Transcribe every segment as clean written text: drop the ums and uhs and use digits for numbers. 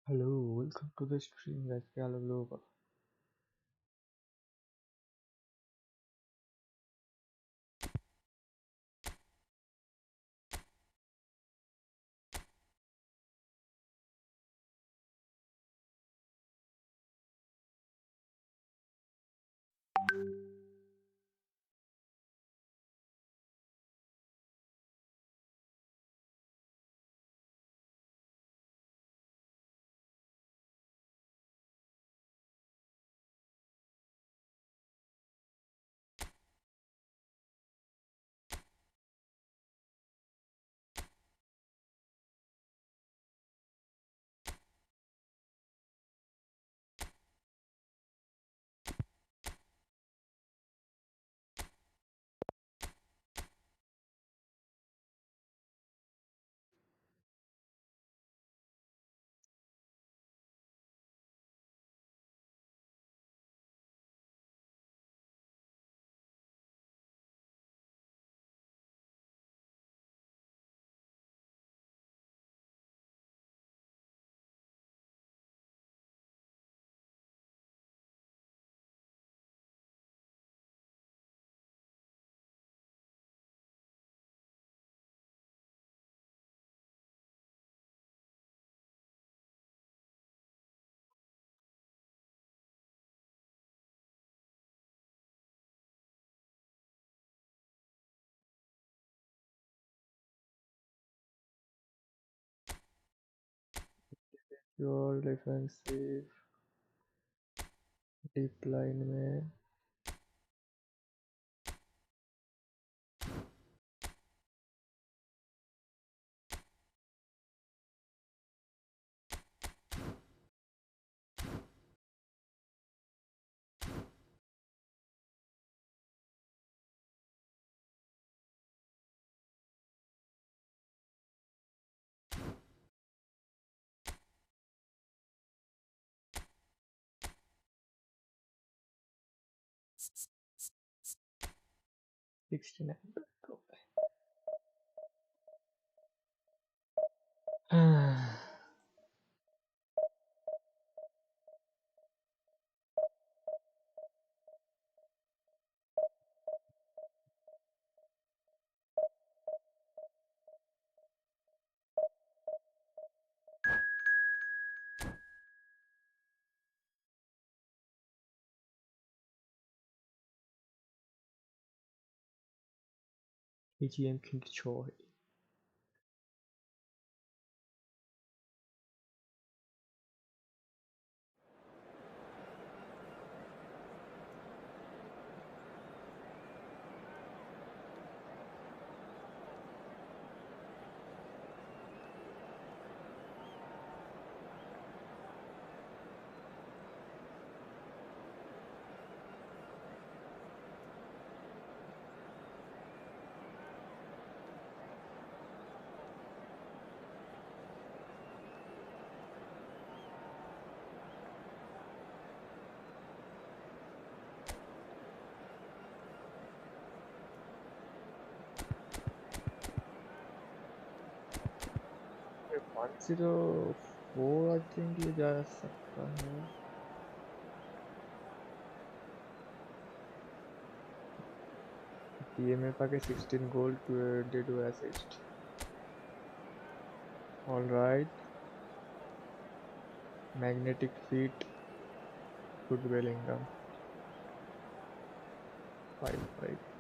Hello welcome to the stream guys, क्या हाल है लोगों का। योर डिफेंसिव डीप लाइन में सिक्सटी नाइन बैक हो गए। EGM King Choi। One zero four I think ये जा सकता है। DMF आके 16 goal 22 assist. Alright, magnetic feet good Bellingham 5-5।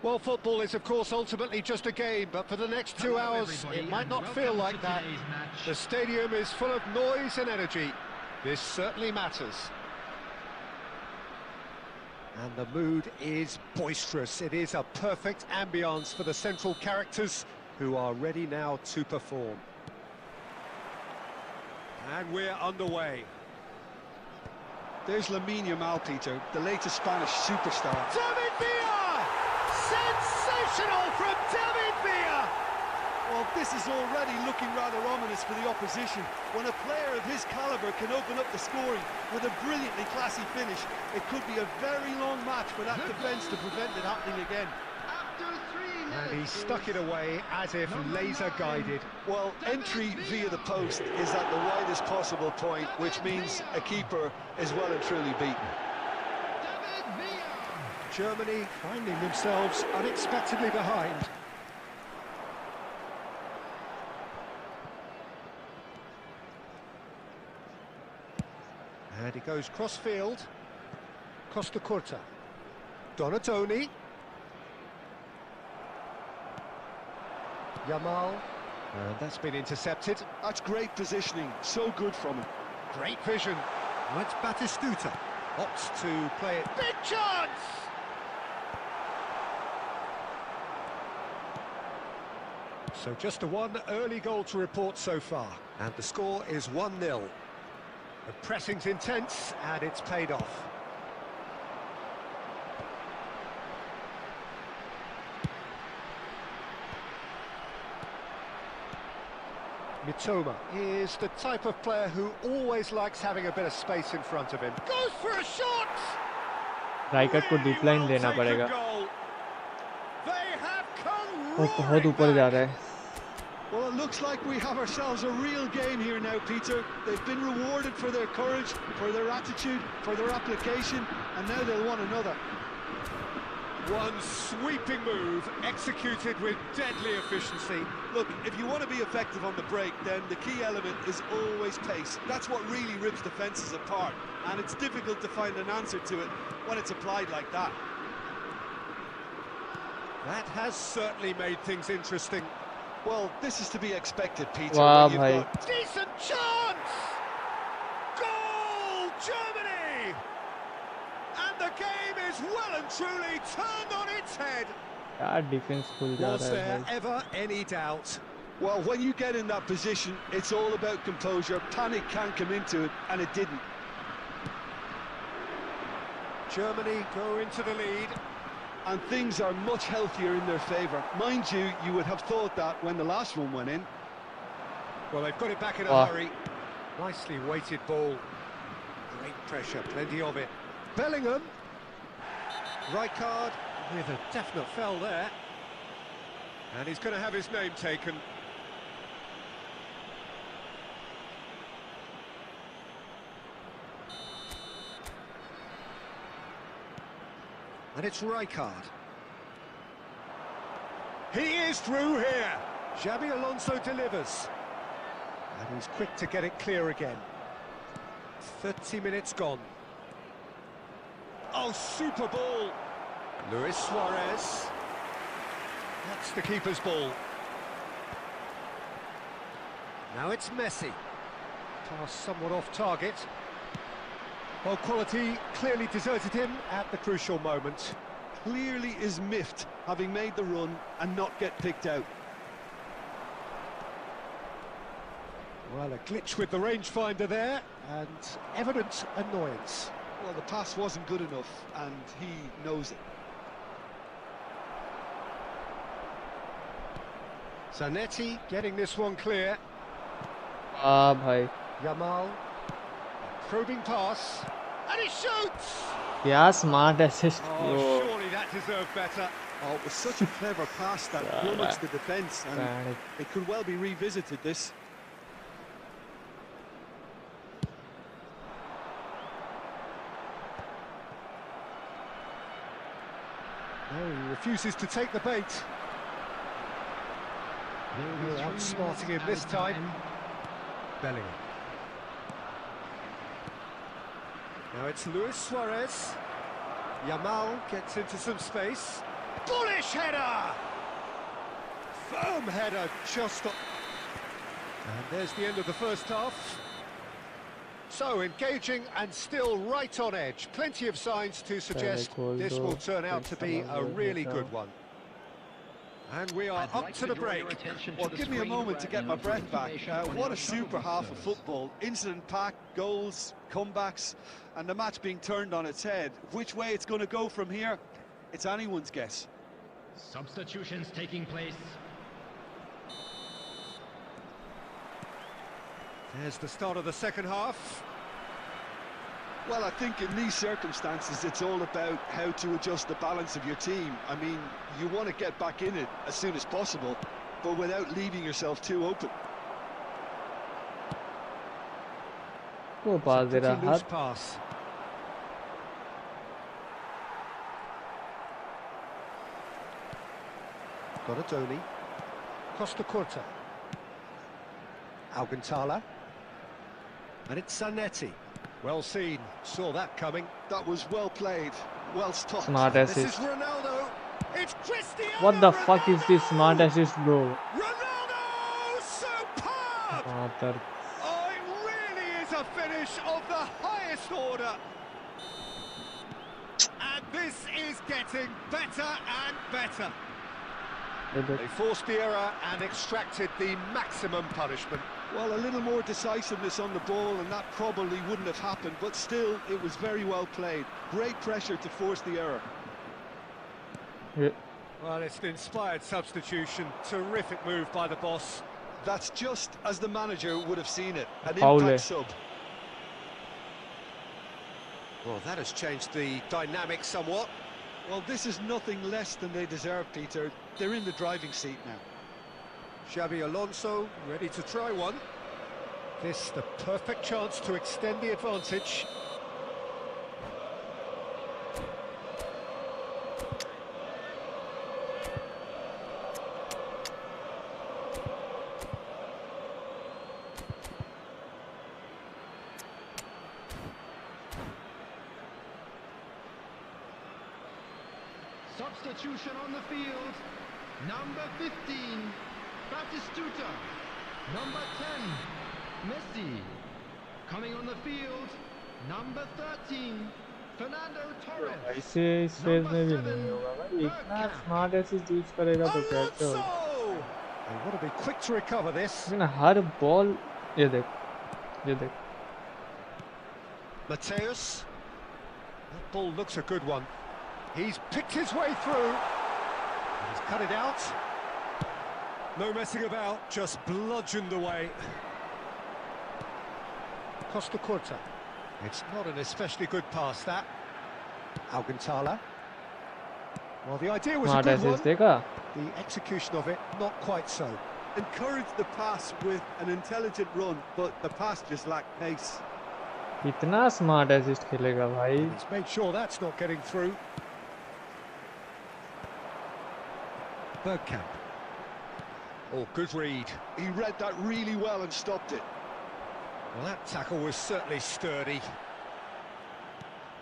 Well, football is, of course, ultimately just a game, but for the next 2 hours, it might not feel like that. The stadium is full of noise and energy. This certainly matters. And the mood is boisterous. It is a perfect ambience for the central characters who are ready now to perform. And we're underway. There's Lamine Yamal, Peter, the latest Spanish superstar. David Villa! Sensational! Sensational from David Villa! Well, this is already looking rather ominous for the opposition. When a player of his calibre can open up the scoring with a brilliantly classy finish, it could be a very long match for that defence to prevent it happening again. And he stuck it away as if laser-guided. Well, entry via the post is at the widest possible point, which means a keeper is well and truly beaten. Germany finding themselves unexpectedly behind. And he goes cross-field. Costa Curta. Donatoni. Yamal. That's been intercepted. That's great positioning, so good from him. Great vision. That's Batistuta. Opts to play it. Big chance! So just a one early goal to report so far. And the score is 1-0. The pressing's intense, and it's paid off. Mitoma is the type of player who always likes having a bit of space in front of him. Goes for a shot! राइकट को deep line देना पड़ेगा। वो बहुत ऊपर जा रहा है। Well, it looks like we have ourselves a real game here now, Peter. They've been rewarded for their courage, for their attitude, for their application, and now they'll want another. One sweeping move, executed with deadly efficiency. Look, if you want to be effective on the break, then the key element is always pace. That's what really rips defences apart, and it's difficult to find an answer to it when it's applied like that. That has certainly made things interesting. Well, this is to be expected, Peter. Wow, when you've got... Decent chance! Goal, Germany! And the game is well and truly turned on its head. यार defence खुल जा Was रहा है there ever any doubt? Well, when you get in that position, it's all about composure. Panic can come into it, and it didn't. Germany go into the lead. And things are much healthier in their favour. Mind you, you would have thought that when the last one went in. Well, they've got it back in a hurry. Nicely weighted ball. Great pressure, plenty of it. Bellingham. Rijkaard with a definite foul there. And he's going to have his name taken. And it's Rijkaard. He is through here. Xabi Alonso delivers. And he's quick to get it clear again. 30 minutes gone. Oh, super ball. Luis Suarez. That's the keeper's ball. Now it's Messi. Pass somewhat off target. Well, quality clearly deserted him at the crucial moment. Clearly is miffed, having made the run and not get picked out. Well, a glitch with the rangefinder there, and evident annoyance. Well, the pass wasn't good enough, and he knows it. Zanetti getting this one clear. भाई Yamal. Probing pass. And he shoots! क्या smart assist Oh, surely that deserved better. Oh, it was such a clever pass that flummoxed the defence, and it could well be revisited, this. No, he refuses to take the bait. No, outsmarting him this time. Bellingham. Now it's Luis Suarez. Yamal gets into some space. Bullish header! Firm header, just... And there's the end of the first half. So, engaging and still right on edge. Plenty of signs to suggest this will turn out to be a really good one. And we are up to the break. Well, give me a moment to get my breath back. What a super half of football. Incident-packed, goals, comebacks, and the match being turned on its head. Which way it's going to go from here, it's anyone's guess. Substitutions taking place. There's the start of the second half. Well, I think in these circumstances, it's all about how to adjust the balance of your team. I mean, you want to get back in it as soon as possible, but without leaving yourself too open. वो पास दे रहा Loose हाथ pass. Donatoni. Costa Curta. Alcantara. And it's Zanetti. Well seen. Saw that coming. That was well played. Well stopped. smart This is assist. Ronaldo. It's Cristiano What the fuck is this smart assist, bro? Ronaldo! Superb! Mother. Oh, it really is a finish of the highest order. And this is getting better and better. They forced the error and extracted the maximum punishment. Well, a little more decisiveness on the ball, and that probably wouldn't have happened, but still, it was very well played. Great pressure to force the error. Yeah. Well, it's an inspired substitution. Terrific move by the boss. That's just as the manager would have seen it. An Foul. impact sub. Well, that has changed the dynamic somewhat. Well, this is nothing less than they deserve, Peter. They're in the driving seat now. Xabi Alonso ready to try one. This the perfect chance to extend the advantage. Substitution on the field. Number 15, Batistuta. Number 10, Messi. Coming on the field, number 13, Fernando Torres. ऐसे इस phase में भी नहीं होगा भाई इतना smart assist use करेगा तो कैसे होगा Alonso! They want to be quick to recover this. लेकिन हर बॉल ये देख Mateus. That ball looks a good one. He's picked his way through. He's cut it out. No messing about, just bludgeoned away. Costa Curta. It's not an especially good pass, that. Alcantara. Well, the idea was a smart good one. assist देखा The execution of it, not quite so. Encouraged the pass with an intelligent run, but the pass just lacked pace. इतना smart assist खेलेगा भाई He's made sure that's not getting through. BYTE. Oh, good read. He read that really well and stopped it. Well, that tackle was certainly sturdy.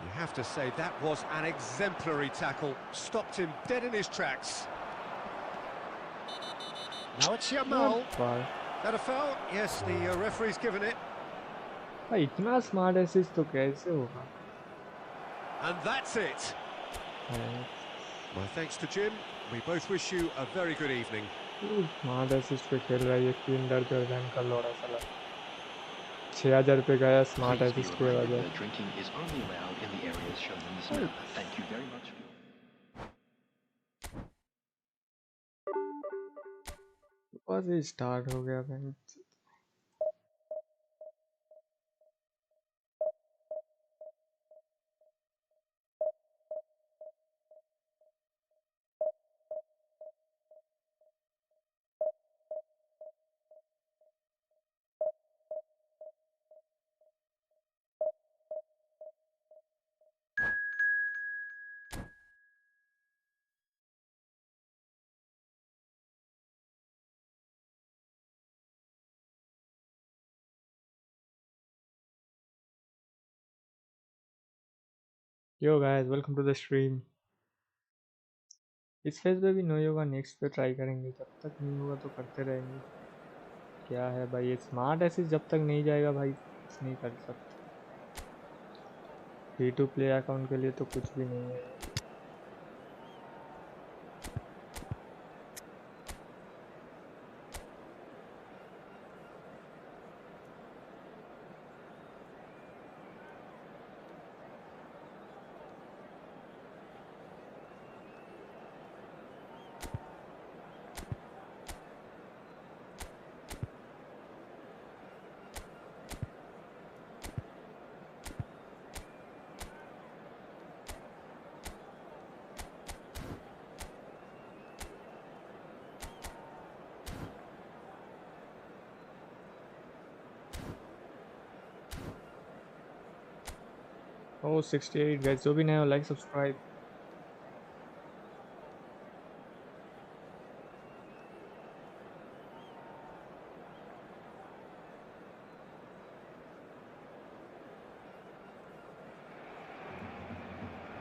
You have to say that was an exemplary tackle. Stopped him dead in his tracks. Now it's Yamal. भाई That a foul? Yes, the referee's given it. इतना smart assist तो कैसे होगा And that's it. My thanks to Jim. We both wish you a very good evening. Smart assist पे खेल रहा है ये किंडर जॉर्डन का लौड़ा साला 6000 रुपए का है स्मार्ट Please be assist के reminded वजह that drinking is only allowed in the areas shown in this map. Thank you very much. बस ये स्टार्ट हो गया भाई yo guys welcome to the stream इस फेज पे भी नहीं होगा नेक्स्ट पे ट्राई करेंगे जब तक नहीं होगा तो करते रहेंगे क्या है भाई ये स्मार्ट ऐसे जब तक नहीं जाएगा भाई कुछ नहीं कर सकते फ्री टू प्ले अकाउंट के लिए तो कुछ भी नहीं है Oh 68 guys, जो भी नए हो like subscribe.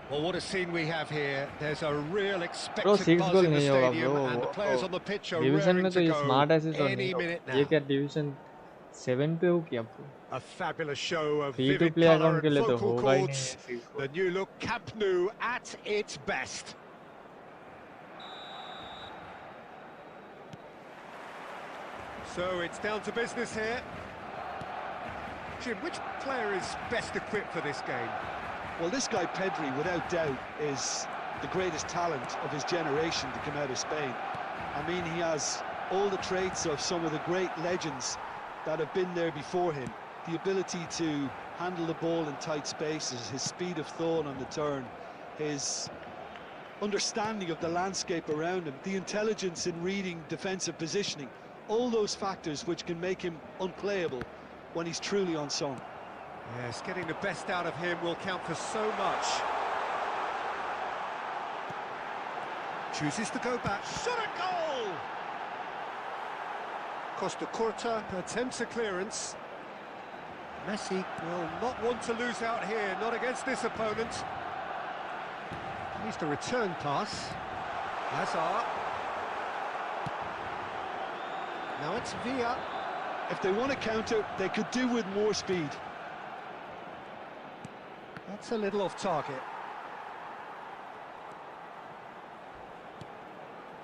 Well, what a scene we have here. There's a real Bro expected 6 buzz goal in the नहीं होगा stadium, bro. and the वो players तो on the pitch are division raring में तो to ये go स्मार्ट ऐसे तो नहीं any होगा. minute ये now. क्या डिवीजन 7 पे हो क्या bro? A fabulous show of free to vivid play colour account के and लिए तो vocal होगा ही नहीं cords. ये 6 The goal. new look Camp Nou at its best. So it's down to business here. Jim, which player is best equipped for this game? Well, this guy Pedri, without doubt, is the greatest talent of his generation to come out of Spain. I mean, he has all the traits of some of the great legends that have been there before him. The ability to handle the ball in tight spaces, his speed of thought on the turn, his understanding of the landscape around him, the intelligence in reading defensive positioning, all those factors which can make him unplayable when he's truly on song. Yes, getting the best out of him will count for so much. Chooses to go back. Shot a goal! Costa Curta attempts a clearance. Messi will not want to lose out here, not against this opponent. Needs the return pass. Hazard. Now it's Villa. If they want to counter, they could do with more speed. That's a little off target.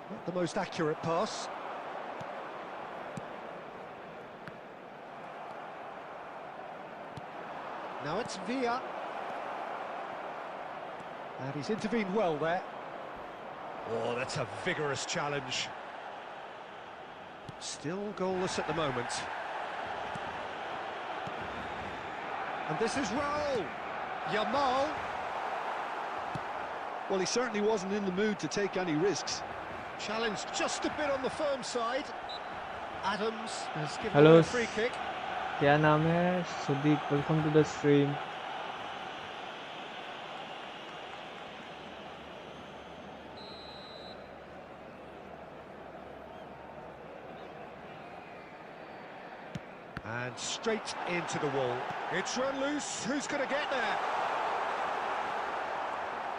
Not the most accurate pass. Now it's Villa. And he's intervened well there. Oh, that's a vigorous challenge. Still goalless at the moment. And this is Raul. Yamal. Well, he certainly wasn't in the mood to take any risks. Challenge just a bit on the firm side. Adams has given Hello. away a free kick. क्या नाम है? Sudeep, welcome to the stream. And straight into the wall. It's run loose. Who's going to get there?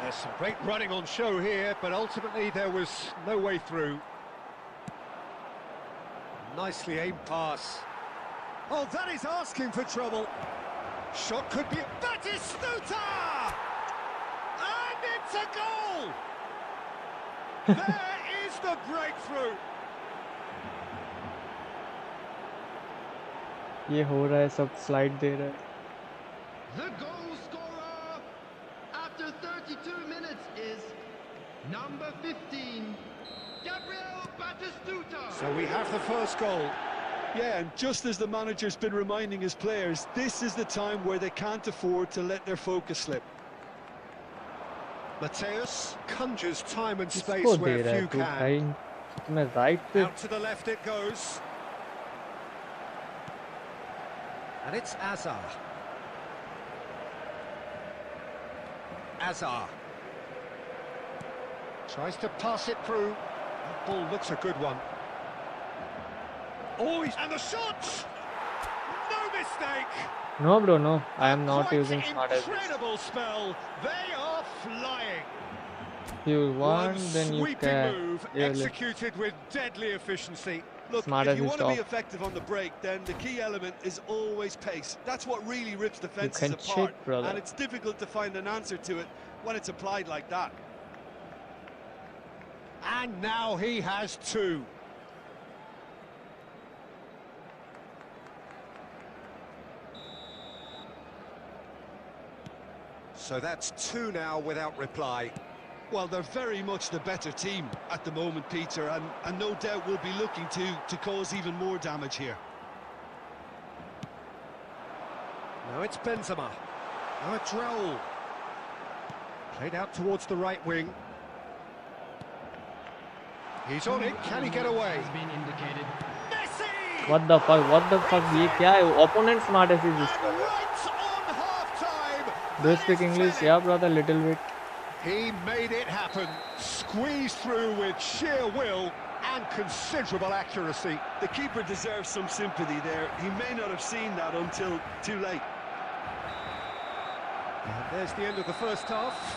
There's some great running on show here, but ultimately there was no way through. Nicely aimed pass. Oh, that is asking for trouble. Shot could be... Batistuta! And it's a goal! There is the breakthrough. ये हो रहा है, सब slide दे रहा है. The goal scorer after 32 minutes is number 15, Gabriel Batistuta. So we have the first goal. Yeah, and just as the manager's been reminding his players, this is the time where they can't afford to let their focus slip. Mateus conjures time and space किसको दे where रहा है few तू can. भाई? मैं right पे. Out to the left it goes. And it's Azar. Azar. Tries to pass it through. That ball looks a good one. Oh, and the shot! No mistake! No bro, no. I am not Quite using smart as this. incredible spell. They are flying. If you want, One then you sweeping can. move Really. executed with deadly efficiency. Look, Smart if as you his want to be job. effective on the break, then the key element is always pace. That's what really rips defenses can apart. cheat, brother. And it's difficult to find an answer to it when it's applied like that. And now he has two. So that's two now without reply. Well, they're very much the better team at the moment, Peter, and no doubt will be looking to cause even more damage here. Now it's Benzema. Now it's Raul. Played out towards the right wing. He's on it. Can he get away? Has been indicated. Messi! What the fuck? What the fuck? ये क्या है? Opponent smart as this And right on half-time, Do you speak English? Yeah, brother, little bit. He made it happen, squeezed through with sheer will and considerable accuracy. The keeper deserves some sympathy there. He may not have seen that until too late. And there's the end of the first half.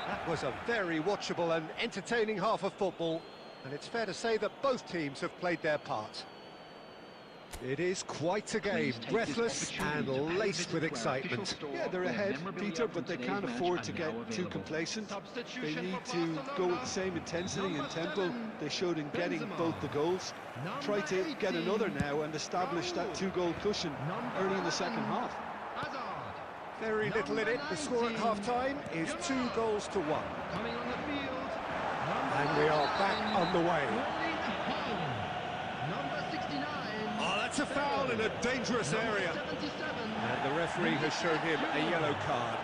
That was a very watchable and entertaining half of football, and it's fair to say that both teams have played their part. It is quite a game, breathless and laced with excitement. Yeah, they're ahead, Peter, but they can't afford to get too complacent. They need to go with the same intensity and tempo they showed in getting both the goals. Try to get another now and establish that two-goal cushion early in the second half. Very little in it. The score at half-time is 2-1. And we are back on the way. Oh, that's a foul in a dangerous area. And the referee has shown him a yellow card.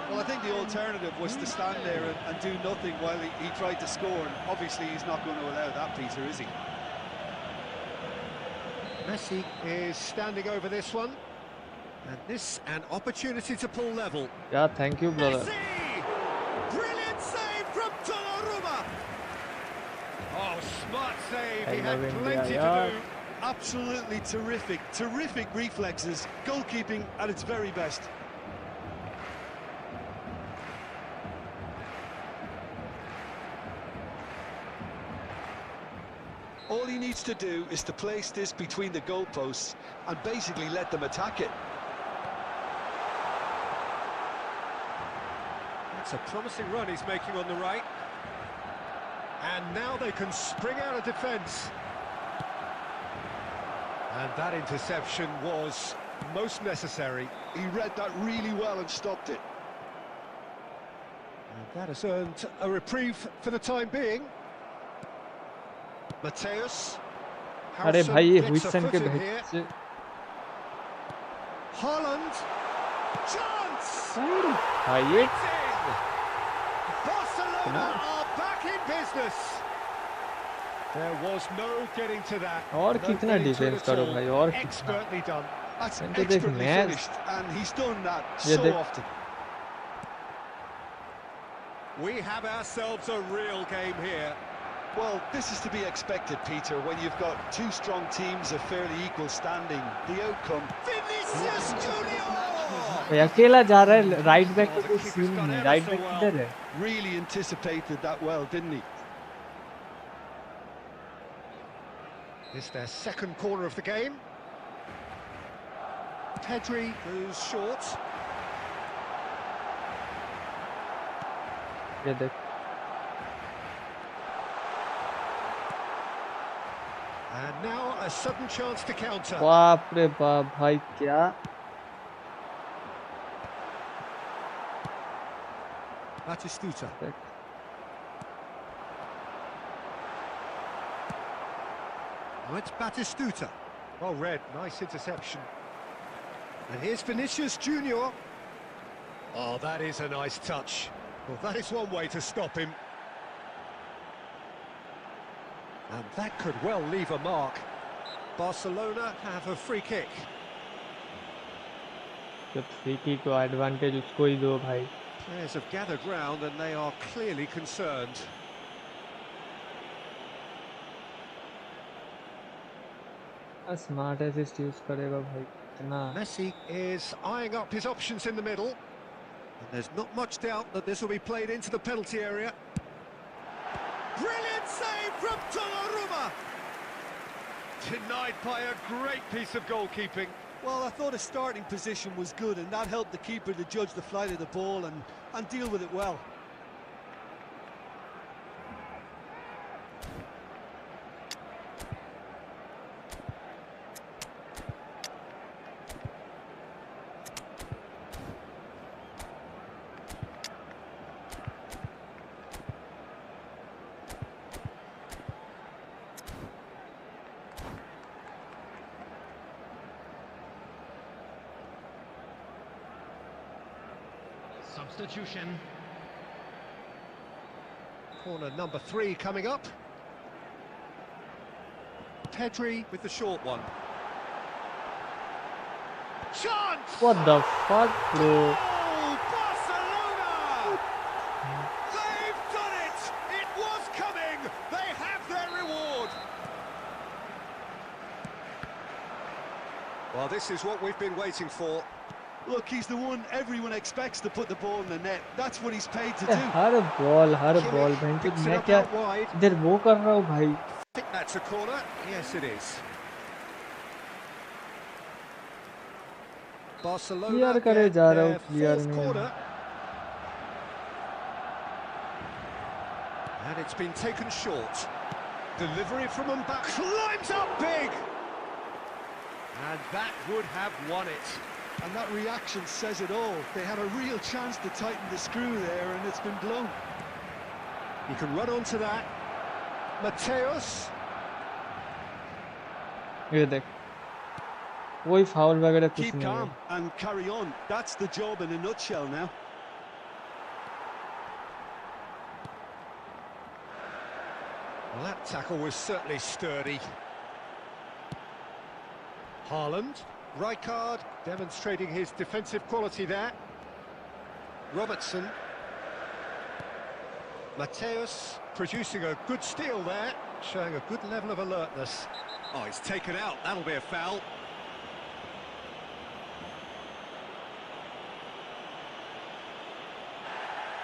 Well, I think the alternative was to stand there and do nothing while he tried to score. And obviously, he's not going to allow that, Peter, is he? Messi is standing over this one. And this, an opportunity to pull level. Yeah, thank you, brother. Messi! Brilliant save from Donnarumma! Oh, smart save. He had plenty to do. Absolutely terrific, terrific reflexes. Goalkeeping at its very best. All he needs to do is to place this between the goalposts and basically let them attack it. It's a promising run he's making on the right. And now they can spring out of defence. And that interception was most necessary. He read that really well and stopped it. And that has earned a reprieve for the time being. Mateus. अरे भाई ये हुइसन के बच्चे Haaland. Chance. भाई Barcelona are back in business. There was no getting to that. और कितना defence करो भाई और Expertly done. That's And they expertly match. finished, and he's done that Yeah, so often. We have ourselves a real game here. Well, this is to be expected, Peter, when you've got two strong teams of fairly equal standing. The outcome... Vinicius Junior! भाई अकेला जा रहा है right back पे कोई scene नहीं right back किधर है Really anticipated that well, didn't he? It's their second corner of the game. Pedri goes short. ये देख And now a sudden chance to counter. बाप रे बाप भाई क्या Batistuta. Oh, it's Batistuta. Well read, nice interception. And here's Vinicius Junior. Oh, that is a nice touch. Well, that is one way to stop him. And that could well leave a mark. Barcelona have a free kick. जब free kick को advantage उसको ही दो भाई Players have gathered round and they are clearly concerned. Smart assist use करेगा भाई इतना Messi is eyeing up his options in the middle. And there's not much doubt that this will be played into the penalty area. Brilliant save from Donnarumma! Denied by a great piece of goalkeeping. Well, I thought his starting position was good, and that helped the keeper to judge the flight of the ball and deal with it well. Substitution. Corner number 3 coming up. Pedri with the short one. Chance! What the fuck, bro? Oh, Well, this is what we've been waiting for. Look, he's the one everyone expects to put the ball in the net. That's what he's paid to do. Her ball बहन मैं क्या इधर वो कर रहा हूँ भाई. I think that's a corner. Yes, it is. Barcelona clear करे जा रहा हूँ क्लियर fourth में. corner. And it's been taken short. Delivery from Mbappe. Climbs up big! And that would have won it. And that reaction says it all. They had a real chance to tighten the screw there, and it's been blown. You can run onto that. Mateus. ये देख. कोई foul वगैरह कुछ Keep नहीं है. calm and carry on. That's the job in a nutshell now. Well, that tackle was certainly sturdy. Haaland, Rijkaard demonstrating his defensive quality there. Robertson. Mateus producing a good steal there, showing a good level of alertness. Oh, he's taken out, that'll be a foul.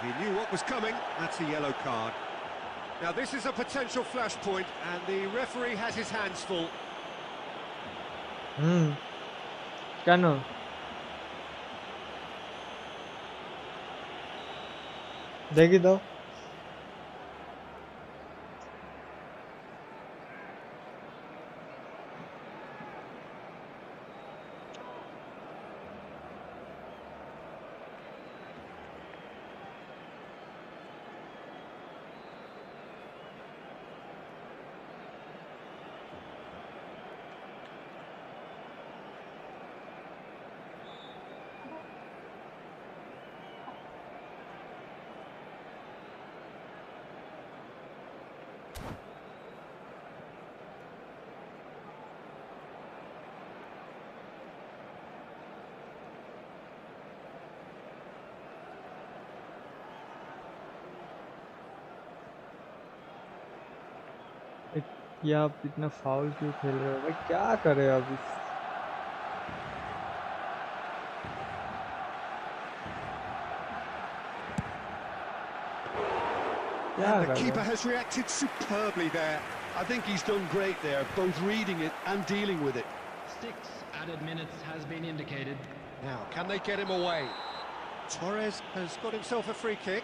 He knew what was coming, that's a yellow card. Now this is a potential flashpoint, and the referee has his hands full. কেন? দেখি দাও. ये आप इतना foul क्यों खेल रहे हो भाई? क्या करे अभी? And the keeper has reacted superbly there. I think he's done great there, both reading it and dealing with it. 6 added minutes has been indicated. Now, can they get him away? Torres has got himself a free kick,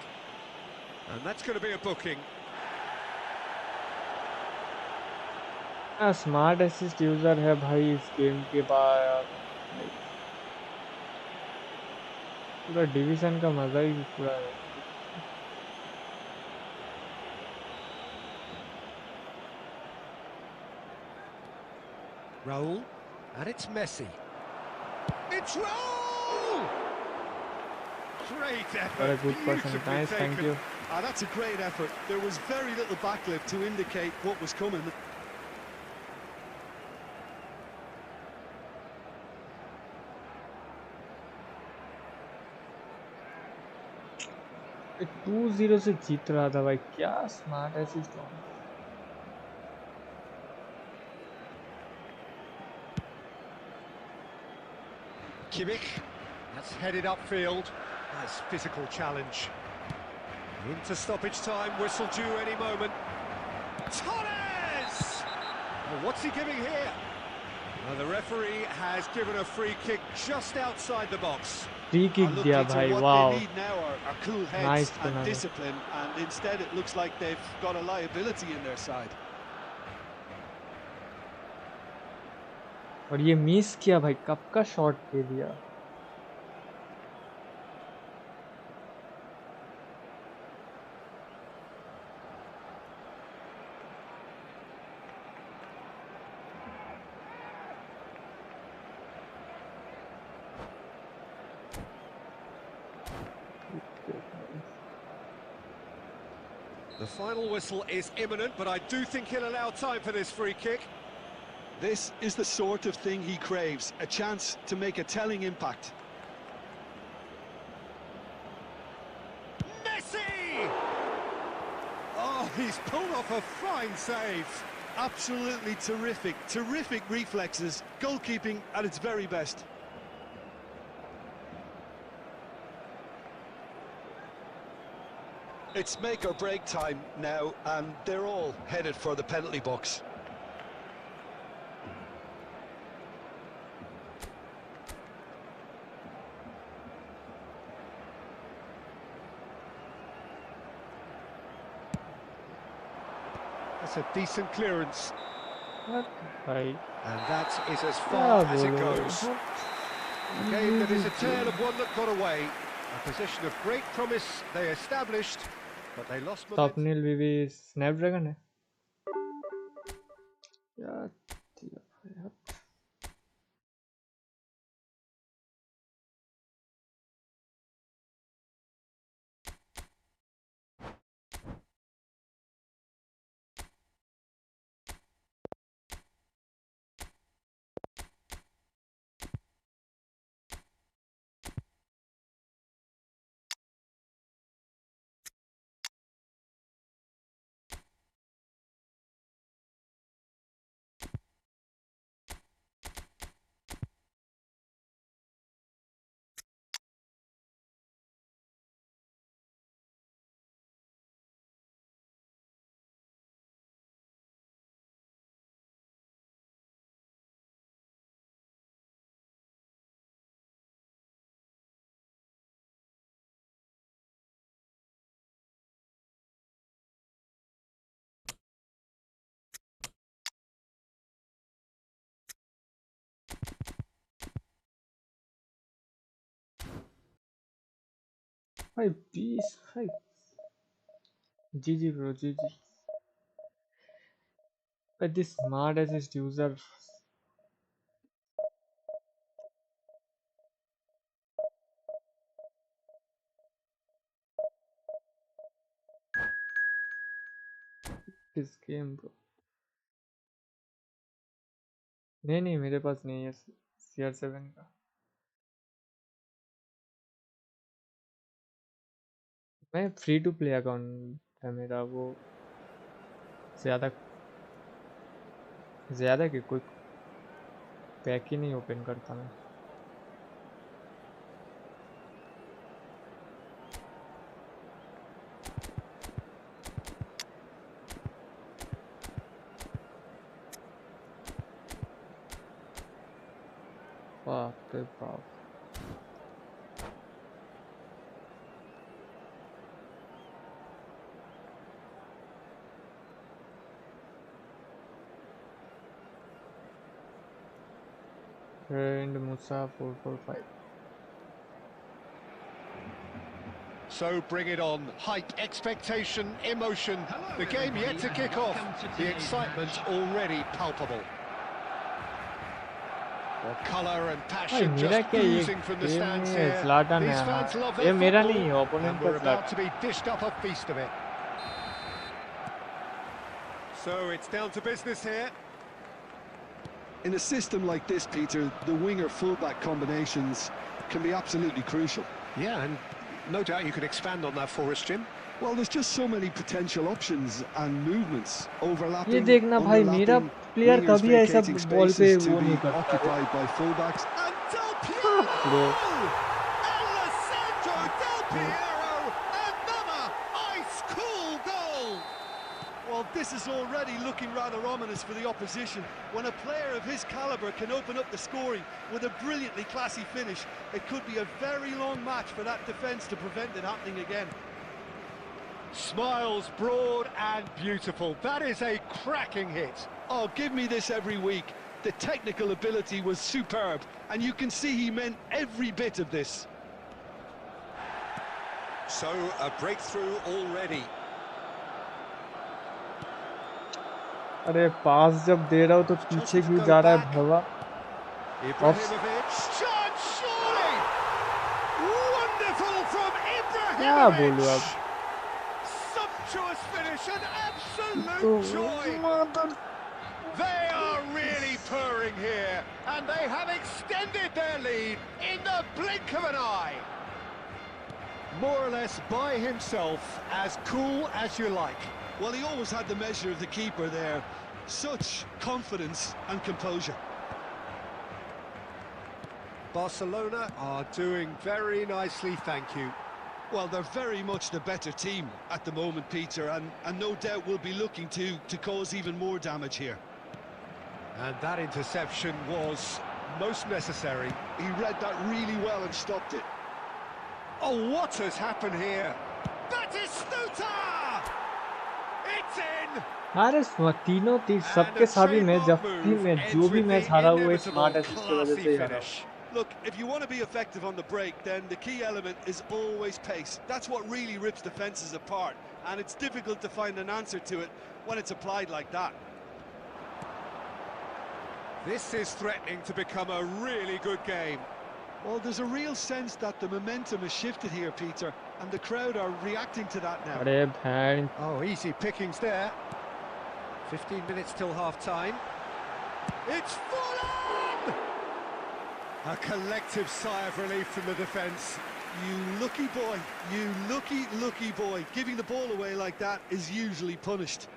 and that's going to be a booking. Smart assist user है भाई इस game के बाद. पूरा division का मजा ही पूरा है. Raul, and it's Messi. It's Raul! Great effort. Very good person. Beautifully Nice, thank taken. you. That's a great effort. There was very little backlift to indicate what was coming. एक 2-0 से जीत रहा था भाई. क्या smart assist. Kimmich, that's headed upfield. Nice physical challenge. Into stoppage time, whistle due any moment. Torres! Oh, what's he giving here? Well, the referee has given a free kick just outside the box. Free kick दिया भाई. What Wow. they need now are cool heads Nice and banana. discipline, and instead it looks like they've got a liability in their side. और ये miss किया भाई. कब का shot दे दिया. The final whistle is imminent, but I do think he'll allow time for this free kick. This is the sort of thing he craves, a chance to make a telling impact. Messi! Oh, he's pulled off a fine save. Absolutely terrific. Terrific reflexes. Goalkeeping at its very best. It's make or break time now, and they're all headed for the penalty box. That's a decent clearance. What? Right. And that is as far as it bolo. goes. A game that is a tale of one that got away. A position of great promise they established, but they lost momentum. Thumbnail भी Snapdragon है यार यार भाई 20 भाई GG bro GG but this smart assist user this game bro नहीं मेरे पास नहीं है CR7 का मैं फ्री टू प्ले अकाउंट है मेरा वो ज़्यादा कि कोई पैक ही नहीं ओपन करता मैं बाप रे बाप and Musa 445 So bring it on. Hype, expectation, emotion. The game yet to kick off. The excitement already palpable. Well, colour and passion just oozing from the stands here. These fans love their football, and we're about to be dished up a feast of it. So it's down to business here. In a system like this, Peter, the winger-fullback combinations can be absolutely crucial. Yeah, and no doubt you could expand on that for us, Jim. Well, there's just so many potential options and movements overlapping. ये देखना भाई मेरा player कभी ऐसा ball पे वो नहीं करता occupied by fullbacks. And Del Piero! Alessandro Del Piero! Another ice-cool goal! Well, this is already looking rather ominous for the opposition. When a player of his calibre can open up the scoring with a brilliantly classy finish, it could be a very long match for that defence to prevent it happening again. Smiles broad and beautiful. That is a cracking hit. Oh, give me this every week. The technical ability was superb, and you can see he meant every bit of this. So, a breakthrough already. अरे पास जब दे रहा हो तो पीछे क्यों जा रहा है भवा Ibrahimovic, shot surely. Wonderful from क्या बोलूं अब Ibrahimovic. Sumptuous finish and absolute joy. They are really purring here, and they have extended their lead in the blink of an eye. More or less by himself, as cool as you like. Well, he always had the measure of the keeper there. Such confidence and composure. Barcelona are doing very nicely, thank you. Well, they're very much the better team at the moment, Peter, and no doubt will be looking to cause even more damage here. And that interception was most necessary. He read that really well and stopped it. Oh, what has happened here? Batistuta! It's in! अरे तीनों सबके सभी match जब भी match जो भी match हारा हुआ है स्मार्ट एसिस्ट की वजह से ही हारा। Look, if you want to be effective on the break, then the key element is always pace. That's what really rips defences apart, and it's difficult to find an answer to it when it's applied like that. This is threatening to become a really good game. Well, there's a real sense that the momentum has shifted here, Peter, and the crowd are reacting to that now. अरे भैन। Oh, easy pickings there. 15 minutes till half-time. It's full on! A collective sigh of relief from the defence. You lucky boy, you lucky boy. Giving the ball away like that is usually punished.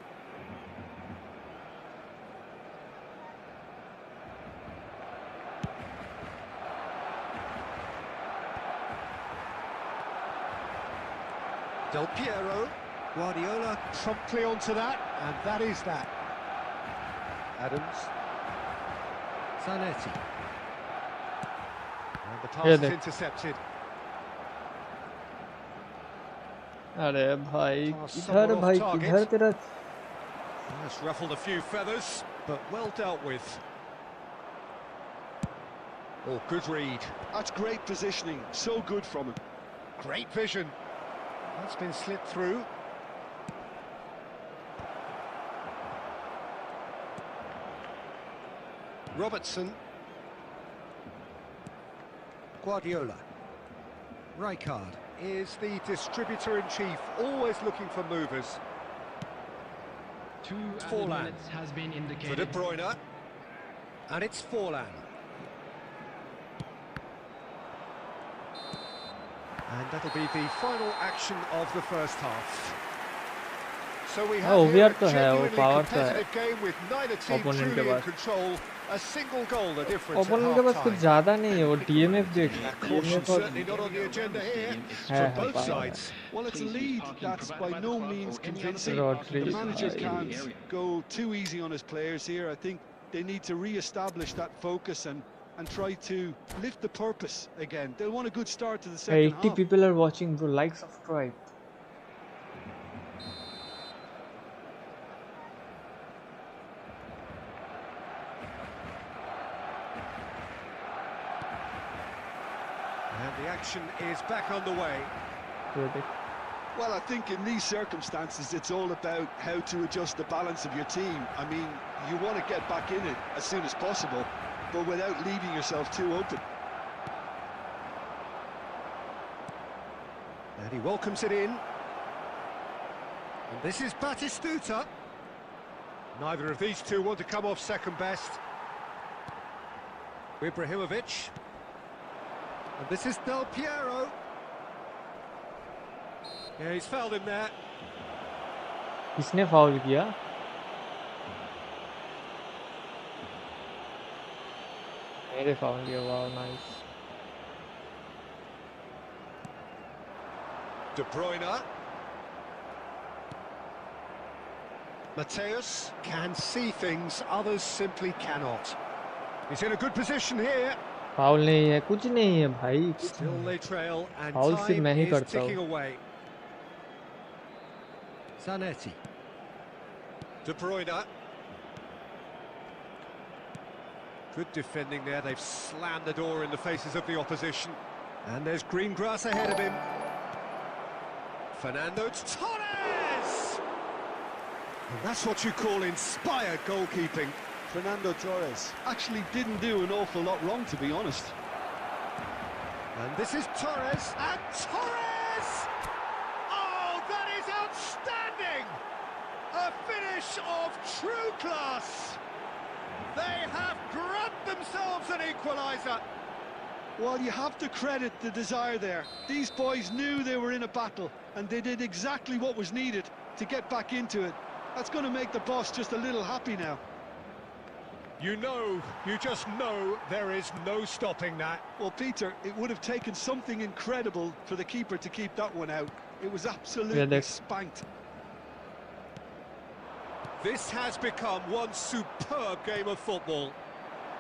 Del Piero, Guardiola promptly onto that, and that is that. Adams, Zanetti, and the pass is intercepted. अरे भाई इधर तेरा That's ruffled a few feathers, but well dealt with. Oh, good read. That's great positioning, so good from him. Great vision. That's been slipped through. Robertson. Guardiola. Rijkaard is the distributor-in-chief, always looking for movers. 2 added minutes has been For indicated. De Bruyne. And it's Forlan. And that'll be the final action of the first half. So we have here a genuinely competitive game with neither team truly in control. A single goal, the difference at opponent के पास कुछ half-time. ज़्यादा नहीं है वो DMF देख Caution certainly not on the agenda here for both sides. Well, it's a lead that's by no means convincing. Rodri. The manager can't go too easy on his players here. I think they need to re-establish that focus and try to lift the purpose again. They'll want a good start to the second 80 half. people are watching, bro. Like, subscribe. And the action is back underway. Well, I think in these circumstances, it's all about how to adjust the balance of your team. I mean, you want to get back in it as soon as possible, but without leaving yourself too open. And he welcomes it in. And this is Batistuta. Neither of these two want to come off second best. Ibrahimovic. And this is Del Piero. Yeah, he's fouled him there. किसने foul किया? मेरे foul किया, वाह nice. De Bruyne. Mateus can see things others simply cannot. He's in a good position here. Foul नहीं है, कुछ नहीं है भाई. Still they trail and foul सिर्फ time मैं ही is करता ticking हूँ. away. Zanetti. De Bruyne. Good defending there. They've slammed the door in the faces of the opposition. And there's green grass ahead of him. Fernando Torres! And that's what you call inspired goalkeeping. Fernando Torres actually didn't do an awful lot wrong, to be honest. And this is Torres, and Torres! Oh, that is outstanding! A finish of true class! They have grabbed themselves an equaliser. Well, you have to credit the desire there. These boys knew they were in a battle, and they did exactly what was needed to get back into it. That's going to make the boss just a little happy now. You just know there is no stopping that. Well, Peter, it would have taken something incredible for the keeper to keep that one out. It was absolutely spanked. This has become one superb game of football.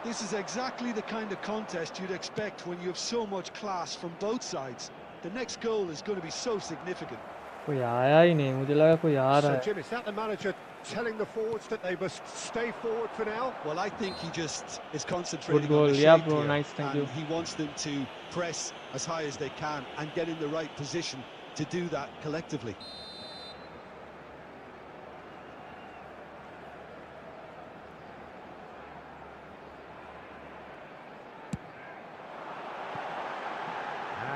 This is exactly the kind of contest you'd expect when you have so much class from both sides. The next goal is going to be so significant. कोई आया ही नहीं, मुझे लगा कोई आ रहा So, है. Jim, is that the manager telling the forwards that they must stay forward for now? Well, I think he just is concentrating Good goal. on the Yeah, shape bro, here, nice, thank you. He wants them to press as high as they can and get in the right position to do that collectively.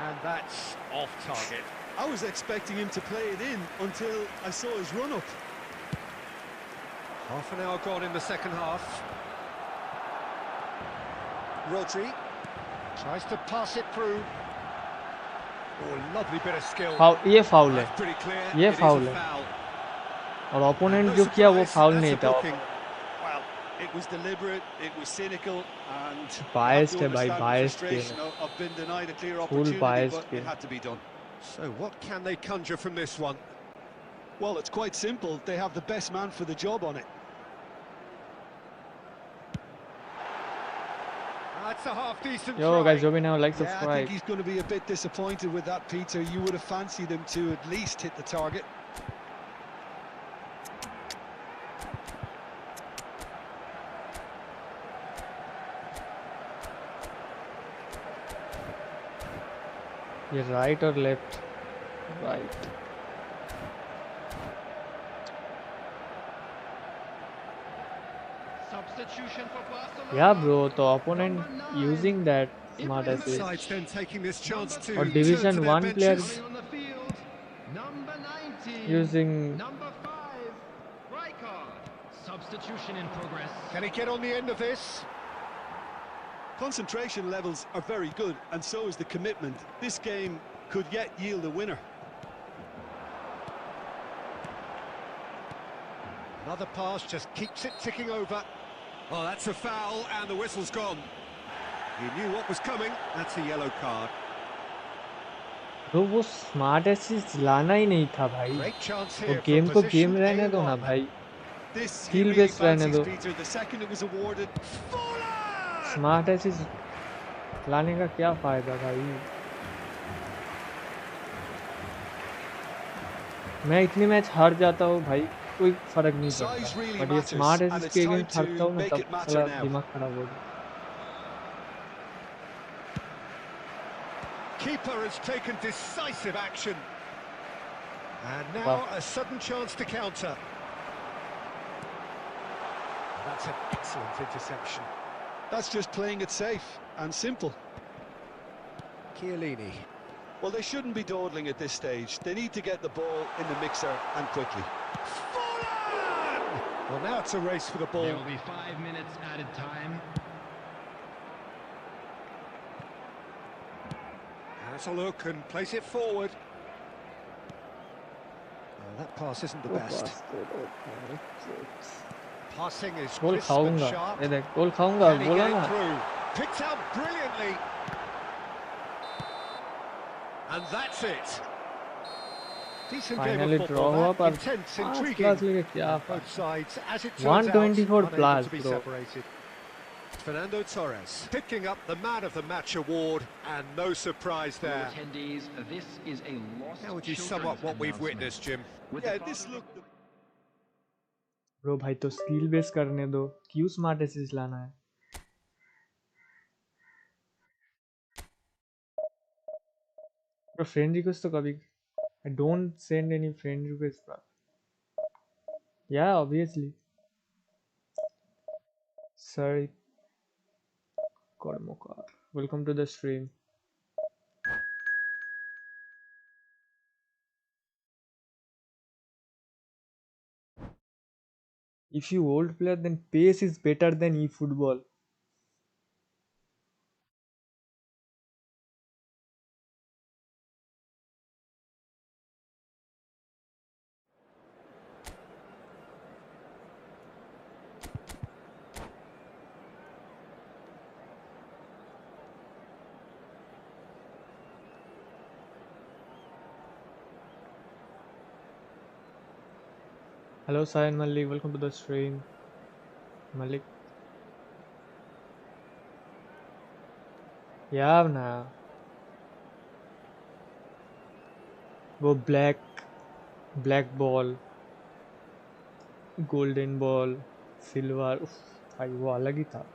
And that's off target. I was expecting him to play it in until I saw his run-up. Half an hour gone in the second half. Rodri tries to pass it through. Oh, lovely bit of skill. ये foul है. That's pretty clear. ये It is foul a है. foul. और opponent No जो किया वो surprise, foul that's नहीं a था. booking. Well, it was deliberate, it was cynical, and Biased I है भाई, understand the biased frustration game. of been denied a clear Full opportunity, biased but game. it had to be done. So what can they conjure from this one? Well, it's quite simple. They have the best man for the job on it. That's a half-decent Yo try. guys, जो भी ना like Yeah, I subscribe. think he's going to be a bit disappointed with that, Peter. You would have fancied him to at least hit the target. ये right or left? Right. Substitution for Barcelona. Yeah, bro. तो opponent using that smart Both assist. sides then taking this chance to Or turn Division to their 1 player benches. On the field, number 19. using. Number 5, Rijkaard. Substitution in progress. Can he get on the end of this? Concentration levels are very good, and so is the commitment. This game could yet yield a winner. Another pass just keeps it ticking over. Oh, that's a foul, and the whistle's gone. He knew what was coming. That's a yellow card. तो वो smart assist लाना ही नहीं था भाई. Great chance वो here game from को position game रहने दो ना A1. भाई. This he Skill really based रहने fancies, दो. Peter. The second it was awarded. Smart assist लाने का क्या फायदा भाई. मैं इतनी मैच हार जाता हूँ भाई, कोई फर्क नहीं Size पड़ता. really बट ये matters, smart and assist it's के time अगेंस्ट हारता to हूँ ना make तब it matter थोड़ा now. दिमाग खराब हो जाता. Keeper has taken decisive action. And now Wow. a sudden chance to counter. That's an excellent interception. That's just playing it safe and simple. Chiellini. Well, they shouldn't be dawdling at this stage. They need to get the ball in the mixer and quickly. Well, now it's a race for the ball. There will be 5 minutes added time. Has a look and place it forward. Oh, that pass isn't the best. Passing is goal crisp and खाऊंगा. sharp. ये देख गोल खाऊंगा Can he बोला get ना. it through? Picked out brilliantly. And that's it. Decent game Finally of draw football. हुआ That. पर Intense, 5 intriguing. Class लेके क्या Both sides, as it turns 124 out, unable plus, to be bro. separated. Fernando Torres picking up the Man of the Match award, and no surprise there. Attendees, this is a lost How would you sum children's up what we've announcement. witnessed, Jim? With Yeah, the this father- looked... bro भाई तो skill base करने दो. क्यों smart assist लाना है. Bro friend request तो कभी I don't send any friend request bro. Yeah, obviously. Sorry. Kormokar. Welcome to the stream. If you old player, then pace is better than eFootball. Hello Sayan Malik, welcome to the stream. Malik. Yeah ना वो black ball, golden ball, silver, भाई वो अलग ही था.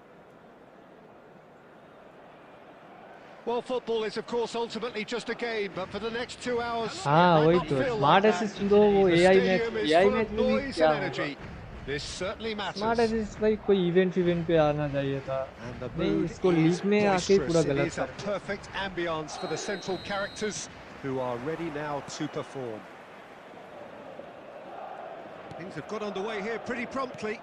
Well, football is of course ultimately just a game, but for the next 2 hours, it हाँ might वही not तो feel smart like that. Assist दो वो The AI stadium is full match of में भी noise क्या and होगा. energy. This certainly smart matters. Assist भाई कोई इवेंट पे आना चाहिए था. And the नहीं mood इसको is लीग में आके ही पूरा boisterous. It गलत is a कर. perfect ambience for the central characters who are ready now to perform. Things have got underway here pretty promptly.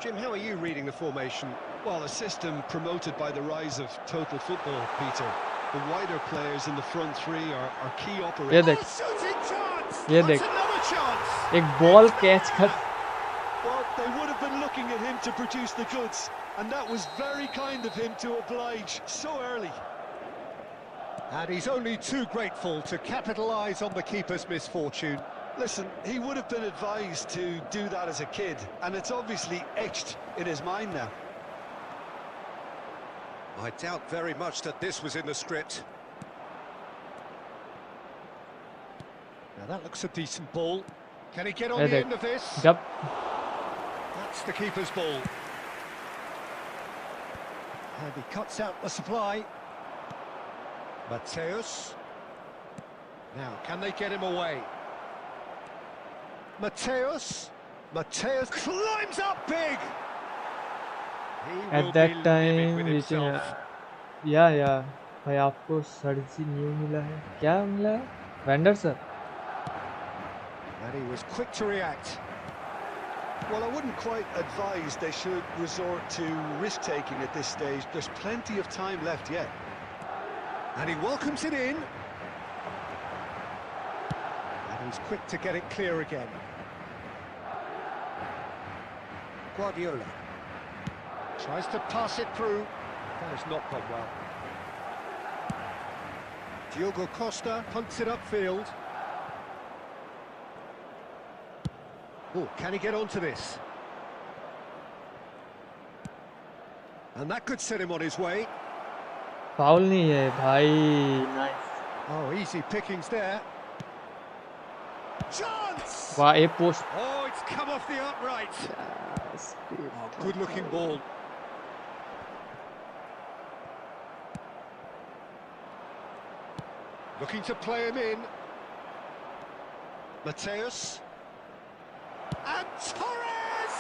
Jim, how are you reading the formation? Well, a system promoted by the rise of total football, Peter. The wider players in the front three are key ये operators. देख Shooting chance! ये That's देख another chance! एक ball catch कर. Well, they would have been looking at him to produce the goods, and that was very kind of him to oblige so early. And he's only too grateful to capitalise on the keeper's misfortune. Listen, he would have been advised to do that as a kid, and it's obviously etched in his mind now. I doubt very much that this was in the script. Now that looks a decent ball. Can he get on ये the देख end of this? जब That's the keeper's ball. And he cuts out the supply. Mateus. Now, can they get him away? Mateus climbs up big. He will at that be livid time with himself. या भाई आपको सर्जी new मिला है. क्या मिला है? Vendor sir. And he was quick to react. Well, I wouldn't quite advise they should resort to risk-taking at this stage. There's plenty of time left yet. And he welcomes it in. And he's quick to get it clear again. Guardiola tries to pass it through. That has not gone well. Diogo Costa punts it upfield. Oh, can he get onto this? And that could set him on his way. Foul नहीं है भाई. Nice. Oh, easy pickings there. Chance! वाह ए post. Oh, it's come off the upright. Oh, good-looking ball. Looking to play him in. Mateus. And Torres!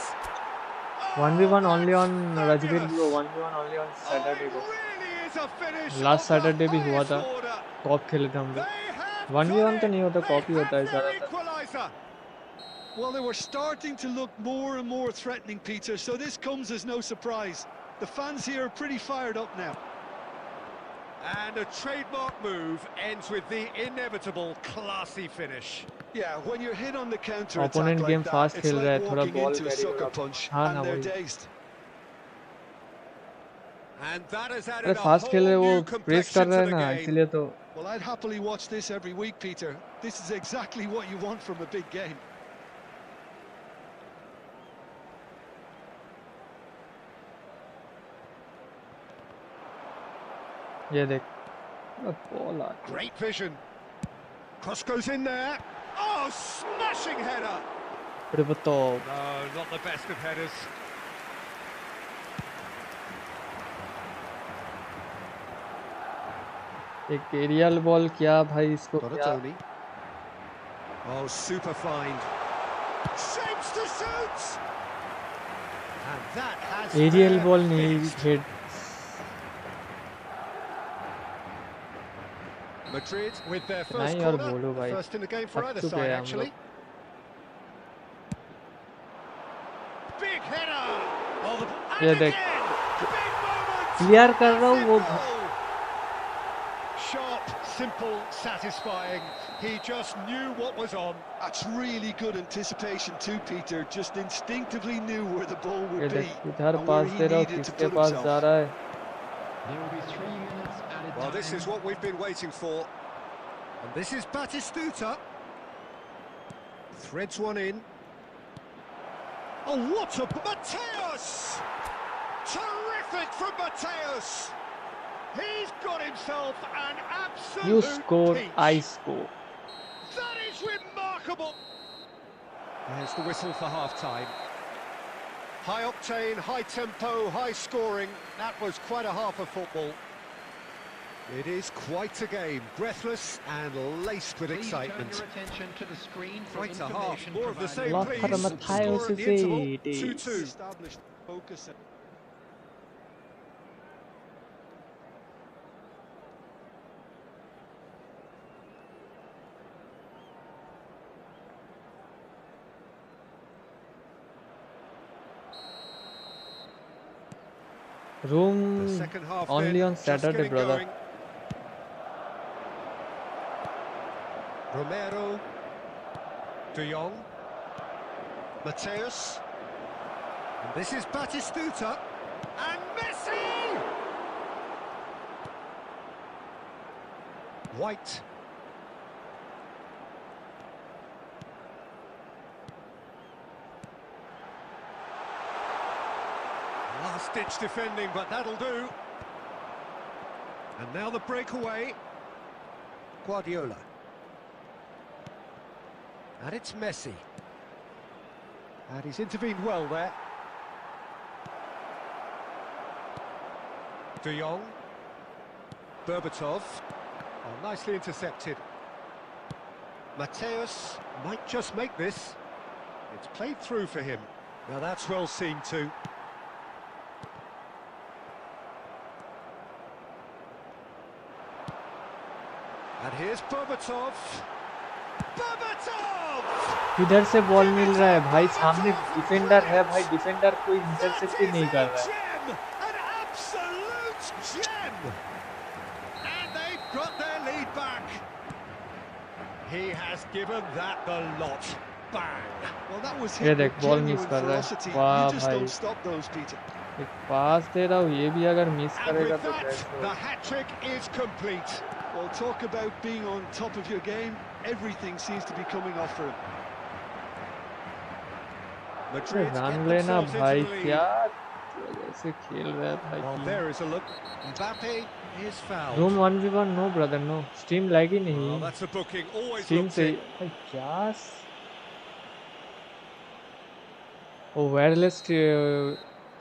1v1 only on Rajveer bro. 1v1 only on Saturday bro. Last Saturday भी हुआ था. Corp खेले थे हम लोग. 1v1 तो नहीं होता, कॉप ही होता है ज़्यादातर. Well, they were starting to look more and more threatening, Peter, so this comes as no surprise. The fans here are pretty fired up now. And a trademark move ends with the inevitable classy finish. Yeah, when you're hit on the counter attack Opponent like game that, fast it's खेल रहा है, like थोड़ा walking ball into a carry sucker होगा. punch, हाँ and ना they're वही. dazed. And that has अरे added a fast खेल रहे whole वो new प्रेस कर complexion रहा to है the ना, game. इसीलिए तो. Well, I'd happily watch this every week, Peter. This is exactly what you want from a big game. ये देख. Ball uh. Great vision. Cross goes in there. Oh, smashing header. अरे बताओ. No, not the best of headers. एक aerial ball क्या भाई इसको क्या. Oh, super find. Shapes to shoot. And that has aerial their ball नहीं fist. Head. Madrid with their first नहीं और corner. बोलो The भाई. first in the game for थक either चुके side, हैं हम actually. लोग. Big header. Oh, ये and देख. again. Big moment. क्लियर कर रहा हूँ वो. Sharp, simple, satisfying. He just knew what was on. That's really good anticipation too, Peter. Just instinctively knew where the ball ये would be देख इधर and pass where they he रहा हूँ, needed to किसके put पास himself. जा रहा है. There will be 3 minutes added Well, this time. is what we've been waiting for. And this is Batistuta. Threads one in. Oh, what a... Mateus! Terrific from Mateus! He's got himself an absolute You score, peach. I score. That is remarkable! There's the whistle for half-time. High octane, high tempo, high scoring. That was quite a half of football. It is quite a game, breathless and laced with excitement. Turn your attention to the screen for Quite a half, information more of the same, Lothar please. Matthäus Score at the is interval, it is. 2-2. Established focus. Room The second half only then, on just Saturday, getting brother. going. Romero, De Jong, Mateus, and this is Batistuta, and Messi! White. Last-ditch defending, but that'll do. And now the breakaway. Guardiola. And it's Messi. And he's intervened well there. De Jong. Berbatov. Oh, nicely intercepted. Mateus might just make this. It's played through for him. Now that's well seen too. And here's Berbatov. Berbatov! किधर से ball मिल रहा है भाई? सामने defender है भाई, defender कोई intercept ही नहीं कर रहा है. An absolute gem! And they've got their lead back. He has given that the lot. Bang! Well, that was ये hit देख with बॉल genuine मिस कर रहा ferocity. है. वाह You just भाई, don't stop those, Peter. एक पास दे रहा हूँ, ये भी अगर मिस And करेगा with तो that, कैसे the होगा? hat-trick is complete. Well, talk about being on top of your game. Everything seems to be coming off for him. Madrid run get लेना themselves भाई, into the lead. क्या ऐसे खेल रहा है भाई? Well, there is a look. Mbappe is fouled. Room 1v1 no brother no. Stream like ही नहीं. Well, that's a booking. Always stream looks से in. भाई क्या वो वायरलेस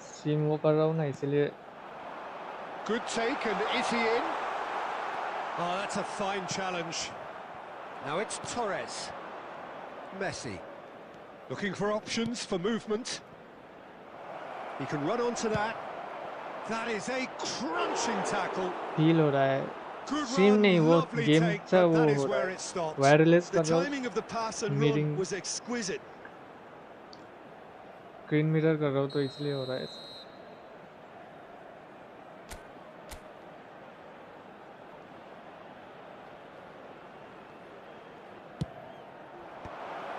स्ट्रीम वो कर रहा हूँ ना, इसलिए. Good take, and is he in? Oh, that's a fine challenge. Now it's Torres. Messi. Looking for options for movement. He can run onto that. That is a crunching tackle. Feel हो रहा है. Good stream run, नहीं, वो lovely game take, सा but वो that is हो रहा where है. it stops. वायरलेस The कर रहा हूँ, timing of the pass and Meeting. run was exquisite. Screen mirror कर रहा हूँ तो इसलिए हो रहा है.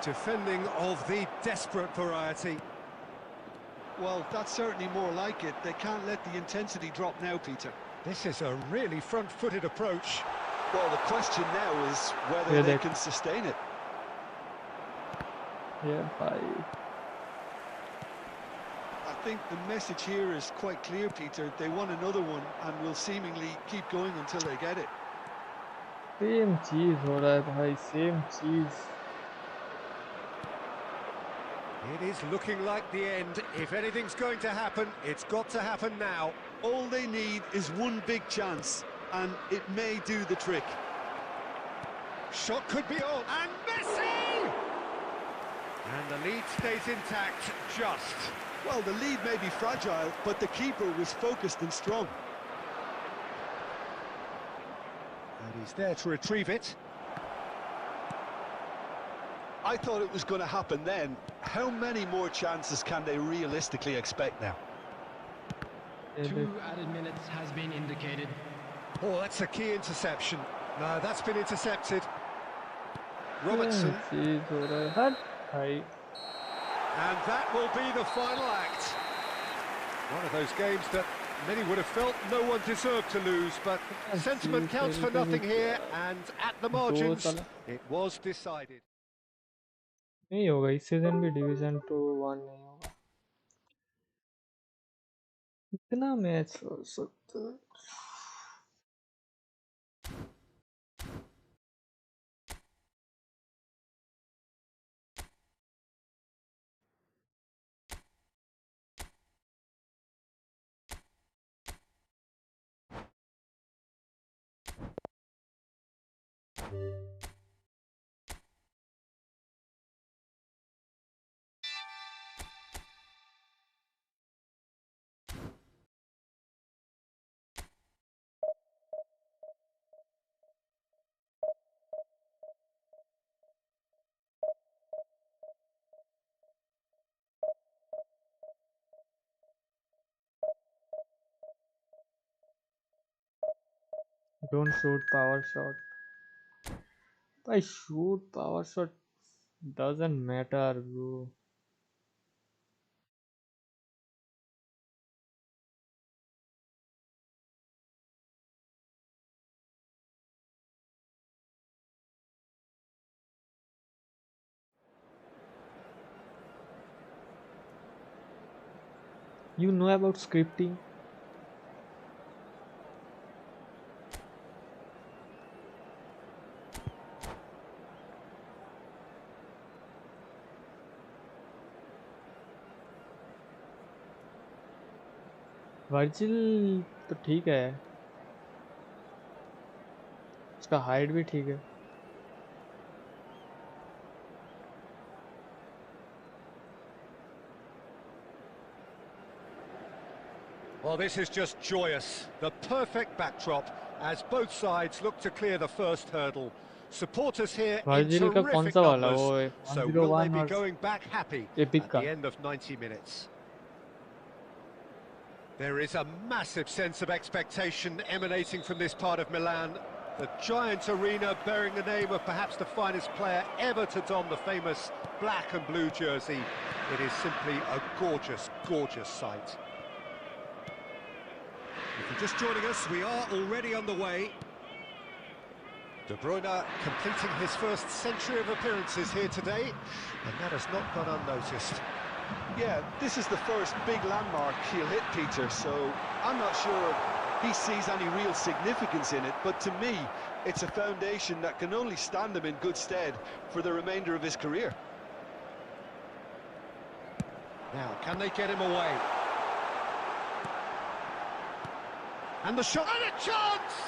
Defending of the desperate variety. Well, that's certainly more like it. They can't let the intensity drop now, Peter. This is a really front-footed approach. Well, the question now is whether Yeah, they they- can sustain it. Yeah, भाई. I think the message here is quite clear, Peter. They want another one and will seemingly keep going until they get it. Same चीज हो रहा है भाई, same चीज. It is looking like the end. If anything's going to happen, it's got to happen now. All they need is one big chance, and it may do the trick. Shot could be on. And Messi! And the lead stays intact, just. Well, the lead may be fragile, but the keeper was focused and strong. And he's there to retrieve it. I thought it was going to happen then. How many more chances can they realistically expect now? ये 2 देख, added minutes has been indicated. Oh, that's a key interception. No, that's been intercepted. Same Robertson. चीज हो रहा है. हट भाई. And that will be the final act. One of those games that many would have felt no one deserved to lose, but sentiment counts for nothing here, and at the margins, it was decided. नहीं होगा इस season भी, division 2-1 नहीं होगा, इतना match हो सकता है। Don't shoot power shot. I shoot power shot doesn't matter, bro. You know about scripting? Virgil तो ठीक है, उसका हाइट भी ठीक है। Well, this is just joyous. The perfect backdrop as both sides look to clear the first hurdle. Supporters here in Virgil का कौन terrific सा वाला, numbers. वो So will they 101 be और going back happy epic at का? the end of 90 minutes? There is a massive sense of expectation emanating from this part of Milan. The giant arena bearing the name of perhaps the finest player ever to don the famous black and blue jersey. It is simply a gorgeous, gorgeous sight. If you're just joining us, we are already underway. De Bruyne completing his first century of appearances here today, and that has not gone unnoticed. Yeah, this is the first big landmark he'll hit, Peter, so I'm not sure he sees any real significance in it, but to me, it's a foundation that can only stand him in good stead for the remainder of his career. Now, can they get him away? And the shot, and a chance!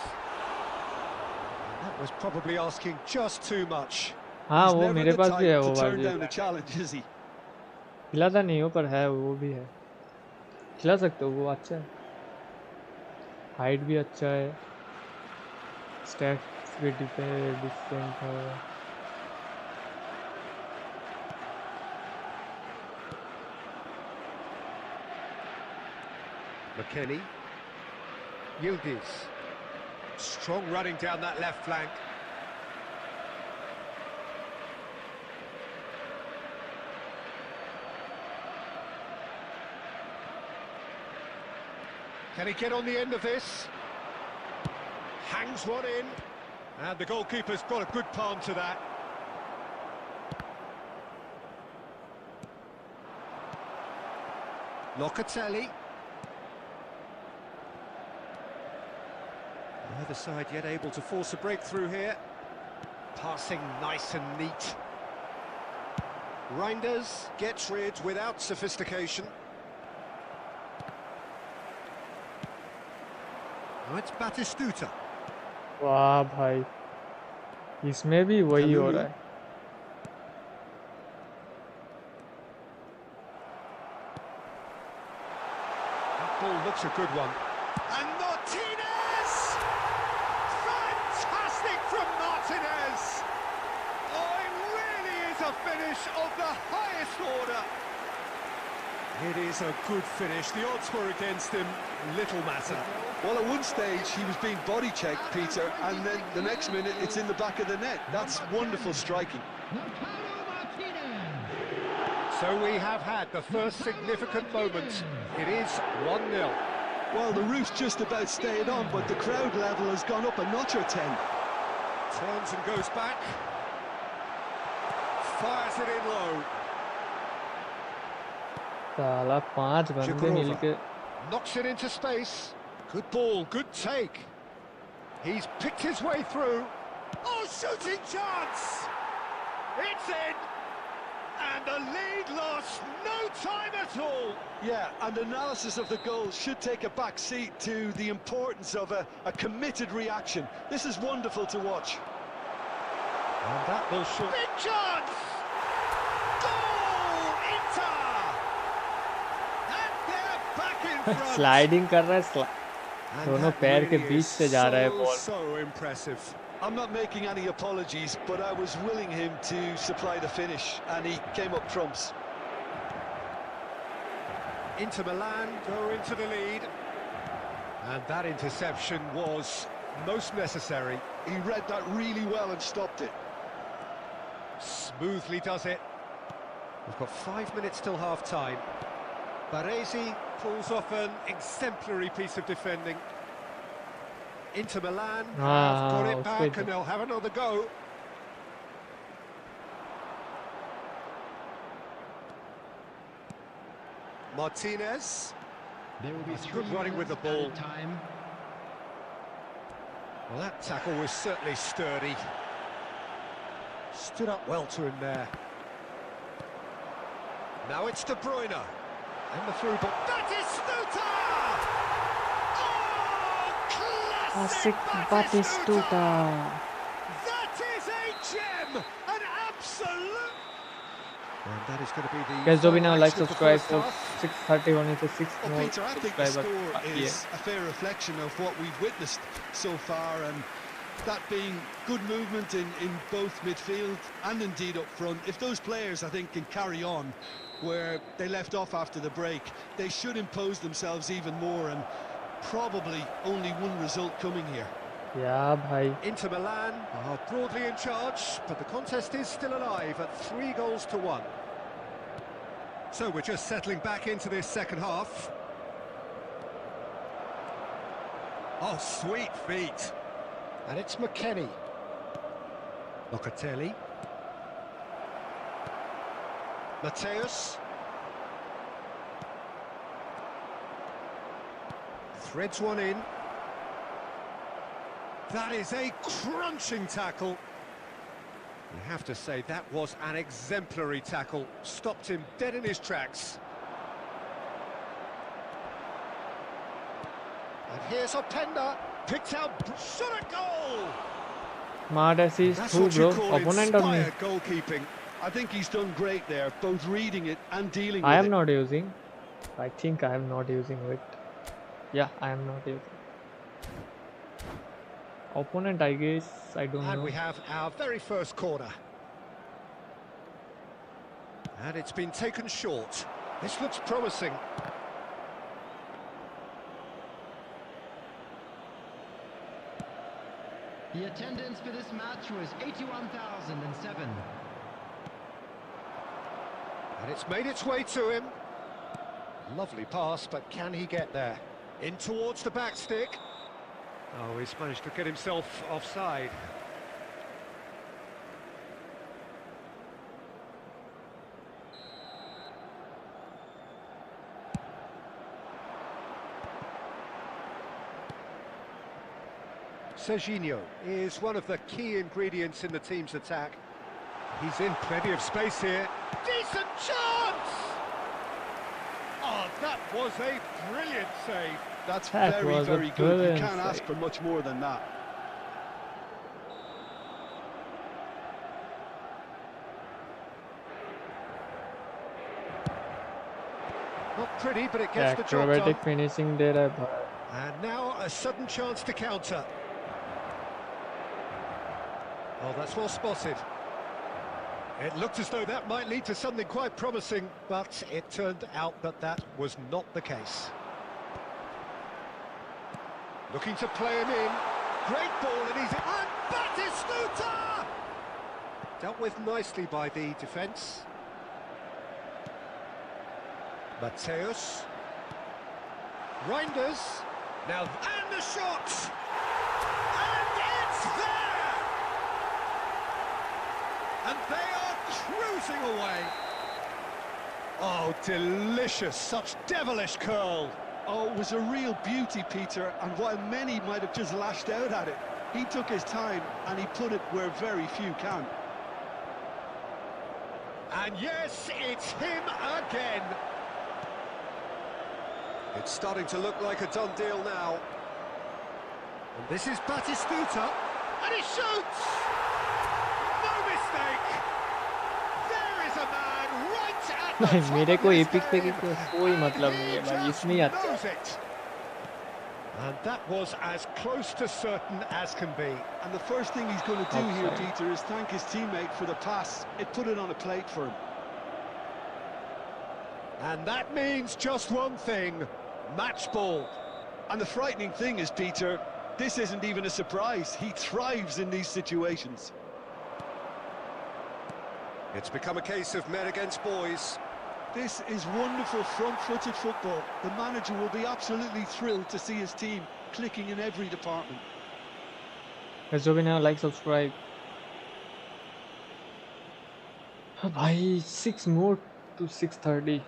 That was probably asking just too much. हाँ, He's वो never मेरे the पास भी है type वो to turn Virgil. down a challenge, is he? खिलाता नहीं हो पर है, वो भी है, खिला सकते हो, वो अच्छा है, हाइट भी अच्छा है, स्टैट्स भी डिसेंट है। McKennie. Yildiz. Strong running down that left flank. Can he get on the end of this? Hangs one in. And the goalkeeper's got a good palm to that. Locatelli. The other side yet able to force a breakthrough here. Passing nice and neat. Reinders gets rid without sophistication. Oh, it's Batistuta. वाह भाई, इसमें भी वही हो रहा है। That ball looks a good one. And Martinez! Fantastic from Martinez! Oh, it really is a finish of the highest order. It is a good finish. The odds were against him. Little matter. Well, at one stage he was being body checked, Peter, and then the next minute it's in the back of the net. That's wonderful striking. So we have had the first significant moment. It is 1-0. Well, the roof's just about stayed on, but the crowd level has gone up a notch or 10. Turns and goes back. fires it in low. साला 5 बंदे मिलके knocks it into space. Good ball, good take. He's picked his way through. Oh, shooting chance! It's in! And the lead lost no time at all. Yeah, and analysis of the goal should take a back seat to the importance of a committed reaction. This is wonderful to watch. And that will shoot. Big chance! Goal! Inter! And they're back in front. Sliding कर रहा है, दोनों पैर के बीच से जा रहा है ball. So impressive. I'm not making any apologies, but I was willing him to supply the finish, and he came up trumps. Inter Milan go into the lead. And that interception was most necessary. He read that really well and stopped it. Smoothly does it. We've got 5 minutes till half-time. Baresi pulls off an exemplary piece of defending. Inter Milan have got it back and they'll have another go. Martinez. There will be Good running with the ball. Time. Well, that tackle was certainly sturdy. Stood up well to him there. Now it's De Bruyne. And the through ball. That is Stuta! Classic Batistuta. That is a gem, an absolute. And that is going to be the. Guys, do now like, subscribe for 631 into 6 more Peter, I think the subscribers. score is a fair reflection of what we've witnessed so far, and that being good movement in both midfield and indeed up front. If those players, I think, can carry on where they left off after the break, they should impose themselves even more, and probably only one result coming here. Yeah, bhai. Inter Milan are broadly in charge, but the contest is still alive at 3-1. So we're just settling back into this second half. Oh, sweet feet. And it's McKennie. Locatelli. Mateus. Threads one in. That is a crunching tackle. You have to say that was an exemplary tackle. Stopped him dead in his tracks. And here's Openda. Picked out, shot a goal! Smart assist, That's who what you bro? call Opponent or me? inspired goalkeeping. I think he's done great there, both reading it and dealing I with am it. not using. I think I am not using it. Yeah, I am not using. Opponent, I guess. I don't know. And we have our very first corner. And it's been taken short. This looks promising. The attendance for this match was 81,007. And it's made its way to him. Lovely pass, but can he get there? In towards the back stick. Oh, he's managed to get himself offside. Serginho is one of the key ingredients in the team's attack. He's in plenty of space here. Decent chance! Oh, that was a brilliant save. That's That very, was a very good. brilliant You can't ask save. for much more than that. Not pretty, but it gets the job Acrobatic done. finishing दे रहा है भाई. And now a sudden chance to counter. Oh, that's well spotted. It looked as though that might lead to something quite promising, but it turned out that that was not the case. Looking to play him in. Great ball, and he's... And Batistuta! Dealt with nicely by the defence. Mateus. Reinders. Now, and the shot! And it's there! And they are cruising away. Oh, delicious, such devilish curl. Oh, it was a real beauty, Peter, and while many might have just lashed out at it, he took his time and he put it where very few can. And yes, it's him again. It's starting to look like a done deal now. And this is Batistuta, and he shoots! No mistake! There is a man right at the top मेरे of को his epic पे game. कोई मतलब नहीं है He भाई, just इसमें ही अच्छा knows it. And that was as close to certain as can be. And the first thing he's going to do here, Offside. Peter, is thank his teammate for the pass. It put it on a plate for him. And that means just one thing, match ball. And the frightening thing is, Peter, this isn't even a surprise. He thrives in these situations. It's become a case of men against boys. This is wonderful front-footed football. The manager will be absolutely thrilled to see his team clicking in every department. guys, जो भी नया like subscribe. भाई 6 more to 6:30.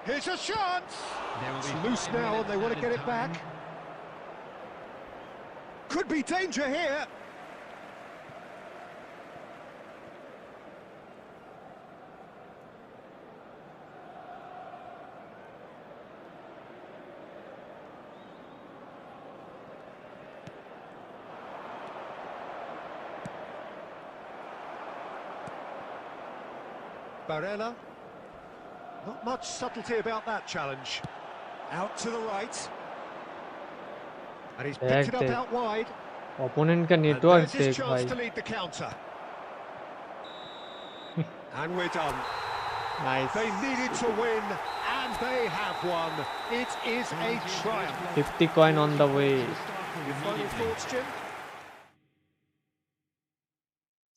Here's a chance! There will It's be loose 5 now and they want to minutes get it added back. time. Could be danger here. Barella. Not much subtlety about that challenge. Out to the right. And he's picked it up Back out wide. Opponent का And network there's his देख chance भाई. to lead the counter. And we're done. Nice. They needed to win, and they have won. It is a triumph. 50 coin on the way. Your final thoughts, Jim?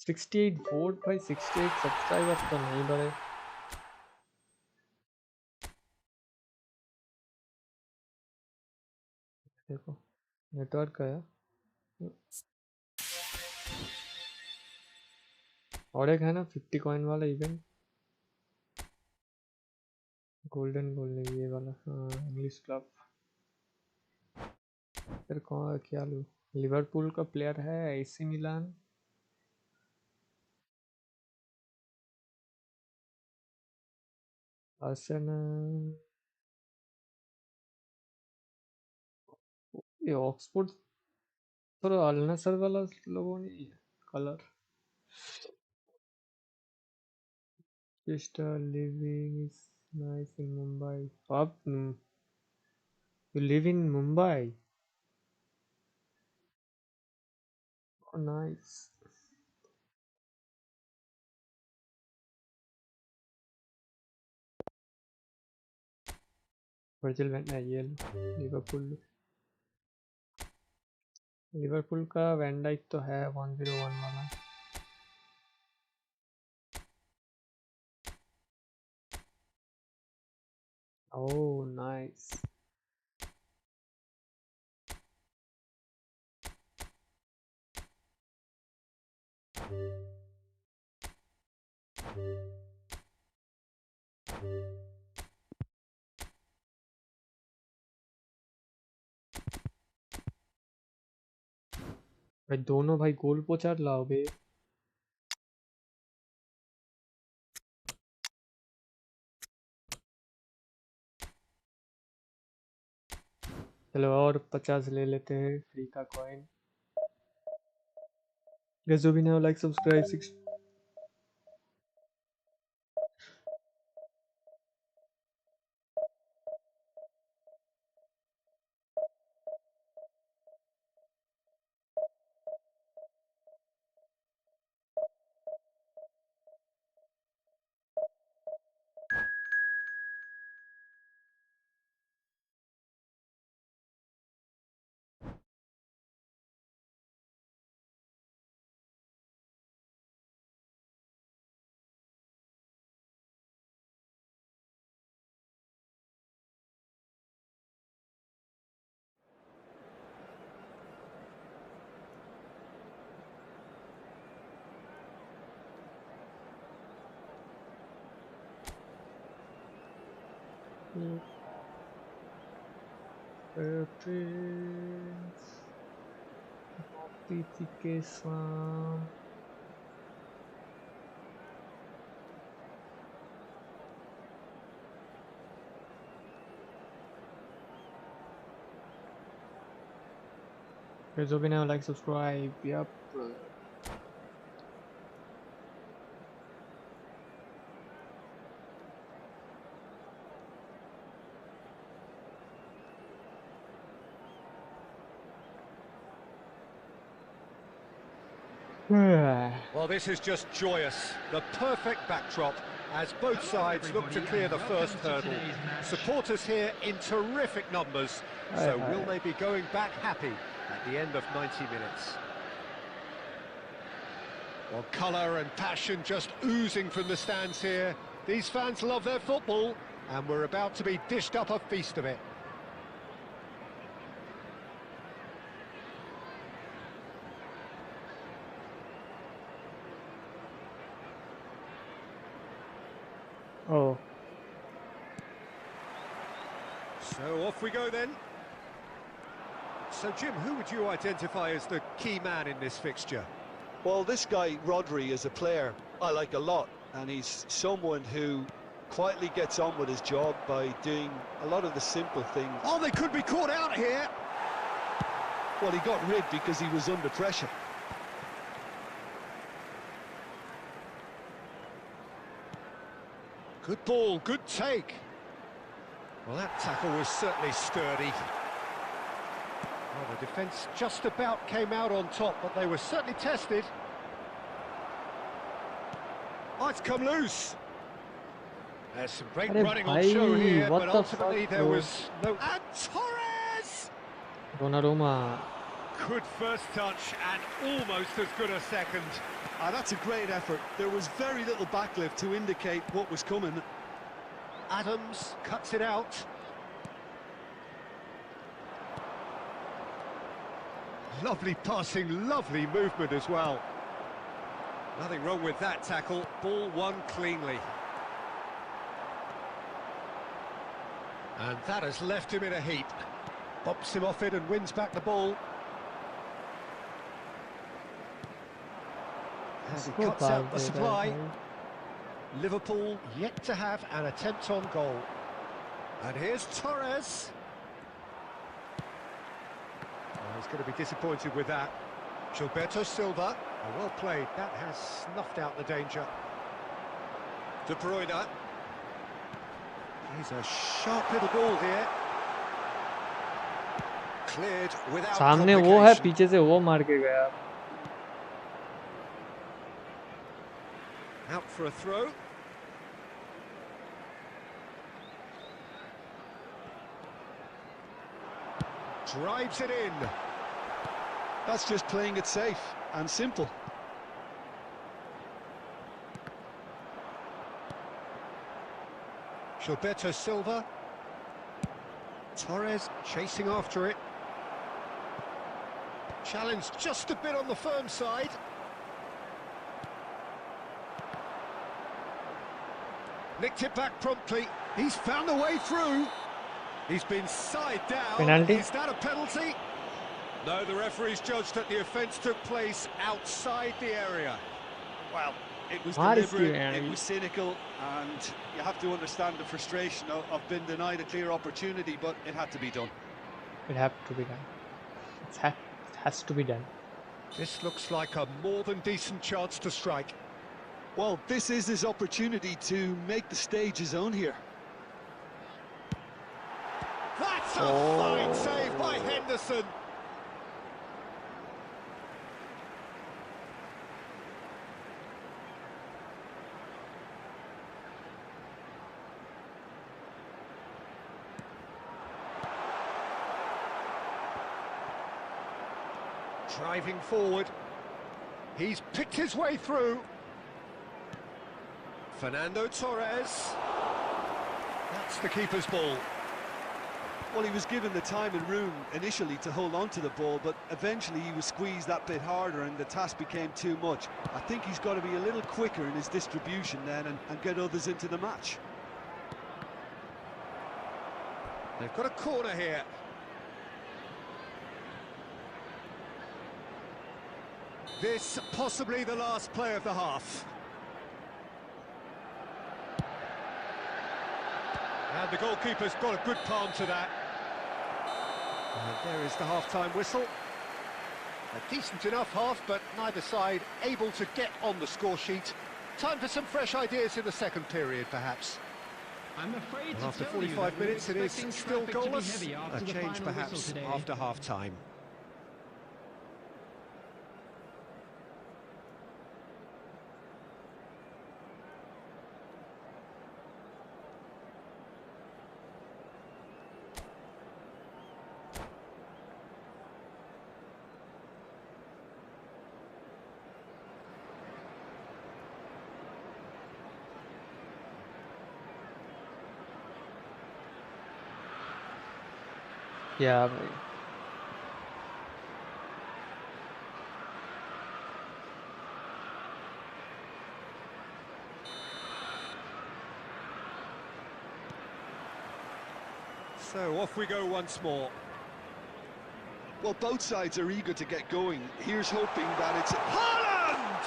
68 vote भाई, 68 subscribers तो नहीं बढ़े. देखो network का है. और एक है ना 50 कॉइन वाला इवेंट, गोल्डन गोल्ड ये वाला. हाँ, इंग्लिश क्लब. फिर कौन क्या लूँ? लिवरपूल का प्लेयर है, एसी मिलान. आर्सेनल. ये ऑक्सफोर्ड थोड़ा अल नसर वाला लोगों ने colour. Just living is nice in Mumbai. Up, you live in Mumbai? Oh, nice. Virgil van है ये लिवरपूल. लिवरपूल का वैन डाइक तो है 101 वाला. Oh, nice. भाई दोनों भाई गोल पोचार लाओ बे. चलो और 50 ले लेते हैं फ्री का कॉइन. जो भी ना like subscribe Notification. Guys, open now, like, subscribe. Yep. Well, this is just joyous. The perfect backdrop as both sides look to clear the first hurdle. Supporters here in terrific numbers. So will they be going back happy at the end of 90 minutes? Well, colour and passion just oozing from the stands here. These fans love their football, and we're about to be dished up a feast of it. Oh. So off we go then. So Jim, who would you identify as the key man in this fixture? Well, this guy, Rodri, is a player I like a lot, and he's someone who quietly gets on with his job by doing a lot of the simple things. Oh, they could be caught out here. Well, he got rid because he was under pressure. Good ball, good take. Well, that tackle was certainly sturdy. Well, the defence just about came out on top, but they were certainly tested. Oh, it's come loose. There's some great running on show here, but ultimately there was no... And Torres! Donnarumma. Good first touch and almost as good a second. That's a great effort. There was very little backlift to indicate what was coming. Adams cuts it out. Lovely passing, lovely movement as well. Nothing wrong with that tackle. Ball won cleanly. And that has left him in a heap. Bops him off it and wins back the ball. As he cuts out the supply. Liverpool yet to have an attempt on goal. And here's Torres. Oh, he's going to be disappointed with that. Gilberto Silva. Oh, well played. That has snuffed out the danger. De Bruyne. He's a sharp little ball here. Cleared without सामने वो है, पीछे से वो मार के गया. Out for a throw. Drives it in. That's just playing it safe and simple. Gilberto Silva. Torres chasing after it. Challenge just a bit on the firm side. Nicked it back promptly. He's found a way through. He's been side down. Penalty? Is that a penalty? No, the referee's judged that the offence took place outside the area. Well, it was What is deliberate, the it was cynical, and you have to understand the frustration of being denied a clear opportunity, but it had to be done. It had to be done. It has to be done. This looks like a more than decent chance to strike. Well, this is his opportunity to make the stage his own here. That's a fine save by Henderson. Driving forward. He's picked his way through. Fernando Torres. That's the keeper's ball. Well, he was given the time and room initially to hold on to the ball, but eventually he was squeezed that bit harder and the task became too much. I think he's got to be a little quicker in his distribution then and get others into the match. They've got a corner here. This possibly the last play of the half. And the goalkeeper's got a good palm to that. And there is the half-time whistle. A decent enough half, but neither side able to get on the score sheet. Time for some fresh ideas in the second period, perhaps. I'm afraid After 45 minutes, it is still goalless. A change, perhaps, after half-time. क्या भाई So off we go once more. Well, both sides are eager to get going. Here's hoping that it's... Haaland!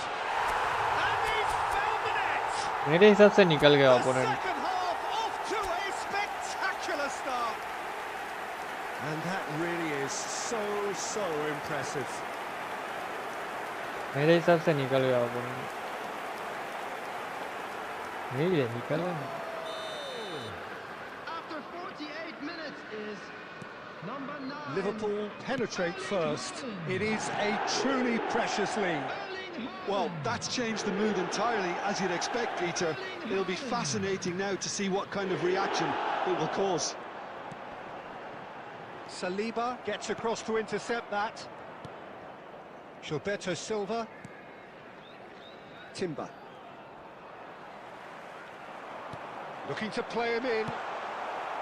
And he's found the net! मेरे हिसाब से निकल गया The opponent second half off to a spectacular start. And that really is so impressive. मेरे हिसाब से निकल गया ओपोनेंट नहीं रे निकल गया After 48 minutes is number 9. Liverpool penetrate first. It is a truly precious lead. Well, that's changed the mood entirely, as you'd expect, Peter. It'll be fascinating now to see what kind of reaction it will cause. Saliba gets across to intercept that. Gilberto Silva. Timber. Looking to play him in.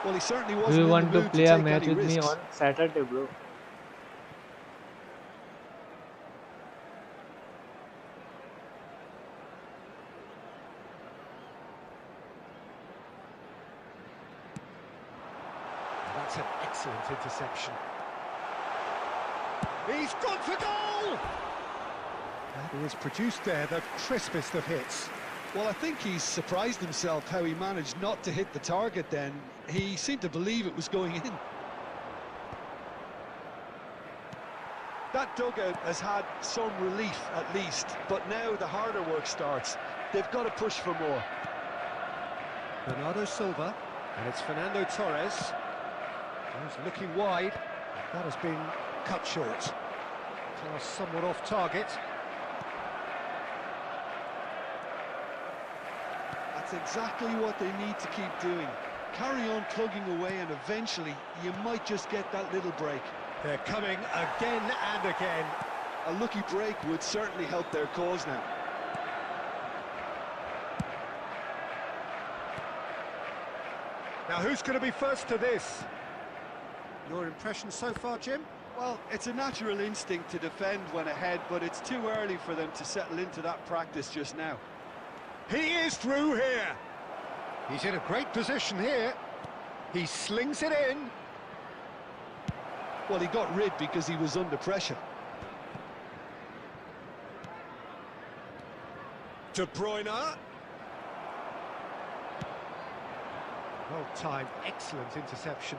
Well, he certainly Do wasn't you in want the to mood play to a take match any with me risks. on Saturday, bro? That's an excellent interception. He's gone for goal! And he has produced there the crispest of hits. Well, I think he's surprised himself how he managed not to hit the target then. He seemed to believe it was going in. That dugout has had some relief at least, but now the harder work starts. They've got to push for more. Bernardo Silva, and it's Fernando Torres. He's looking wide. That has been cut short. Pass somewhat off target. That's exactly what they need to keep doing. Carry on plugging away and eventually you might just get that little break. They're coming again and again. A lucky break would certainly help their cause now. Now who's going to be first to this? Your impression so far, Jim? Well, it's a natural instinct to defend when ahead, but it's too early for them to settle into that practice just now. He is through here. He's in a great position here. He slings it in. Well, he got rid because he was under pressure. De Bruyne. Well timed, excellent interception.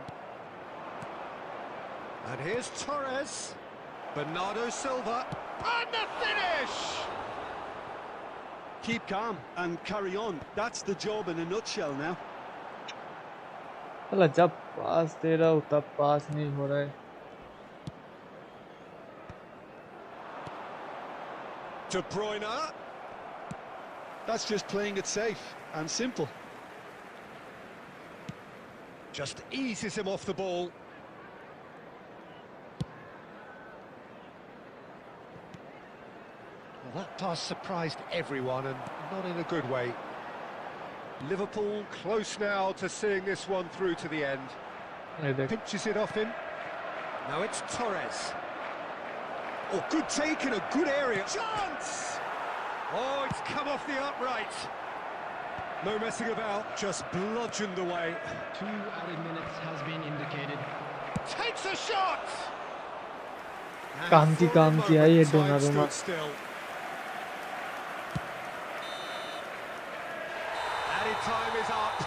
And here's Torres. Bernardo Silva. And the finish! Keep calm and carry on. That's the job in a nutshell now. चला जब पास दे रहा हूँ तब पास नहीं हो रहा है De Bruyne. That's just playing it safe and simple. Just eases him off the ball. Well, that pass surprised everyone, and not in a good way. Liverpool close now to seeing this one through to the end. ये देख Pinches it off him. Now it's Torres. Oh, good take in a good area. Chance! Oh, it's come off the upright. No messing about, just bludgeoned away. 2 added minutes has been indicated. Takes a shot! And काम for a किया है ये moment, time Donnarumma stood still. Added time is up,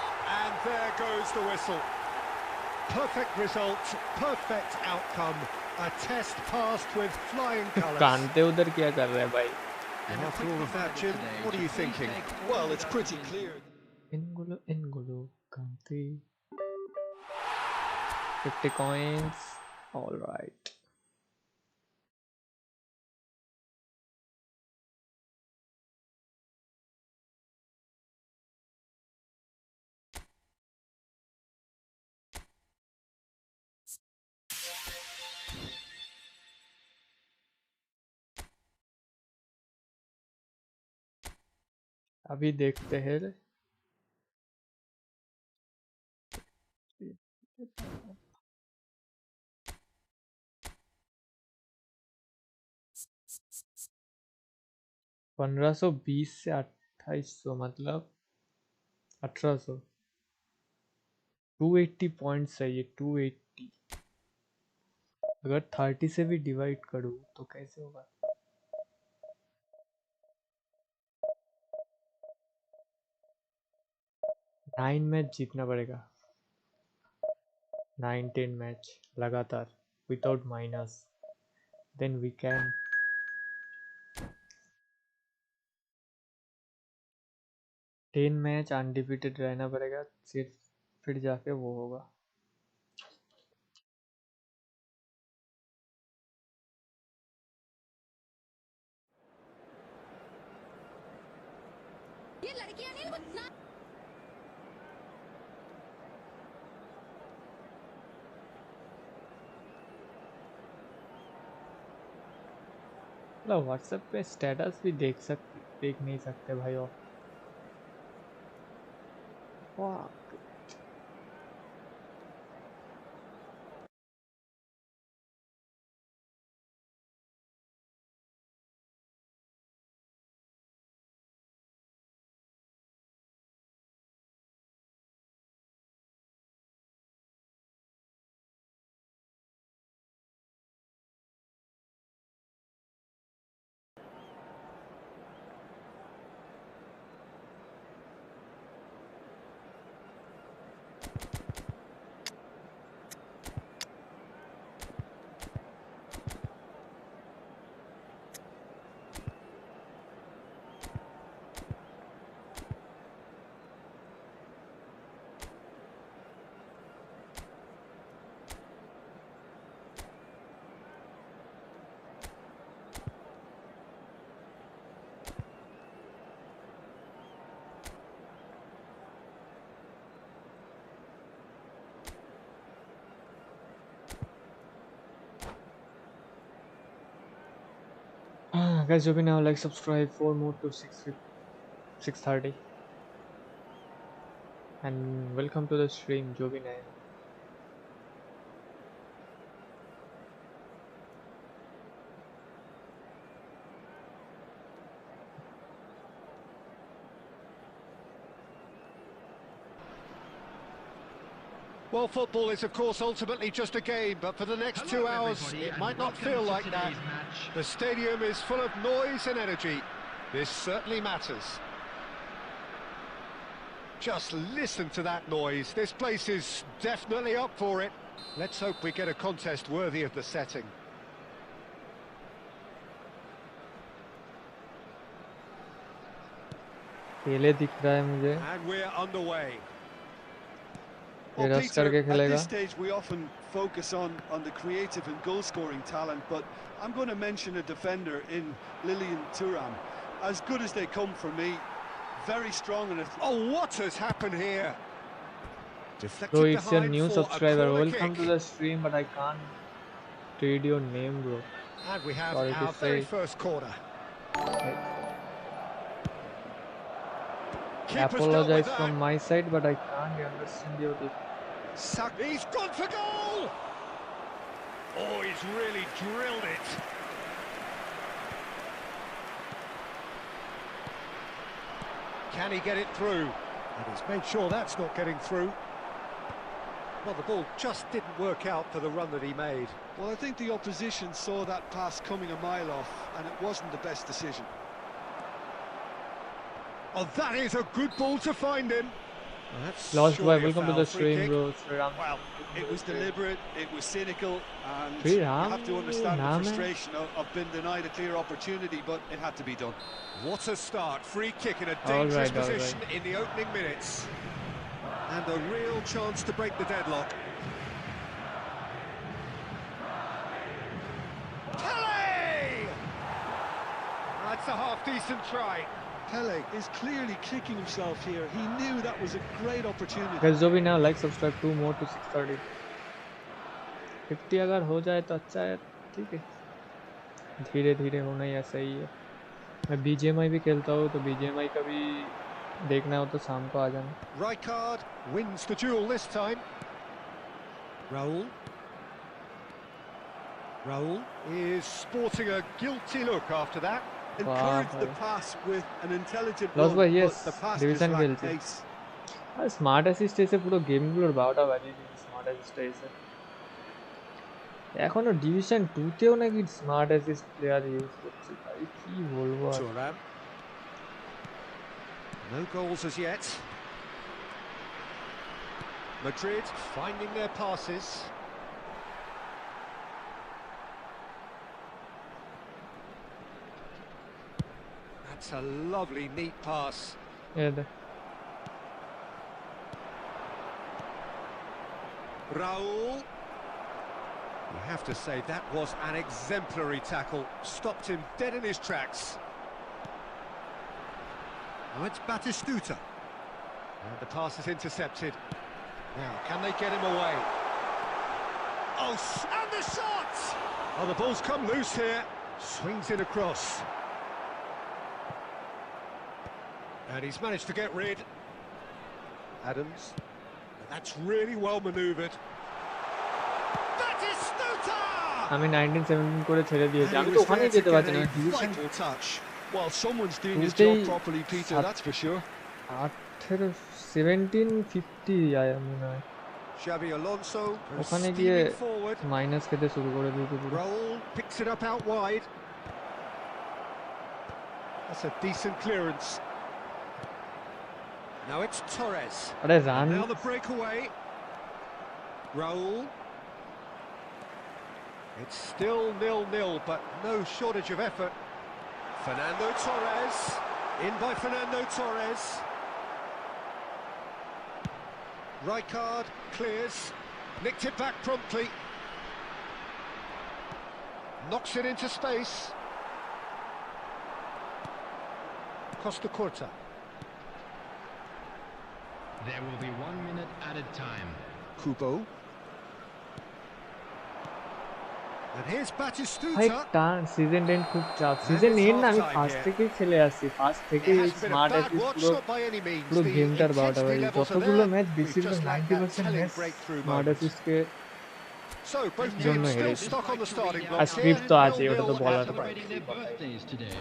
and there goes the whistle. Perfect result, perfect outcome. A test passed with flying colours. कांटे उधर क्या कर रहा है भाई? And after all of that, Jim, what are you thinking? Well, it's pretty clear. N'Golo Kante. 50 coins. All right. अभी देखते हैं 1520 से 2800 मतलब 1800 280 पॉइंट्स है ये 280 अगर 30 से भी डिवाइड करूँ तो कैसे होगा 9 मैच जीतना पड़ेगा 9-10 मैच लगातार without minus then we can 10 match undefeated रहना पड़ेगा सिर्फ फिर जाके वो होगा ये लड़कियां नहीं बदना मतलब व्हाट्सएप पे स्टेटस भी देख नहीं सकते भाई और वाह guys जो भी now like subscribe for more to 630 and welcome to the stream जो भी नए Well, football is, of course, ultimately just a game, but for the next 2 hours, it might not feel like that. The stadium is full of noise and energy. This certainly matters. Just listen to that noise. This place is definitely up for it. Let's hope we get a contest worthy of the setting. पहले दिख रहा है मुझे And we're underway. ये rush करके At खेलेगा this stage we often focus on the creative and goal-scoring talent, but I'm going to mention a defender in Lilian Thuram. As good as they come for me, very strong and Oh, what has happened here? Bro, Deflected it's your behind new for a subscriber. corner Welcome to kick. the stream, but I can't read your name, bro. And we have Sorry to our very say. first corner. I Keeper's dealt with apologize that. from my side, but I can't understand your. He's gone for goal! Oh, he's really drilled it. Can he get it through? And he's made sure that's not getting through. Well, the ball just didn't work out for the run that he made. Well, I think the opposition saw that pass coming a mile off, and it wasn't the best decision. Oh, that is a good ball to find him. That's Lost boy, surely a welcome to foul the free stream, kick. bro. Ram. Well, it was deliberate, it was cynical, and Sri you Ram, have to understand Ram, the frustration of being denied a clear opportunity, but it had to be done. What a start. Free kick in a All dangerous right, all position in the opening minutes. And a real chance to break the deadlock. Pele! That's a half-decent try. Pele is clearly kicking himself here. He knew that was a great opportunity. Guys, जो भी ना like subscribe 2 more to 630. 50 अगर हो जाए तो अच्छा है, ठीक है. धीरे धीरे होना ही ऐसा ही है. मैं BGMI भी खेलता हूँ, तो BGMI का भी देखना हो तो शाम को आ जाना. Rijkaard wins the duel this time. Raul is sporting a guilty look after that. Encouraged the pass with an intelligent Lost run, by yes, but the pass just division lacked খেলছে. pace. আর smart assist এসে পুরো গেমগুলোর বারোটা বাজিয়ে দিয়েছে. Smart assist এসে এখনো division 2 তেও নাকি স্মার্ট অ্যাসিস্ট প্লেয়ার ইউজ করছে. ভাই কি বলবো আর. Thuram. No goals as yet. Madrid finding their passes. That's a lovely, neat pass. ये दे. Raul. You have to say that was an exemplary tackle. Stopped him dead in his tracks. Now it's Batistuta. And the pass is intercepted. Now, can they get him away? Oh, and the shot! Oh, the ball's come loose here. Swings it across. And he's managed to get rid. Adams. That's really well manoeuvred. Batistuta! আমি 1917 করে ছেড়ে দিয়েছি. আমি তো ওখানেই যেতে পারছি না. Division Vital touch. Well, someone's doing his Tuesday, job properly, Peter, that's for sure. 1750 আয়া মনে হয়. Xabi Alonso ওখানে গিয়ে steaming forward. মাইনাস খেতে শুরু করে দিয়েছে পুরো. Raul picks it up out wide. That's a decent clearance. Now it's Torres. আরে run. Now the breakaway. Raul. It's still 0-0, but no shortage of effort. Fernando Torres. In by Fernando Torres. Rijkaard clears. Nicked it back promptly. Knocks it into space. Costa Curta. There will be 1 minute added time. Kubo. And here's ভাই Batistuta. টান season and খুব চাপ. Season and না আমি first থেকেই খেলে আসছি. First থেকে It has been a smart bad assist watch, পুরো not by any means. পুরো The গেমটার 12টা intensity বাজে. levels are যতগুলো there. ম্যাচ We've বেশিরভাগ just lacked that 90% telling match breakthrough smart moment. অ্যাসিস্টকে So both জন্য teams still হেরেছে. stuck on the starting আর blocks here. Script তো আছে, ওটা তো 0-0 বলার at the break. Celebrating their birthdays today.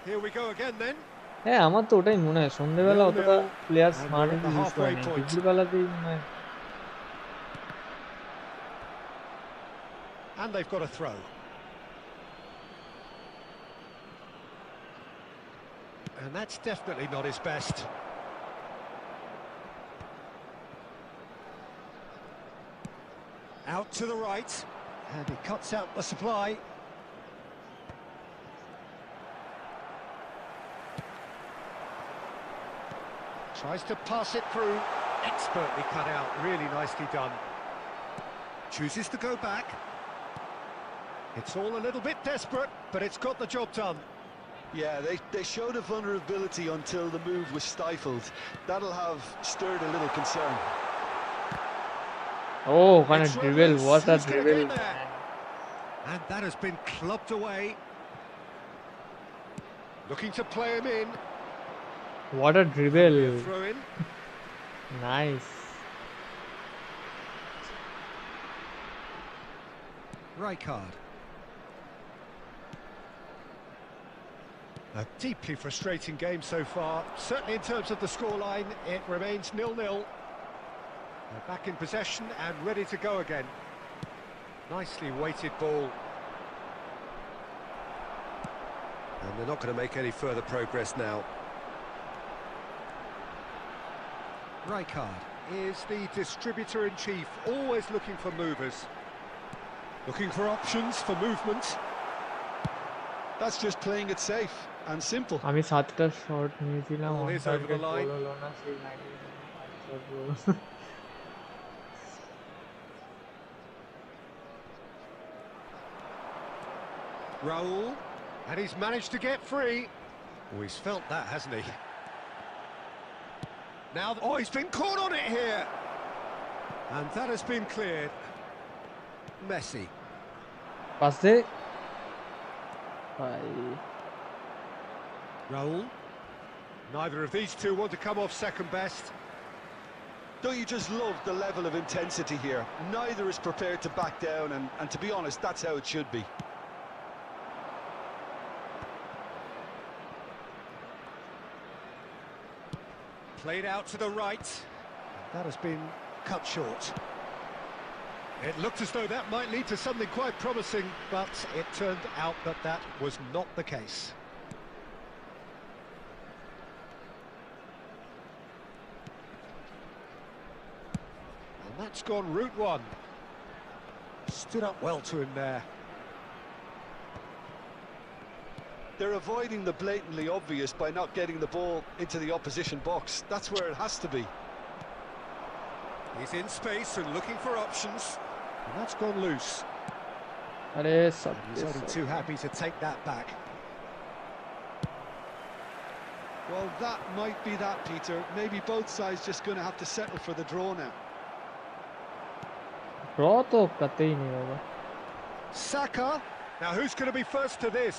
Here we go again then. হ্যাঁ আমার তো ওটাই মনে হয়. সন্ধ্যেবেলা অতটা player And smart we're at the use করে halfway না. point. দুপুরবেলাতেই মনে হয়. And they've got a throw. And that's definitely not his best. Out to the right. And he cuts out the supply. Tries to pass it through. Expertly cut out. Really nicely done. Chooses to go back. It's all a little bit desperate, but it's got the job done. Yeah, they showed a vulnerability until the move was stifled. That'll have stirred a little concern. Oh, kind of It's dribble. Ramos. What a Who's gonna dribble. get there? And that has been clubbed away. Looking to play him in. What a dribble. Throw in. Nice. Right card. A deeply frustrating game so far. Certainly in terms of the scoreline, it remains 0-0. They're back in possession and ready to go again. Nicely weighted ball. And they're not going to make any further progress now. Rijkaard is the distributor-in-chief, always looking for movers. Looking for options for movement. That's just playing it safe and simple. আমি 7টা shot নিয়েছিলাম Ball on is over the target line. গোল হলো না সেই 90 shot goal Raul, and he's managed to get free. Oh, he's felt that, hasn't he? Now, oh, he's been caught on it here. And that has been cleared. Messi. পাশে ভাই Raul. Neither of these two want to come off second best. Don't you just love the level of intensity here? Neither is prepared to back down, and to be honest, that's how it should be. Played out to the right. That has been cut short. It looked as though that might lead to something quite promising, but it turned out that that was not the case. And that's gone route one. Stood up well to him there. They're avoiding the blatantly obvious by not getting the ball into the opposition box. That's where it has to be. He's in space and looking for options. And that's gone loose. আরে সব He's only too happy to take that back. Well, that might be that, Peter. Maybe both sides just going to have to settle for the draw now. Draw তো কাতেই नहीं होगा Saka. Now who's going to be first to this?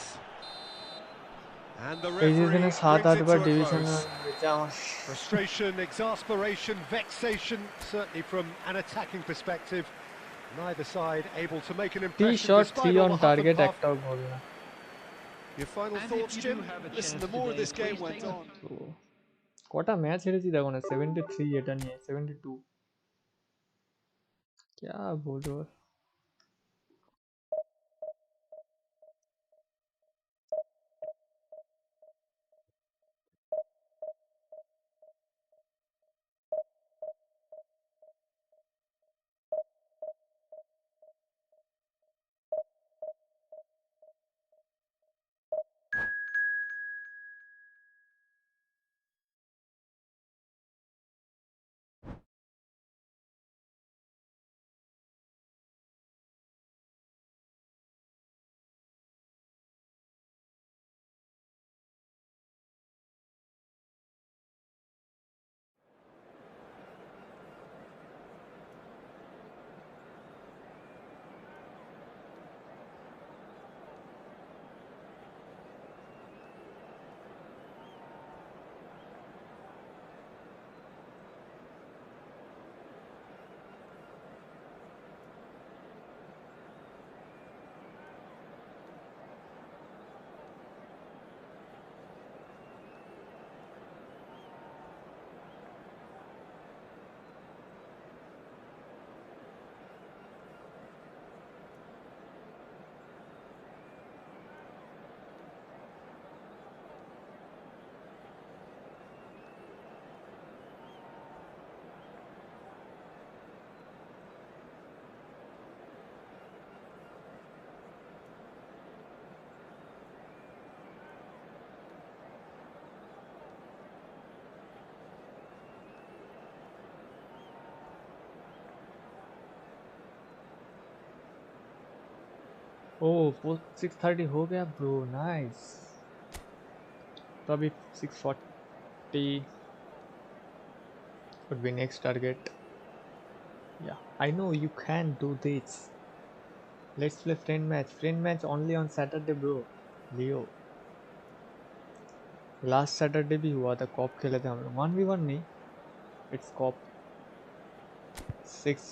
And the এই যে referee দিনে brings 7-8 it bar to a division close. বেঁচে আমার Frustration, exasperation, vexation, certainly from an attacking perspective. Neither side able to make an 3 impression shot despite 3 all on the huff and target puff. একটাও গোল না Your final And thoughts, if you Jim? do have a Listen, chance the more today, this game please went take on, তো কটা match হেরেছি দেখো না 73 এটা নিয়ে 72 क्या बोलो ओ 630 हो गया ब्रो नाइस तो अभी 640 would be next target yeah I know you can do this let's play friend match only on Saturday bro Leo last Saturday भी हुआ था कॉप खेले थे हम लोग 1v1 नहीं इट्स कॉप 6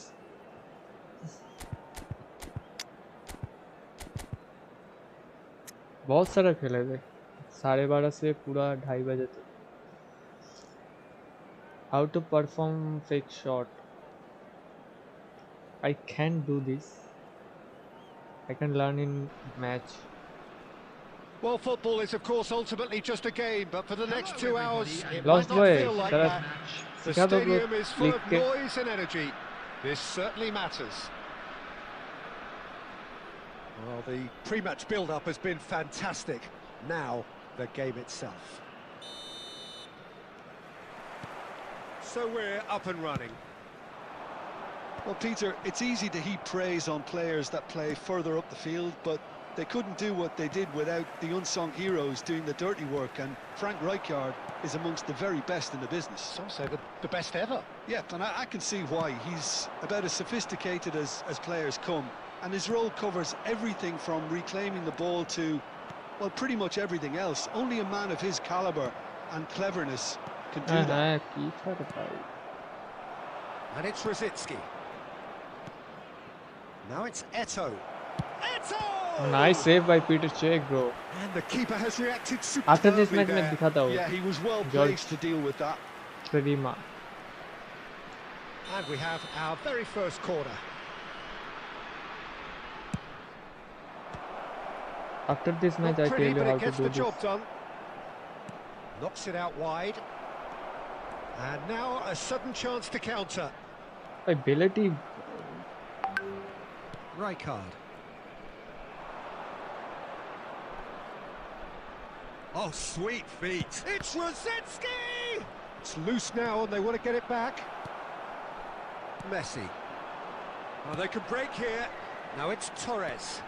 बहुत सारा खेले थे 12:30 से पूरा 2:30 बजे तक. How to perform fake shot? I can do this. I can learn in match. Well, football is, of course, ultimately just a game, but for the next 2 hours, it Lost might not boy, feel like Sharat. that. The सिखा दो bro, stadium is full लिख of के. noise and energy. This certainly matters. Well, the pre-match build-up has been fantastic. Now, the game itself. So we're up and running. Well, Peter, it's easy to heap praise on players that play further up the field, but they couldn't do what they did without the unsung heroes doing the dirty work, and Frank Rijkaard is amongst the very best in the business. Some say the best ever. Yeah, and I can see why. He's about as sophisticated as players come, and his role covers everything from reclaiming the ball to, well, pretty much everything else. Only a man of his caliber and cleverness can do that. And it's Rosicki. Now it's Eto'o. Eto'o! Nice save by Peter Cech, bro. And the keeper has reacted After this superbly match, मैं there. दिखाता हूँ. Yeah, he was well placed to deal with that. Rima. And we have our very first corner. After this match, I Not tell pretty, you but how it to gets do the this. job done. Knocks it out wide. And now a sudden chance to counter. Ability. Rijkaard. Oh, sweet feet. It's Rosicki! It's loose now and they want to get it back. Messi. Oh, they could break here. Now it's Torres.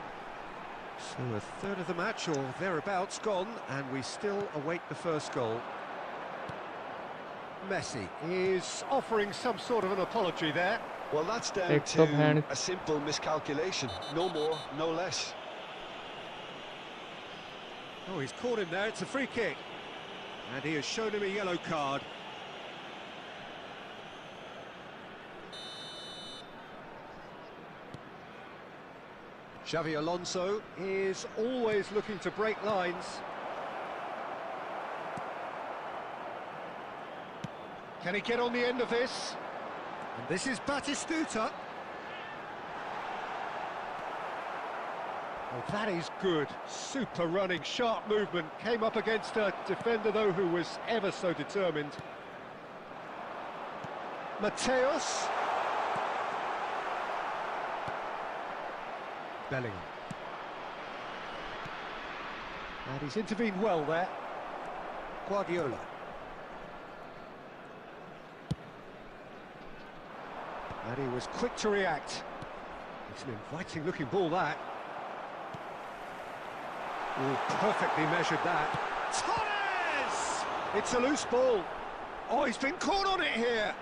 So a third of the match or thereabouts gone, and we still await the first goal. Messi is offering some sort of an apology there. Well, that's down Takes to up hand. a simple miscalculation. No more, no less. Oh, he's caught him there. It's a free kick. And he has shown him a yellow card. Xavi Alonso is always looking to break lines. Can he get on the end of this? And this is Batistuta. Oh, that is good. Super running, sharp movement. Came up against a defender, though, who was ever so determined. Mateus. Bellingham. And he's intervened well there. Guardiola. And he was quick to react. It's an inviting looking ball, that. Oh, perfectly measured that. Torres! It's a loose ball. Oh, he's been caught on it here.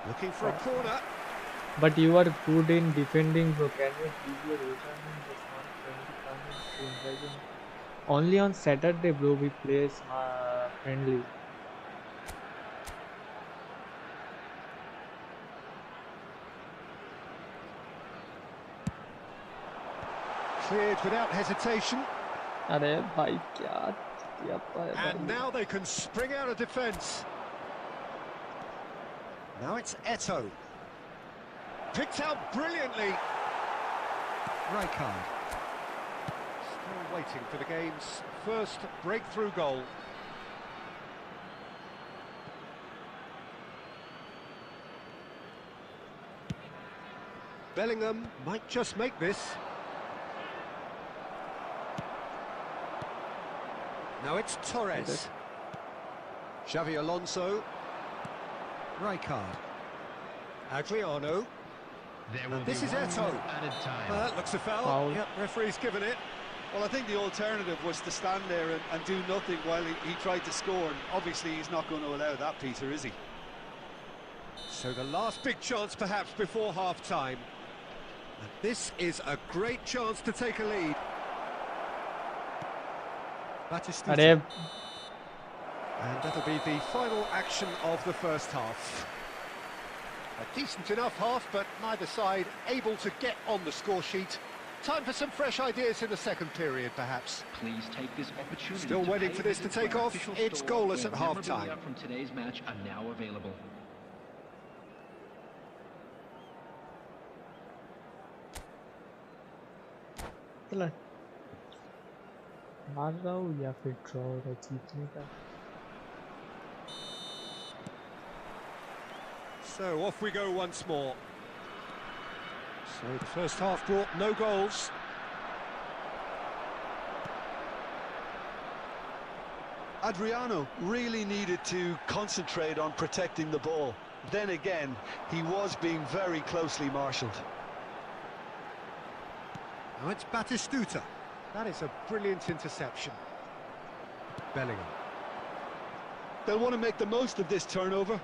Looking for a corner. But you are good in defending, bro. Can you give your retirement? That's not friendly. Only on Saturday, bro, we play friendly. Cleared without hesitation. अरे भाई क्या किया पाया And भाई. now they can spring out of defence. Now it's Eto'o. Picked out brilliantly. Rijkaard. Still waiting for the game's first breakthrough goal. Bellingham might just make this. Now it's Torres. Xavi Alonso. Rijkaard. Adriano. And this is Eto'o. That looks a foul. Foul. Yep, referee's given it. Well, I think the alternative was to stand there and do nothing while he tried to score. And obviously, he's not going to allow that, Peter, is he? So the last big chance, perhaps, before half-time. And this is a great chance to take a lead. Batistuta. अरे And that'll be the final action of the first half. A decent enough half, but neither side able to get on the score sheet. Time for some fresh ideas in the second period, perhaps. Please take this opportunity. Still to waiting pay for this a to visit take our off. official It's store, goalless at where half-time. memorabilia from today's match are now available. चला हार रहा हूँ या फिर draw हो रहा है जीतने का. So off we go once more. So the first half brought no goals. Adriano really needed to concentrate on protecting the ball. Then again, he was being very closely marshalled. Now it's Batistuta. That is a brilliant interception. Bellingham. They'll want to make the most of this turnover.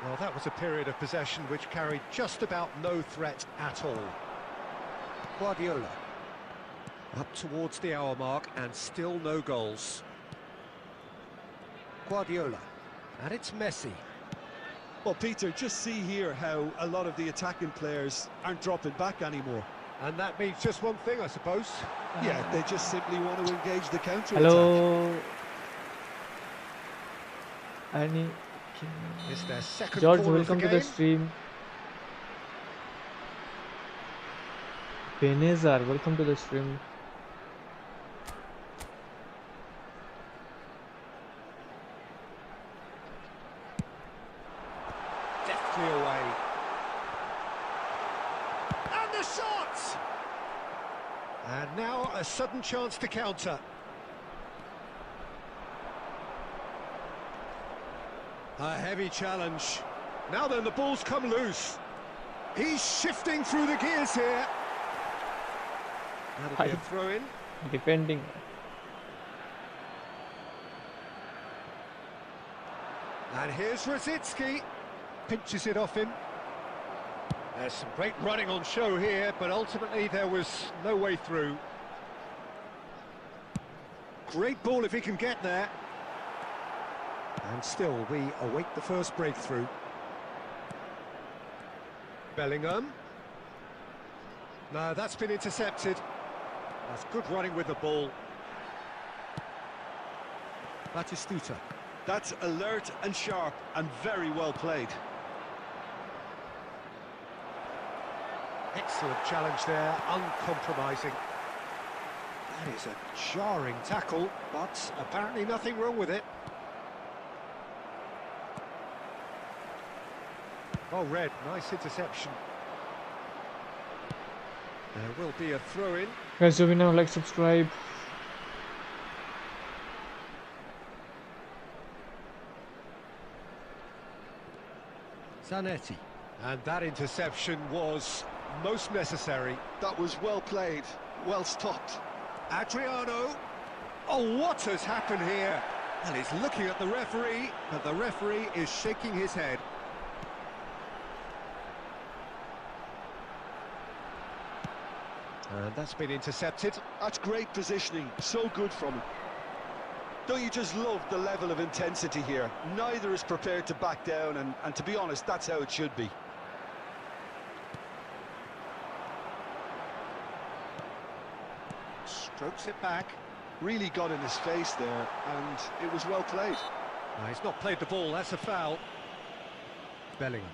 Well, that was a period of possession which carried just about no threat at all. Guardiola. Up towards the hour mark and still no goals. Guardiola. And it's Messi. Well, Peter, just see here how a lot of the attacking players aren't dropping back anymore. And that means just one thing, I suppose. Yeah, they just simply want to engage the counter-attack. Hello. Any It's their second George, corner of the welcome to game. the stream. Benezar, welcome to the stream. Deftly away. And the shot! And now a sudden chance to counter. A heavy challenge. Now then, the ball's come loose. He's shifting through the gears here. That'll be a throw-in. Defending. And here's Rosicki. Pinches it off him. There's some great running on show here, but ultimately there was no way through. Great ball if he can get there. And still, we await the first breakthrough. Bellingham. No, that's been intercepted. That's good running with the ball. Batistuta. That's alert and sharp and very well played. Excellent challenge there, uncompromising. That is a jarring tackle, but apparently nothing wrong with it. Oh, Red, nice interception. There will be a throw-in. Guys, do we now like, subscribe? Zanetti. And that interception was most necessary. That was well played, well stopped. Adriano. Oh, what has happened here? And he's looking at the referee, but the referee is shaking his head. And that's been intercepted. That's great positioning, so good from him. Don't you just love the level of intensity here? Neither is prepared to back down, and to be honest, that's how it should be. Strokes it back. Really got in his face there, and it was well played. No, he's not played the ball, that's a foul. Bellingham.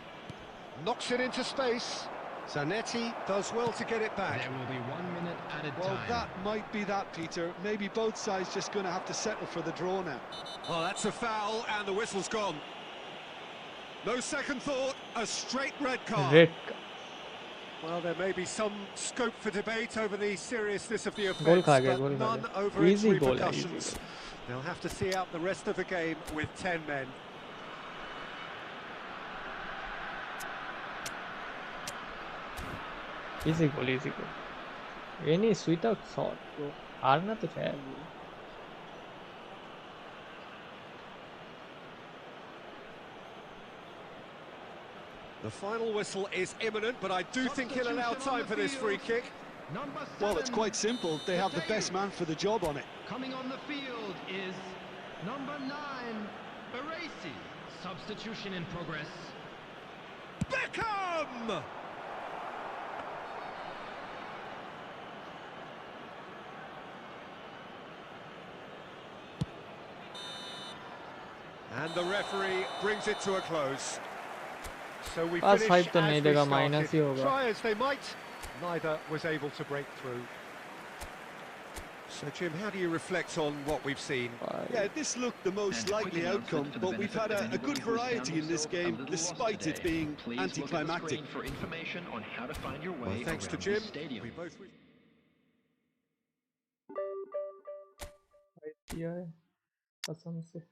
Knocks it into space. Zanetti does well to get it back. There will be 1 minute added Well, time. that might be that, Peter. Maybe both sides just going to have to settle for the draw now. Well, that's a foul, and the whistle's gone. No second thought, a straight red card. Red. Well, there may be some scope for debate over the seriousness of the Goal offence, खा गया, but goal खा none गया. over its Easy goal है, repercussions. easy. They'll have to see out the rest of the game with 10 men. Easy goal, easy goal. Any sweet out shot, bro. हारना तो है. The final whistle is imminent, but I do think he'll allow time for this free kick. Number Well, it's 7. quite simple. They have the best man for the job on it. Coming on the field is number 9, Baresi. Substitution in progress. Beckham! And the referee brings it to a close. So we Pass finish 5 तो as नहीं we देगा, minus ही started. होगा. Try as they might, neither was able to break through. So Jim, how do you reflect on what we've seen? Yeah, this looked the most likely outcome, but we've had a good variety in this game, despite it being anticlimactic. For information on how to find your way Well, thanks to around Jim, the stadium. we both... किया है कसम से.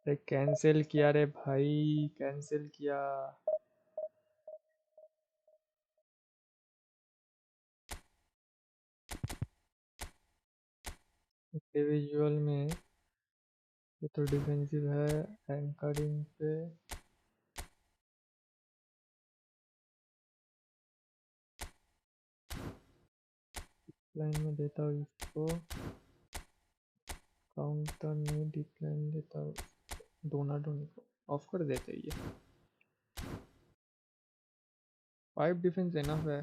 अरे cancel किया रे भाई, cancel किया. Individual में ये तो डिफेंसिव है. एंकरिंग पे लाइन में देता हूँ इसको, काउंटर में डीप लाइन देता हूँ. डोनाडोनी को ऑफ कर देते ये. 5 डिफेंस इनफ है.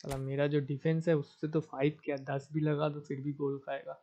साला मेरा जो डिफेंस है उससे तो 5 क्या 10 भी लगा तो फिर भी गोल खाएगा.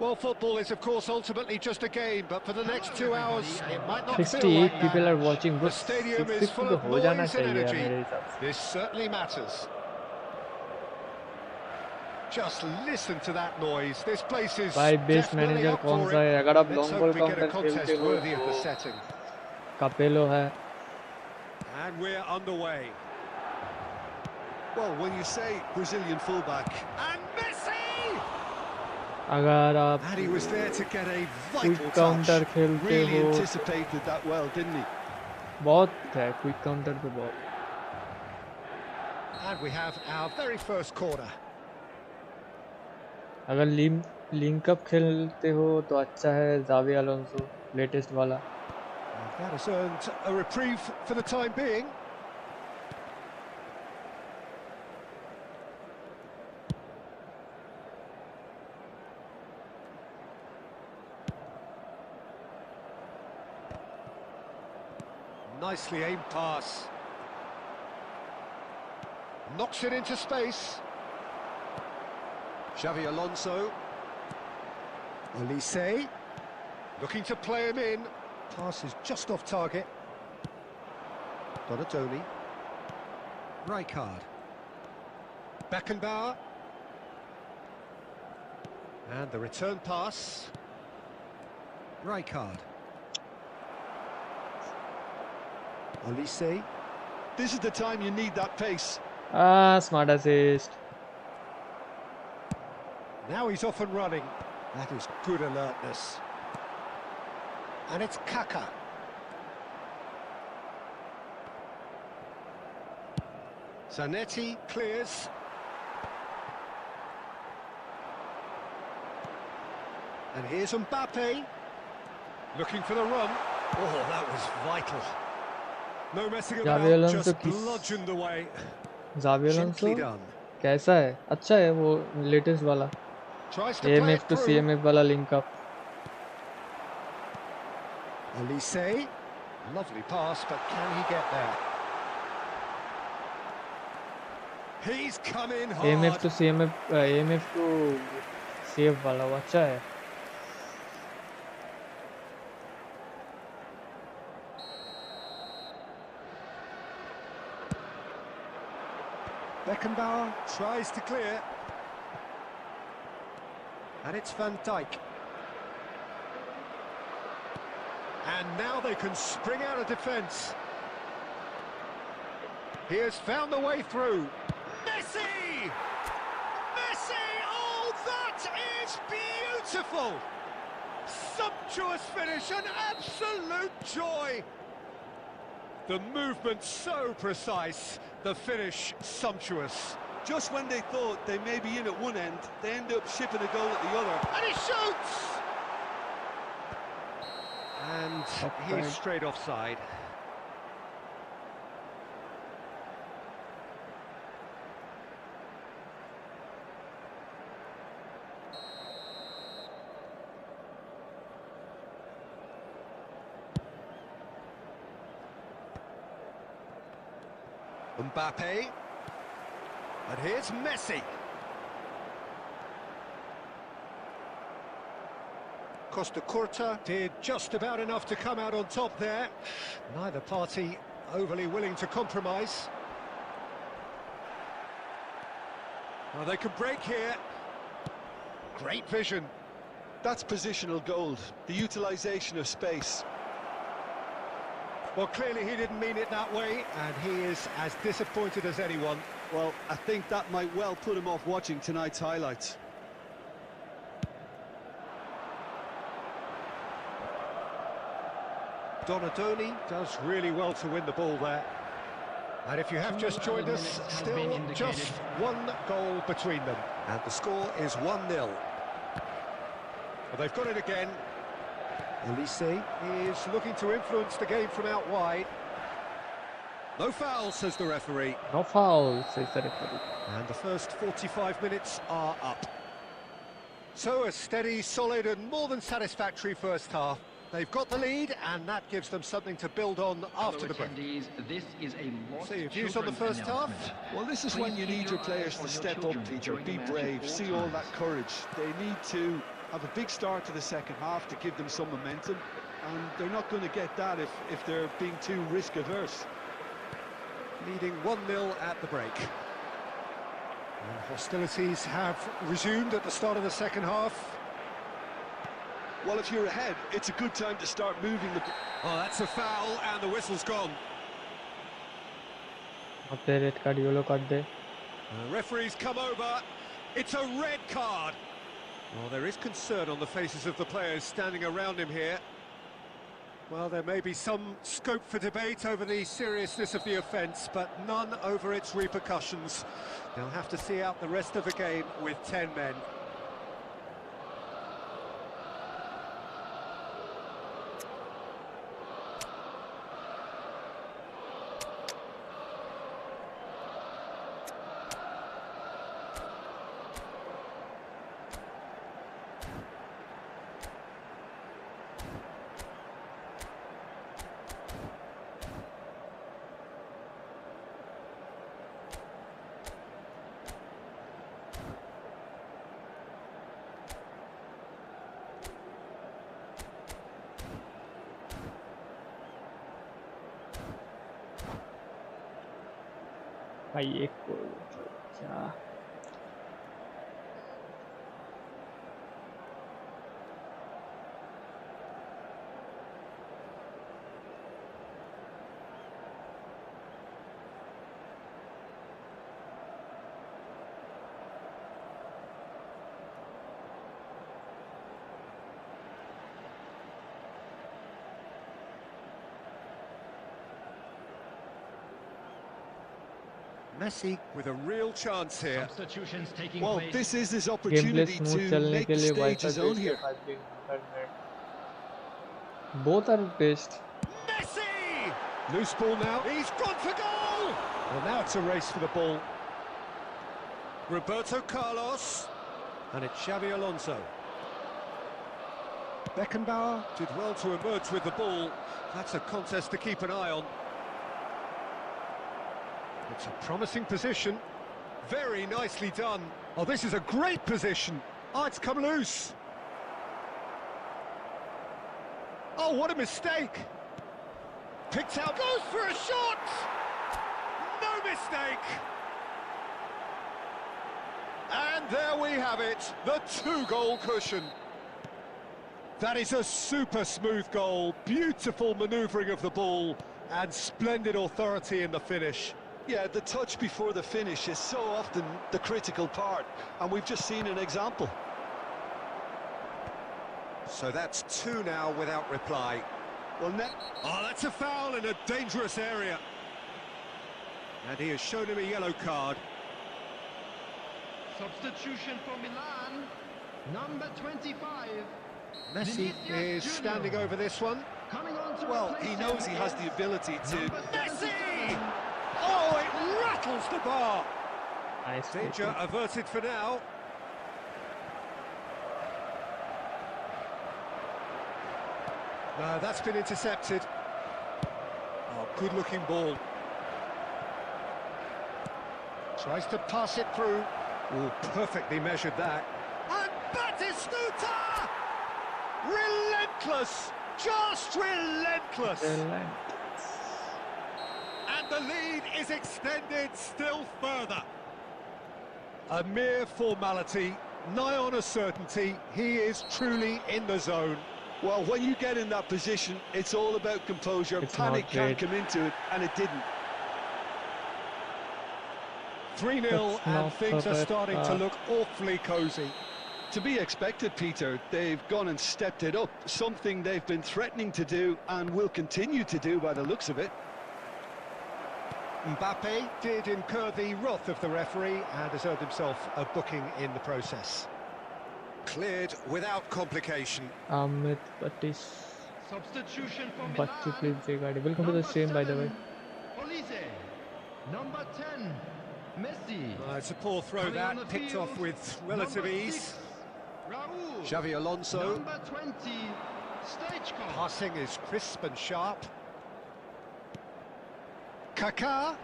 Well, football is, of course, ultimately just a game, but for the next 2 hours, it might not feel 68 like people that. are watching. The stadium is full तो of हो जाना noise and चाहिए energy. मेरे हिसाब से. This certainly matters. Just listen to that noise. This place is भाई best definitely manager up कौन for सा it. है? अगर आप Let's long hope ball we get a counter खेलते contest हो worthy of the तो setting. कापेलो है. And we're underway. Well, when you say Brazilian fullback, And Messi! अगर आप And he was there to get a quick vital counter touch. खेलते really हो anticipated that well, didn't he? बहुत है quick counter पे बहुत. And we have our very first corner. अगर link up खेलते हो तो अच्छा है जावी अलोंसो लेटेस्ट वाला. And that has earned a reprieve for the time being. Nicely aimed pass. Knocks it into space. Xavi Alonso. Olise. Looking to play him in. Pass is just off target. Donatoni. Rijkaard. Beckenbauer. And the return pass. Rijkaard. Olise. This is the time you need that pace. Smart assist. Now he's off and running. That is good alertness. And it's Kaka. Zanetti clears. And here's Mbappe. Looking for the run. Oh, that was vital. No messing about, just bludgeoned away. Gently done. कैसा है? अच्छा है वो latest वाला AMF to CMF वाला link up. Elise, lovely pass, but can he get there? He's come in hard. AMF to CMF, AMF to CF वाला वो अच्छा है. Beckenbauer tries to clear. And it's Van Dijk. And now they can spring out of defence. He has found the way through. Messi! Messi! Oh, that is beautiful! Sumptuous finish, an absolute joy! The movement so precise, the finish sumptuous. Just when they thought they may be in at one end, they end up shipping a goal at the other. And he shoots! And he's straight offside. Mbappe. And here's Messi. Costa Curta did just about enough to come out on top there. Neither party overly willing to compromise. Well, they can break here. Great vision. That's positional gold, the utilisation of space. Well, clearly he didn't mean it that way, and he is as disappointed as anyone. Well, I think that might well put him off watching tonight's highlights. Donadoni does really well to win the ball there. And if you have just joined us, still just one goal between them. And the score is 1-0. Well, they've got it again. Elise is looking to influence the game from out wide. No foul, says the referee. No foul, says the referee. And the first 45 minutes are up. So a steady, solid and more than satisfactory first half. They've got the lead, and that gives them something to build on after the break. This is a So your views on the first half? Well, this is when you need your players to step up, Peter, be brave, see all that courage. They need to have a big start to the second half to give them some momentum, and they're not going to get that if they're being too risk-averse. Leading 1-0 at the break. And hostilities have resumed at the start of the second half. Well, if you're ahead, it's a good time to start moving the... Oh, that's a foul, and the whistle's gone. red card, yellow card de. The referee's come over. It's a red card. Well, there is concern on the faces of the players standing around him here. Well, there may be some scope for debate over the seriousness of the offence, but none over its repercussions. They'll have to see out the rest of the game with 10 men. भाई एक गोल क्या Messi with a real chance here. Substitutions taking Well, place. this is his game play opportunity smooth to चलने make के the लिए stage wifi his own best है here. 5G internet both are best. Messi! Loose ball now. He's gone for goal! Well, now it's a race for the ball. Roberto Carlos. And it's Xavi Alonso. Beckenbauer did well to emerge with the ball. That's a contest to keep an eye on. It's a promising position. Very nicely done. Oh, this is a great position. Oh, it's come loose. Oh, what a mistake. Picked out, goes for a shot! No mistake! And there we have it, the 2-goal cushion. That is a super smooth goal, beautiful manoeuvring of the ball, and splendid authority in the finish. Yeah, the touch before the finish is so often the critical part, and we've just seen an example. So that's 2 now without reply. Well, oh, that's a foul in a dangerous area. And he has shown him a yellow card. Substitution for Milan, number 25. Messi is standing over this one. Coming on to well, he knows he has the ability to... Messi! Oh, it rattles the bar. Nice. Danger averted for now. No, that's been intercepted. Oh, good-looking ball. Tries to pass it through. Oh, perfectly measured that. And Batistuta! Relentless! Just relentless! And the lead is extended still further. A mere formality, nigh on a certainty. He is truly in the zone. Well, when you get in that position, it's all about composure. Panic can't come into it, and it didn't. 3-0, and things are starting to look awfully cosy. To be expected, Peter. They've gone and stepped it up, something they've been threatening to do and will continue to do by the looks of it. Mbappe did incur the wrath of the referee and has earned himself a booking in the process. Cleared without complication. Amit Batis. Substitution for Milan. But to please GIGABYTE. Welcome to the stream, by the way. Police, number 10. Messi. It's a poor throw that, picked field, off with relative ease. Raul. Xavi Alonso. Number 20. Stoichkov. Passing is crisp and sharp. Kaká.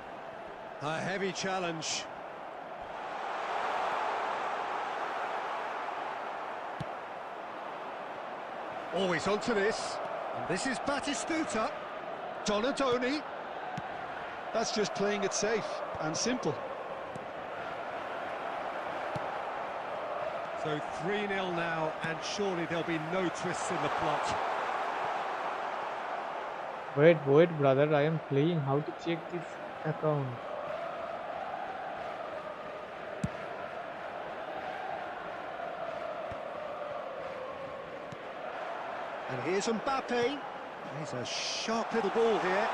A heavy challenge. Always onto this. And this is Batistuta. Donadoni. That's just playing it safe and simple. So 3-0 now, and surely there'll be no twists in the plot. Wait, brother, I am playing. How to check this account? And here's Mbappe. He's a sharp little ball here.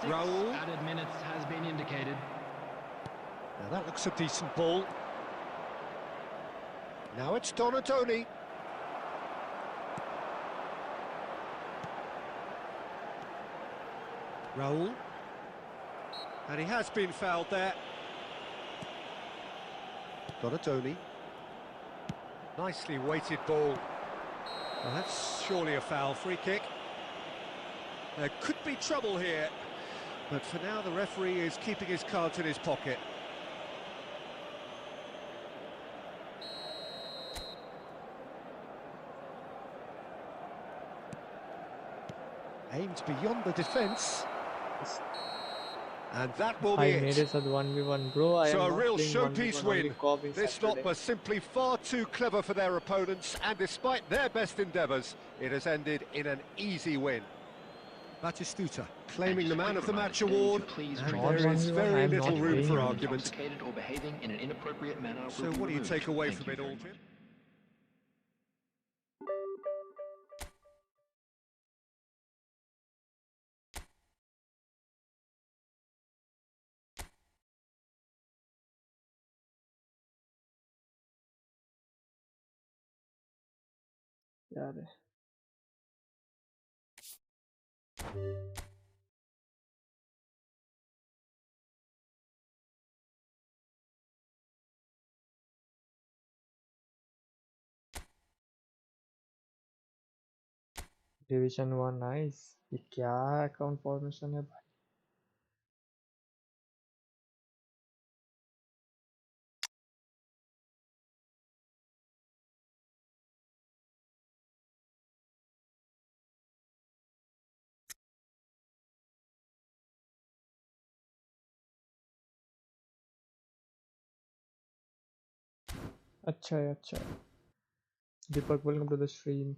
Raul. Added minutes has been indicated. Now that looks a decent ball. Now it's Donadoni. Raul. And he has been fouled there. Donadoni. Nicely weighted ball. Well, that's surely a foul. Free kick. There could be trouble here, but for now the referee is keeping his cards in his pocket. Aimed beyond the defence. And that will be I made it at 1v1, bro. So am a real playing showpiece 1v1 win. only This lot were simply far too clever for their opponents, and despite their best endeavours, it has ended in an easy win. Batistuta claiming the Man of the Match award, and there is very little room for argument. Or behaving in an inappropriate manner. So what do you take away from it all, Jim? यार है। Division 1 nice. ये क्या account formation है भाई? अच्छा है, अच्छा है। दीपक वेलकम टू द स्ट्रीम।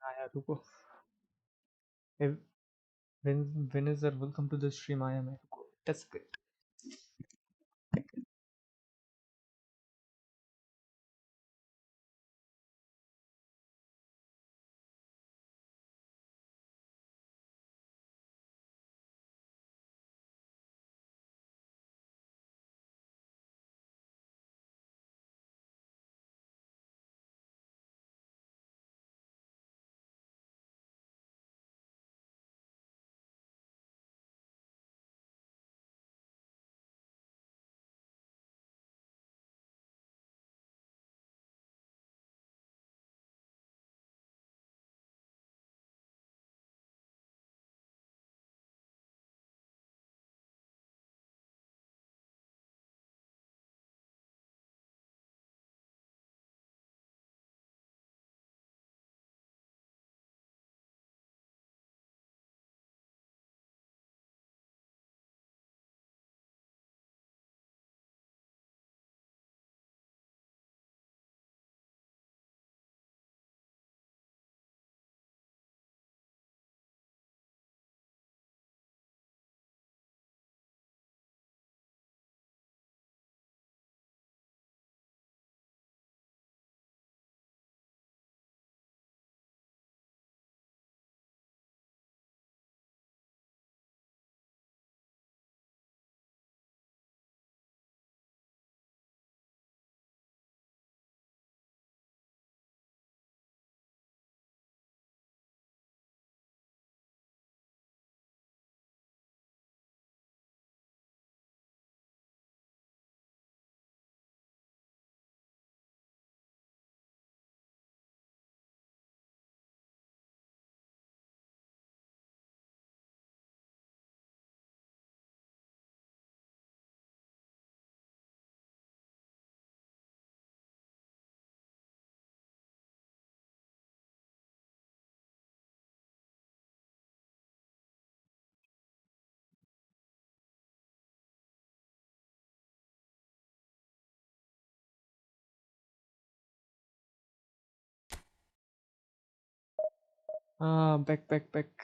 आया रुको। Venezer, welcome to the stream. I am Erko. That's good. हाँ, बैक बैक बैक।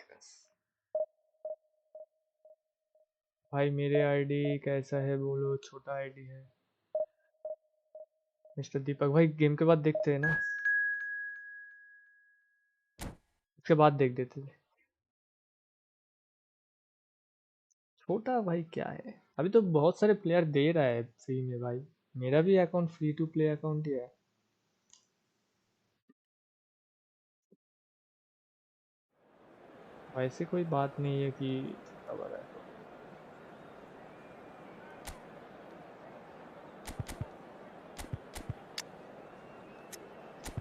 भाई मेरे आईडी कैसा है बोलो? छोटा आईडी है। मिस्टर दीपक भाई गेम के बाद देखते हैं ना, उसके बाद देख देते थे। छोटा भाई क्या है, अभी तो बहुत सारे प्लेयर दे रहा है फ्री में भाई। मेरा भी account free to play account ही है। वैसे कोई बात नहीं है कि छोटा बड़ा है।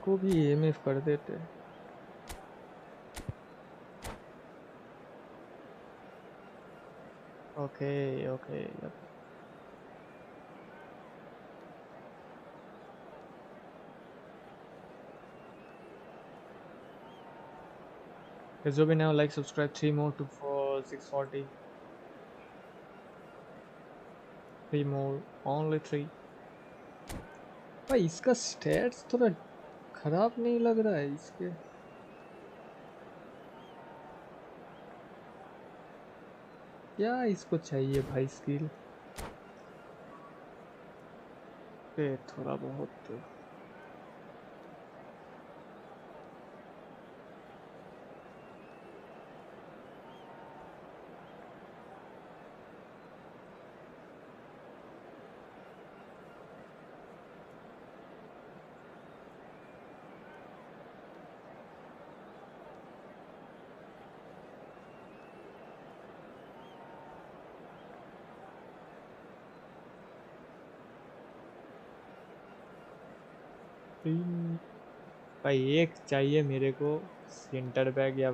को भी एमएफ कर देते। Okay okay. जो भी now like subscribe 3 more to for 640. 3 more, only 3। भाई इसका स्टैट्स थोड़ा खराब नहीं लग रहा है इसके? क्या इसको चाहिए भाई स्किल? पे थोड़ा बहुत भाई एक चाहिए मेरे को सेंटर बैक या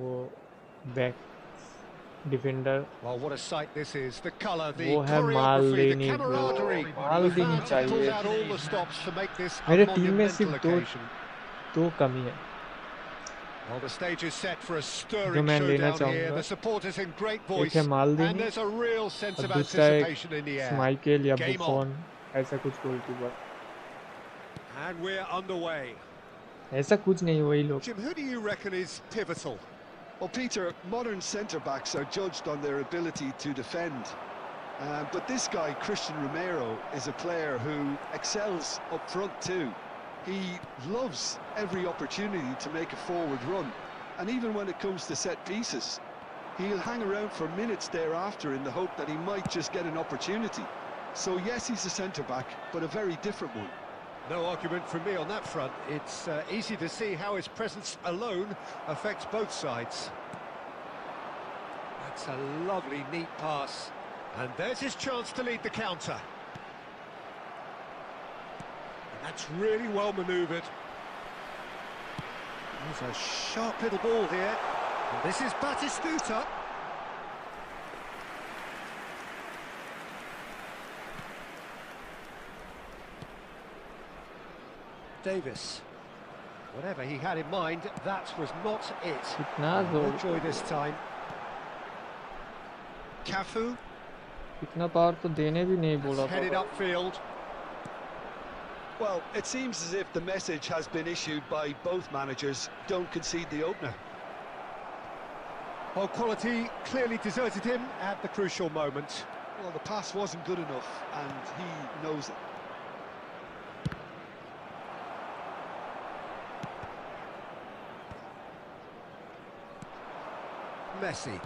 वो back defender Well, what a sight this is. The colour, the वो है choreography, the मालदीनी camaraderie. Bro The मालदीनी fans चाहिए pulled out all the stops to make this a मेरे टीम में monumental सिर्फ occasion. दो कमी है Well, the stage is set for a जो stirring मैं लेना showdown here. चाहूँगा The supporters in great एक voice, है and मालदीनी there's a real sense और of दूसरा एक anticipation in the air. स्माइकेल या Game on. बुफॉन ऐसा कुछ गोलकीपर And we're underway. ऐसा कुछ नहीं वही लोग Jim, who do you reckon is pivotal? Well, Peter, modern centre-backs are judged on their ability to defend. But this guy, Christian Romero, is a player who excels up front too. He loves every opportunity to make a forward run. And even when it comes to set pieces, he'll hang around for minutes thereafter in the hope that he might just get an opportunity. So yes, he's a centre-back, but a very different one. No argument from me on that front. It's easy to see how his presence alone affects both sides. That's a lovely, neat pass. And there's his chance to lead the counter. And that's really well manoeuvred. There's a sharp little ball here. And this is Batistuta. Davis. Whatever he had in mind, that was not it. कितना No जोर joy this time. Cafu इतना power तो देने भी नहीं बोला headed था upfield. Well, it seems as if the message has been issued by both managers. Don't concede the opener. Well, quality clearly deserted him at the crucial moment. Well, the pass wasn't good enough, and he knows it. Messi.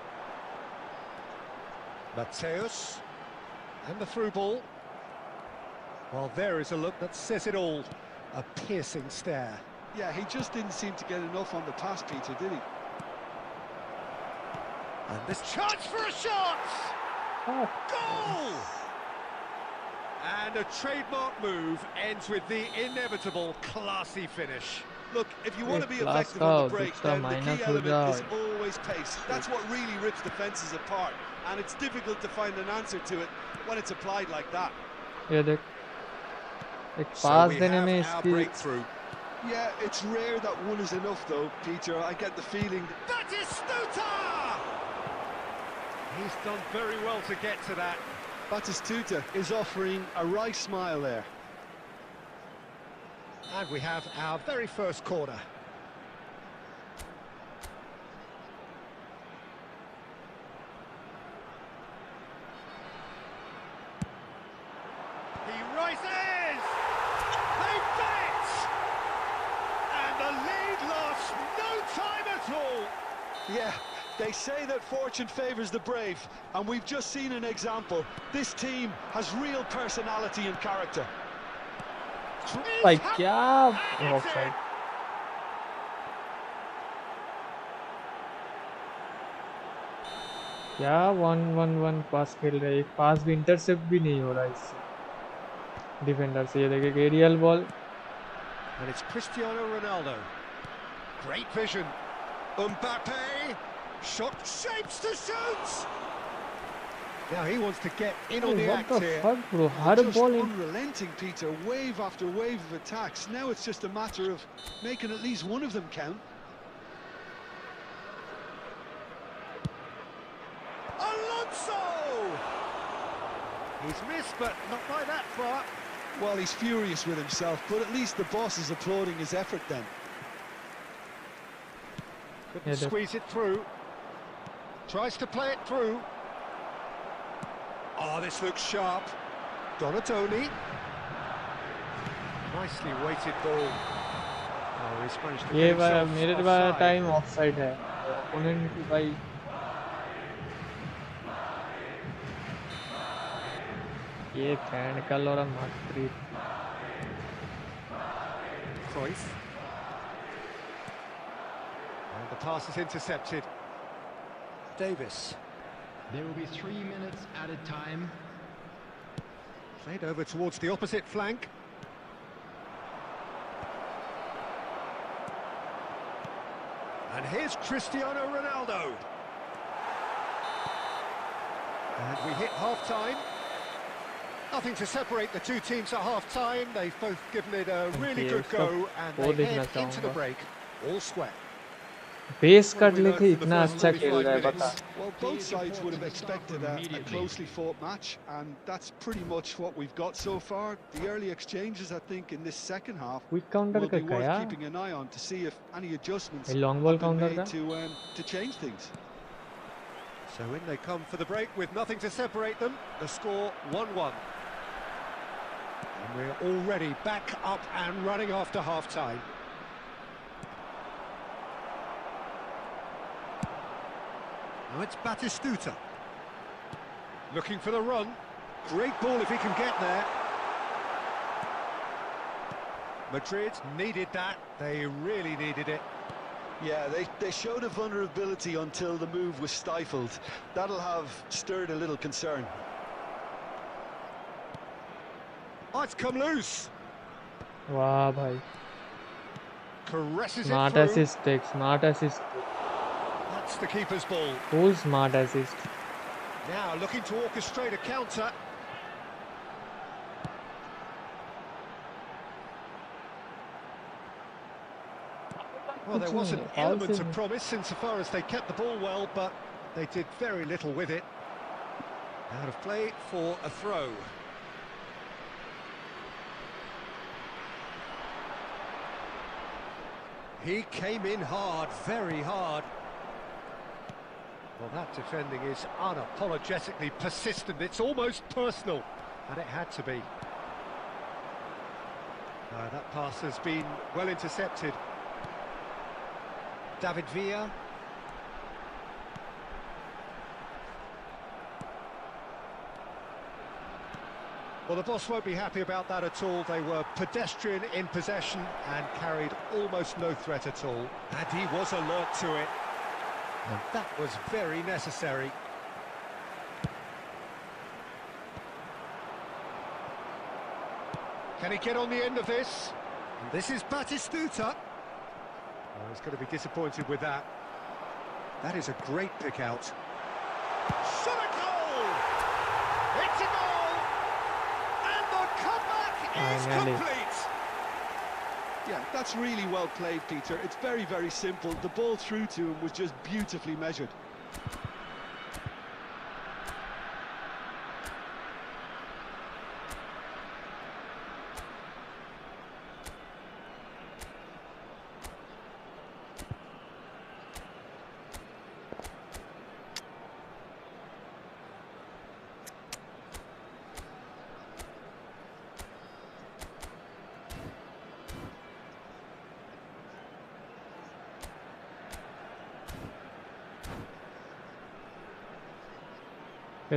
Mateus. And the through ball. Well, there is a look that says it all. A piercing stare. Yeah, he just didn't seem to get enough on the pass, Peter, did he? And this chance for a shot! Goal! And a trademark move ends with the inevitable classy finish. Look, if you want to be class effective on the का break, दूसरा then the minus key हो element is जाए always pace. That's what really rips defences apart, and it's difficult to find an answer to it when it's applied like that. ये देख एक So pass we देने have में our इसकी breakthrough. Yeah, it's rare that one is enough, though, Peter. I get the feeling. Batistuta! He's done very well to get to that. Batistuta is offering a right smile there. And we have our very first corner. He rises! They've done it! And the lead lost no time at all. Yeah, they say that fortune favours the brave, and we've just seen an example. This team has real personality and character. भाई क्या offside क्या 1-1-1 पास खेल रहे हैं एक पास भी intercept भी नहीं हो रहा इससे डिफेंडर से ये देखिए aerial ball And it's Cristiano Ronaldo. Great vision. Mbappe. Shot shapes to shoot. Now he wants to get in on the what act the here. fuck bro hard Just ball in unrelenting, Peter. Wave after wave of attacks. Now it's just a matter of making at least one of them count. Alonso! He's missed, but not by that far. Well, he's furious with himself, but at least the boss is applauding his effort then. Couldn't squeeze it through. Tries to play it through. Oh, this looks sharp. Donatoni. Nicely weighted ball. Oh, he's managed to ये get बार himself मेरे वाला offside. Time offside है, opponent की भाई ये fan कल और मार्करीट Cruyff. And the pass is intercepted. Davis. There will be 3 minutes added time. Played over towards the opposite flank. And here's Cristiano Ronaldo. And we hit half-time. Nothing to separate the two teams at half-time. They've both given it a really good go, and they head into the break. All square. Base कर लेके इतना अच्छा खेल रहा है बता. Well, both sides would have expected a closely fought match, and that's pretty much what we've got so far. The early exchanges, I think, in this second half Quick counter will be का worth क्या? keeping an eye on to see if any adjustments long ball have been counter made to change things. So in they come for the break with nothing to separate them. The score 1-1. And we're already back up and running after half-time. Now it's Batistuta. Looking for the run. Great ball if he can get there. Madrid needed that. They really needed it. Yeah, they showed a vulnerability until the move was stifled. That'll have stirred a little concern. Oh, it's come loose. वाह भाई. Caresses Smart it through. assist take, smart assist. That's the keeper's ball. Full smart assist. Now looking to orchestrate a counter. Well, there was an element of promise insofar as they kept the ball well, but they did very little with it. Out of play for a throw. He came in hard, very hard. Well, that defending is unapologetically persistent. It's almost personal, and it had to be. That pass has been well intercepted. David Villa. Well, the boss won't be happy about that at all. They were pedestrian in possession and carried almost no threat at all. And he was alert to it. And that was very necessary. Can he get on the end of this? And this is Batistuta. Oh, he's going to be disappointed with that. That is a great pick out. Shot a goal! It's a goal! And the comeback is complete! Yeah, that's really well played, Peter. It's very, very simple. The ball through to him was just beautifully measured.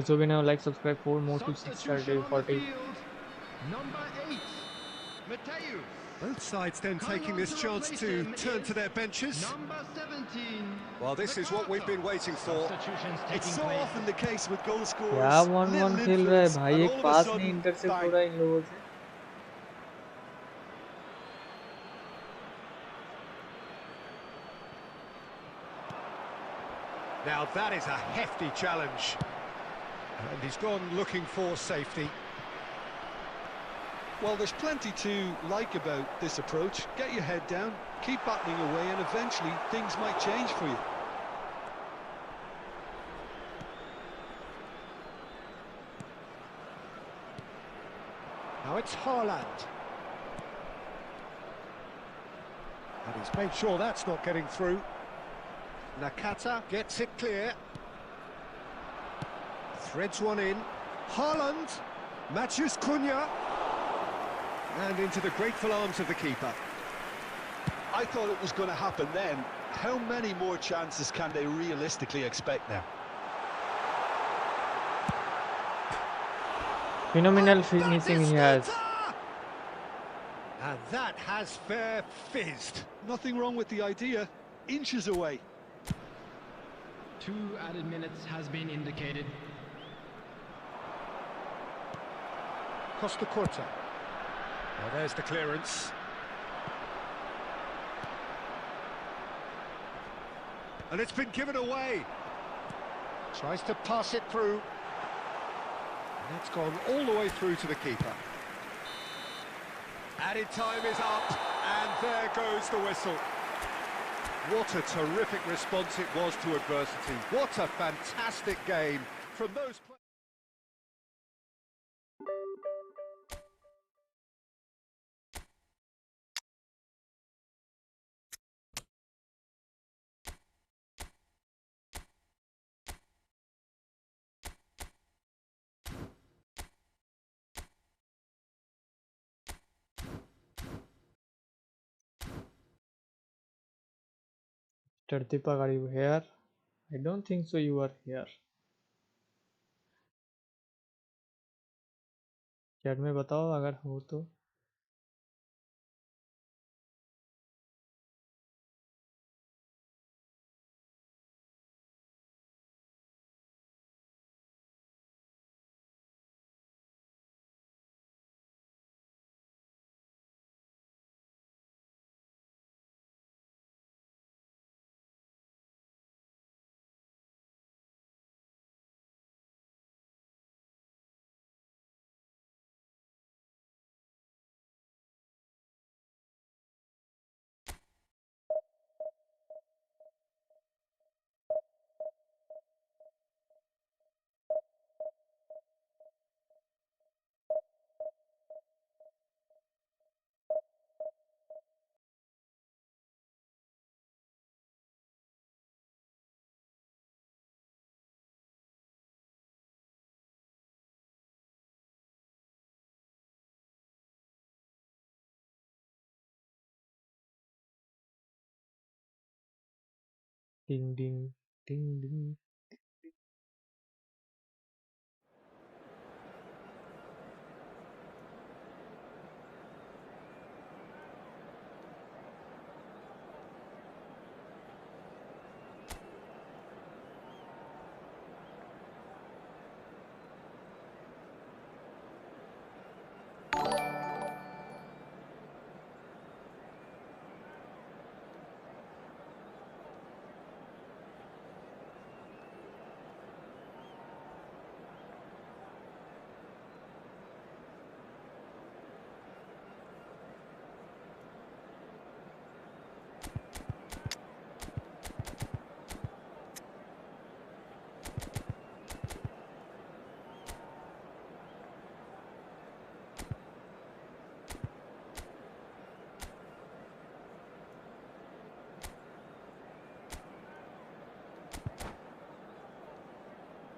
So we now like, subscribe for more to 6:30, 40. Number 8, Matthew. Both sides then taking this chance to turn to their benches. Number 17. Well, this is what we've been waiting for. It's so often the case with goal scorers. क्या 1-1 खेल रहा है भाई, and एक all of a pass sudden, नहीं intercept bang. हो रहा है इन लोगों से. Now that is a hefty challenge. And he's gone looking for safety. Well, there's plenty to like about this approach. Get your head down, keep battling away, and eventually things might change for you. Now it's Haaland. And he's made sure that's not getting through. Nakata gets it clear. Threads one in. Haaland. Matthews Cunha. And into the grateful arms of the keeper. I thought it was going to happen then. How many more chances can they realistically expect now? Phenomenal finishing he has. And that has fair fizzed. Nothing wrong with the idea. Inches away. 2 added minutes has been indicated. Costa Curta. Well, there's the clearance. And it's been given away. Tries to pass it through. And it's gone all the way through to the keeper. Added time is up, and there goes the whistle. What a terrific response it was to adversity. What a fantastic game from those players. Deepak, are you here? I don't think so. You are here. Chat में बताओ अगर हो तो. Ding ding ding ding.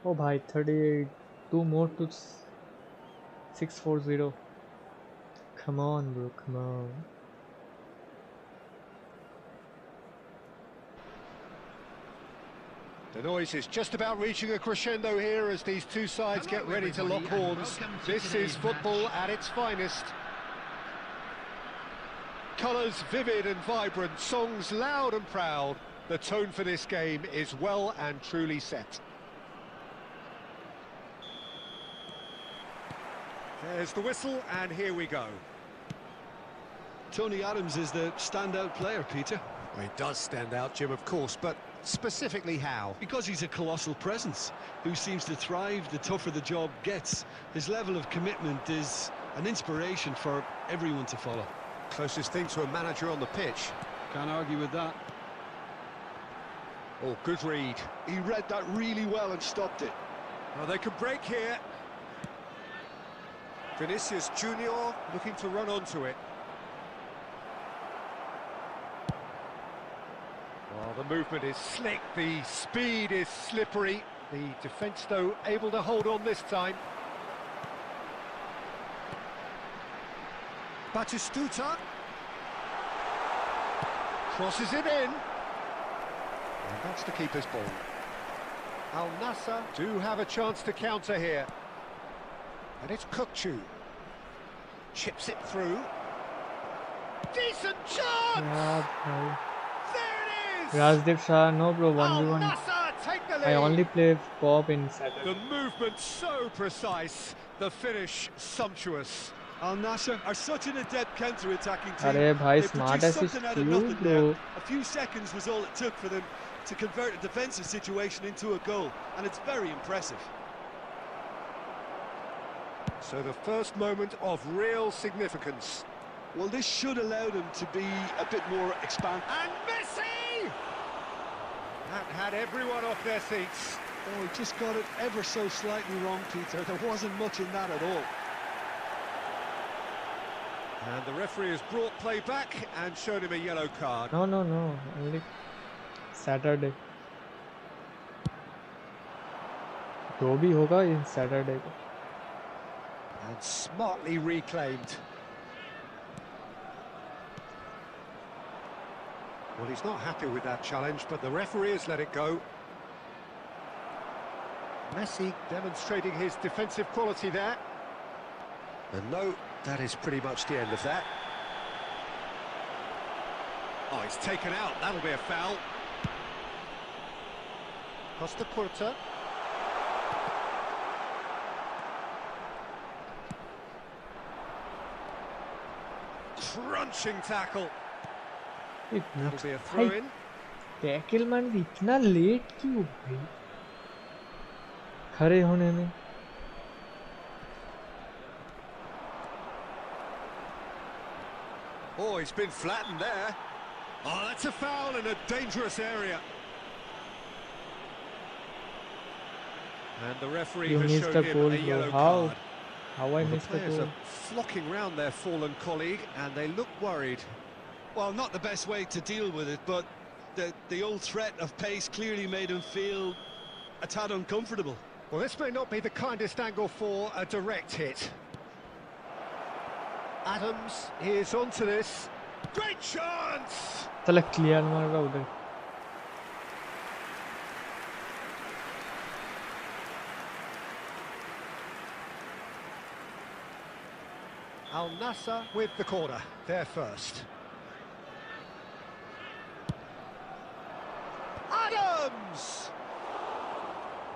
Oh भाई 38, 2 more to 640. Come on bro, come on. The noise is just about reaching a crescendo here as these two sides get ready to lock horns. This is football at its finest. Colours vivid and vibrant, songs loud and proud. The tone for this game is well and truly set. There's the whistle, and here we go. Tony Adams is the standout player, Peter. Well, he does stand out, Jim, of course, but specifically how? Because he's a colossal presence who seems to thrive the tougher the job gets. His level of commitment is an inspiration for everyone to follow. Closest thing to a manager on the pitch. Can't argue with that. Oh, good read. He read that really well and stopped it. Well, they could break here. Vinicius Junior looking to run onto it. Well, the movement is slick, the speed is slippery. The defence, though, able to hold on this time. Batistuta. Crosses it in. And that's the keeper's ball. Al Nassr do have a chance to counter here. And it's Kukçu. Chips it through. Decent chance! There it is! Rajdeep Shah, no bro, Al 1v1. Nassr take the lead. I only play co-op in Saturday. The movement so precise, the finish sumptuous. Al Nassr are such an adept counter-attacking team. अरे भाई They smart produced assist something out of क्यों nothing bro? there. A few seconds was all it took for them to convert a defensive situation into a goal, and it's very impressive. So the first moment of real significance. Well, this should allow them to be a bit more expansive. And Messi! That had everyone off their seats. Oh, he just got it ever so slightly wrong, Peter. There wasn't much in that at all. And the referee has brought play back and shown him a yellow card. No, only Saturday. तो भी होगा इन Saturday को. And smartly reclaimed. Well, he's not happy with that challenge, but the referee has let it go. Messi demonstrating his defensive quality there. And no, that is pretty much the end of that. Oh, he's taken out. That'll be a foul. Costa Curta. Crunching tackle. That'll be a throw-in. Tackle man इतना late क्यों भाई खड़े होने में? Oh, he's been flattened there. Oh, that's a foul in a dangerous area. And the referee You has missed shown the him goal, a bro. yellow How? card. How I Well, the missed the players goal? are flocking round their fallen colleague, and they look worried. Well, not the best way to deal with it, but the old threat of pace clearly made him feel a tad uncomfortable. Well, this may not be the kindest angle for a direct hit. Adams is onto this. Great chance! चल clear मार रहा उधर. Al Nassr with the corner, there first. Adams!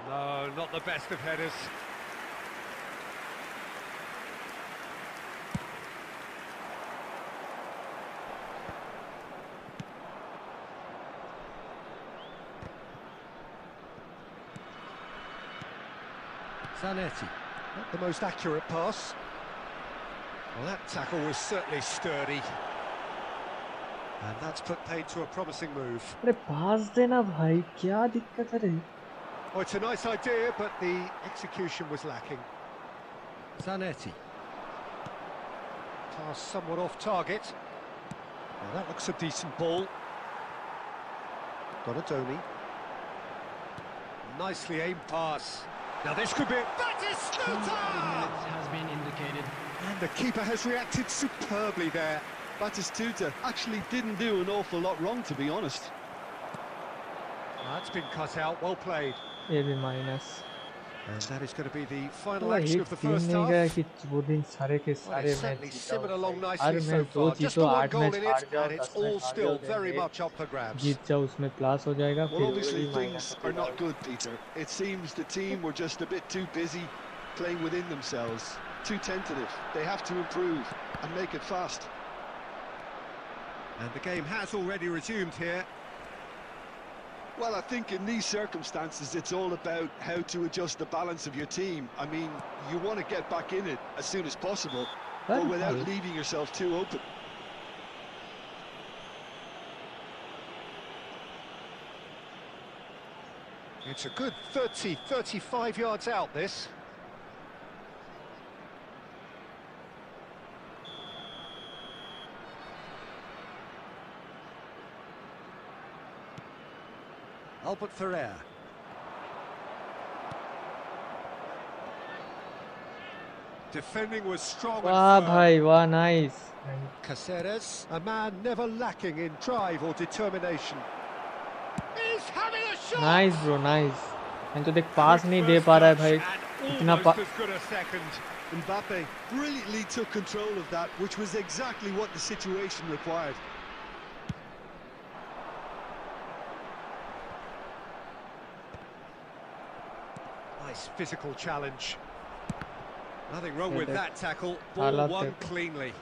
No, not the best of headers. Zanetti, not the most accurate pass. Well, that tackle was certainly sturdy. And that's put paid to a promising move. अरे पास देना भाई क्या दिक्कत है रे? Oh, it's a nice idea, but the execution was lacking. Zanetti. Pass somewhat off target. Well, that looks a decent ball. Donatoni. Nicely aimed pass. Now this could be a Batistuta! has been indicated. And the keeper has reacted superbly there. Batistuta actually didn't do an awful lot wrong, to be honest. That's been cut out, well played. ये भी minus. And that is going to be the final वाला action एक of the team first नहीं half. गया कि वो दिन सारे के Well, सारे it's मैच certainly जीता simmered हो. along हर nicely so मैच दो far. Just जीतो, the one 8 goal match in हार it, जाओ, and it's 10 all मैच हार still जाओ, very then much up for grabs. जीत जाओ उसमें प्लस हो जाएगा. Well, फिर obviously वही things minus are not good, Peter. It seems the team were just a bit too busy playing within themselves, too tentative. They have to improve and make it fast. And the game has already resumed here. Well, I think in these circumstances, it's all about how to adjust the balance of your team. I mean, you want to get back in it as soon as possible, but without leaving yourself too open. It's a good 30, 35 yards out, this. Albert Ferrer. Defending was strong वाह and firm. भाई वाह nice Caceres, a man never lacking in drive or determination. He's having a shot. Nice bro nice मैं तो देख पास Quick नहीं दे first पा रहा है touch भाई and इतना almost as good a second. Mbappe brilliantly took control of that, which was exactly what the situation required. Nice physical challenge. Nothing wrong Yeah, with that- that tackle. Ball Halat won tackle. cleanly.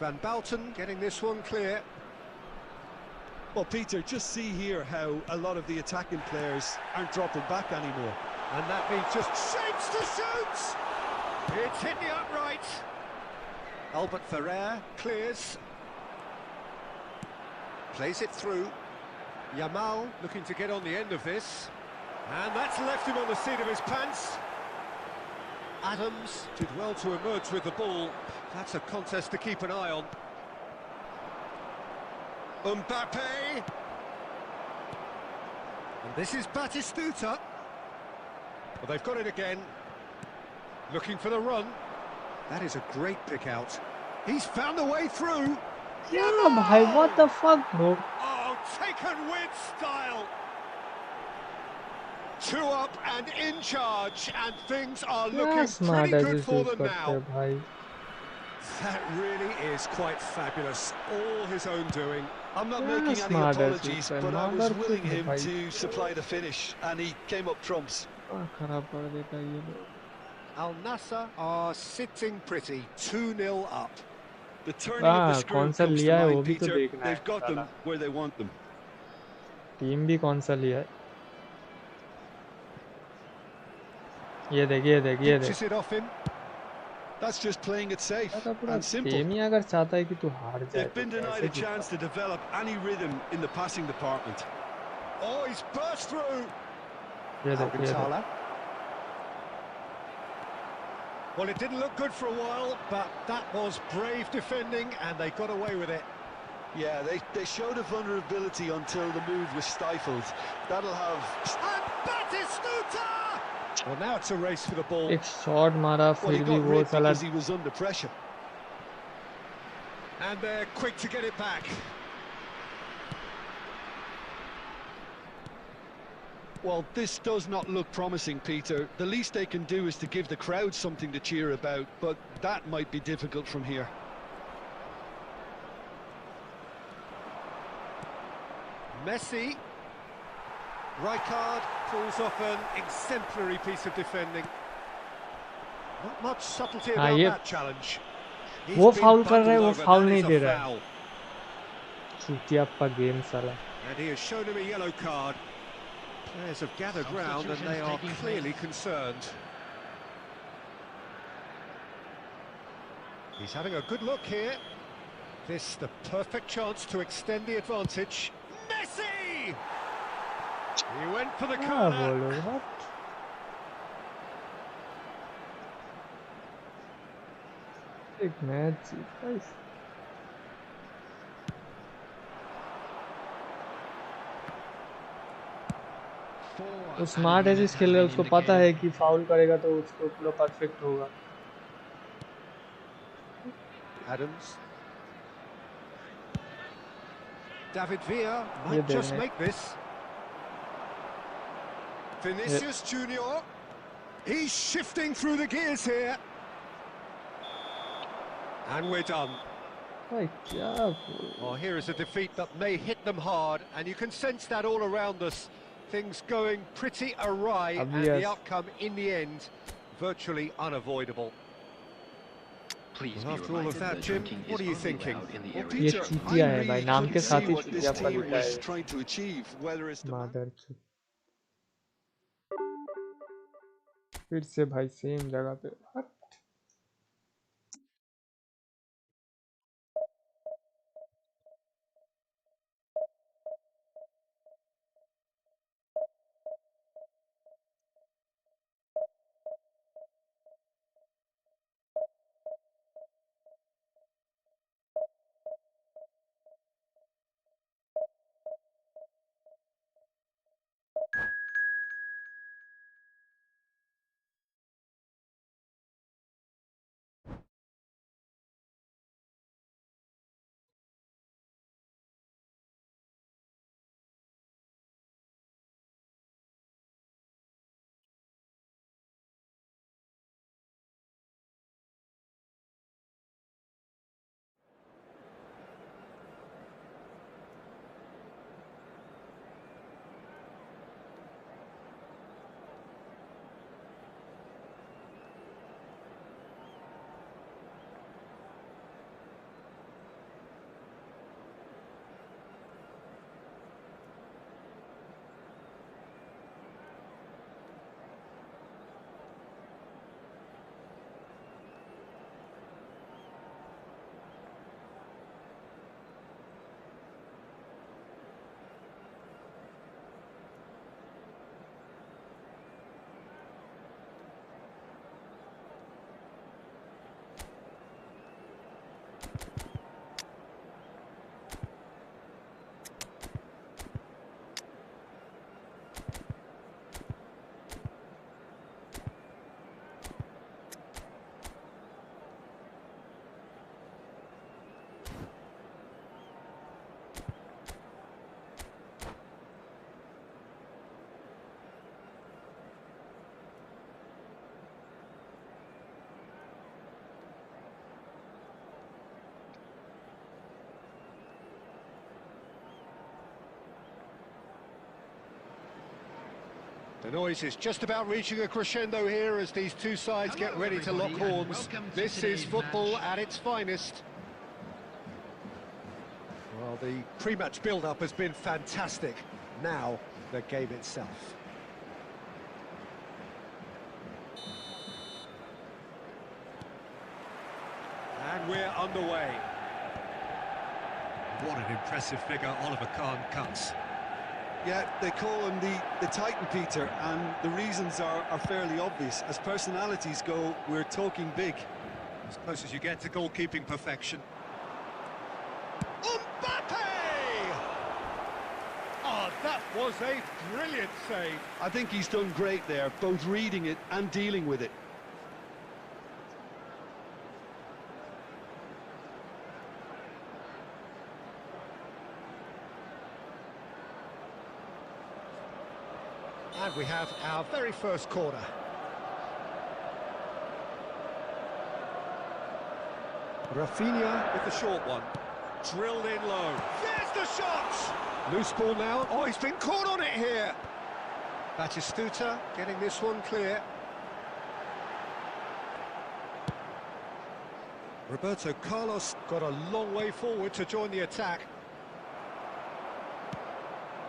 Van Balten getting this one clear. Well, Peter, just see here how a lot of the attacking players aren't dropping back anymore. And that means just shapes to shoot! It's hit the upright. Albert Ferrer clears. Plays it through. Yamal looking to get on the end of this. And that's left him on the seat of his pants. Adams did well to emerge with the ball. That's a contest to keep an eye on. Mbappe! And this is Batistuta. Well, they've got it again. Looking for the run. That is a great pick out. He's found the way through. Yeah, bhai, what the fuck, bro? Oh, taken with style. 2 up and in charge, and things are क्या looking smart pretty good ages for use them करते हैं now. भाई That really is quite fabulous. All his own doing. I'm not Yeah, making any smart as apologies, you but I said. was Mother willing kid, him bhai. to supply the finish, and he came up trumps. खराब कर देता है ये लोग Al Nassr are sitting pretty, 2-0 up. The turning of the हाँ screw कौन सा comes to लिया है वो mind, भी तो Peter. देखना है They've got साला them where they want them. Team भी कौन सा लिया है ये देख ये देख ये देख Ditches it off him. That's just playing it safe तो पूरा and simple. गेम ही अगर चाहता है कि तू हार जाए They've तो been denied कैसे a chance जीता to develop any rhythm in the passing department. Oh, he's burst through. ये देख ये देख Alcantara. Well, it didn't look good for a while, but that was brave defending, and they got away with it. Yeah, they showed a vulnerability until the move was stifled. That'll have... And Batistuta! Well, now it's a race for the ball. एक shot मारा Well, he फिर भी got वो rid साला because he was under pressure. And they're quick to get it back. Well, this does not look promising, Peter. The least they can do is to give the crowd something to cheer about, but that might be difficult from here. Messi. Rijkaard pulls off an exemplary piece of defending. Not much subtlety about ये that challenge. He's वो been foul कर रहा है bundled वो over. Foul That नहीं is they a रहा है foul. चूतिया का गेम साला And he has shown him a yellow card. Players have gathered round and they are clearly concerned. He's having a good look here. This the perfect chance to extend the advantage. Messi! He went for the क्या corner. बोलो what एक match जीता इस वो smart edges खेल रहा है उसको पता है कि फाउल करेगा तो उसको पूरा परफेक्ट होगा Adams. David Villa ये might just देखने make this. Vinicius Junior. He's shifting through the gears here. And we're done. भाई क्या बोल Well, here is a defeat that may hit them hard, and you can sense that all around us. Things going pretty awry, and the Obvious. outcome in the end virtually unavoidable. Please Well, be after all of reminded that, that Jim, drinking what is are you only thinking? allowed in the Well, area. ये Peter, चूतिया I है really भाई नाम के couldn't साथ see he what this चूतिया team पलिटा was है trying to achieve, whether it's the... मादर फिर से भाई सेम जगह पे What? The noise is just about reaching a crescendo here as these two sides get ready to lock horns. This is football at its finest. Well, the pre-match build-up has been fantastic. Now, the game itself. And we're underway. What an impressive figure Oliver Kahn cuts. Yeah, they call him the Titan, Peter, and the reasons are fairly obvious. As personalities go, we're talking big. As close as you get to goalkeeping perfection. Mbappe! Oh, that was a brilliant save. I think he's done great there, both reading it and dealing with it. And we have our very first corner. Rafinha with the short one. Drilled in low. There's the shot! Loose ball now. Oh, he's been caught on it here. Batistuta getting this one clear. Roberto Carlos got a long way forward to join the attack.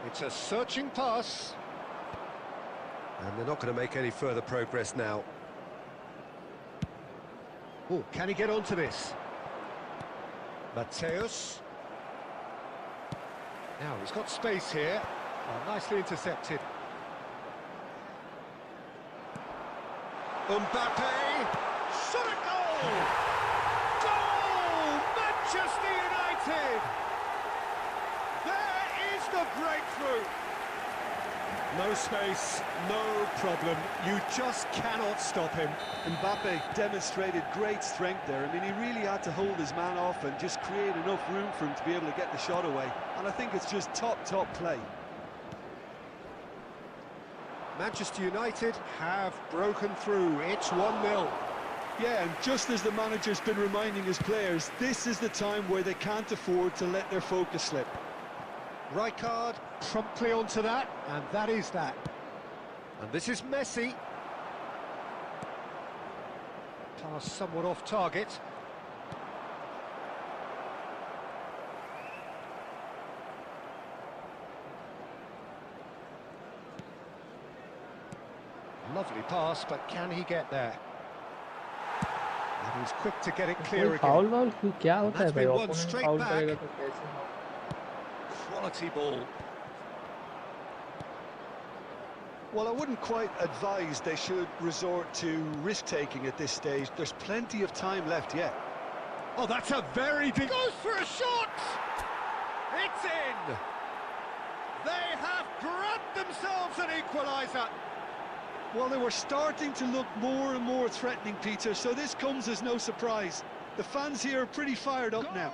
It's a searching pass. And they're not going to make any further progress now. Oh, can he get onto this? Mateus. Now, he's got space here. Oh, nicely intercepted. Mbappe! Shot a goal! Goal! Manchester United! There is the breakthrough! No space, no problem. You just cannot stop him. Mbappe demonstrated great strength there. I mean, he really had to hold his man off and just create enough room for him to be able to get the shot away. And I think it's just top play. Manchester United have broken through. It's 1-0. Yeah, and just as the manager's been reminding his players, this is the time where they can't afford to let their focus slip. Rijkaard promptly onto that, and that is that. And this is Messi. Pass somewhat off target. Lovely pass, but can he get there? And he's quick to get it clear again. Foul vowel क्या होता है भाई? One opponent straight foul back. करेगा तो कैसे? Quality ball. Well, I wouldn't quite advise they should resort to risk-taking at this stage. There's plenty of time left yet. Oh, that's a very big... Goes for a shot! It's in! They have grabbed themselves an equaliser. Well, they were starting to look more and more threatening, Peter, so this comes as no surprise. The fans here are pretty fired up now.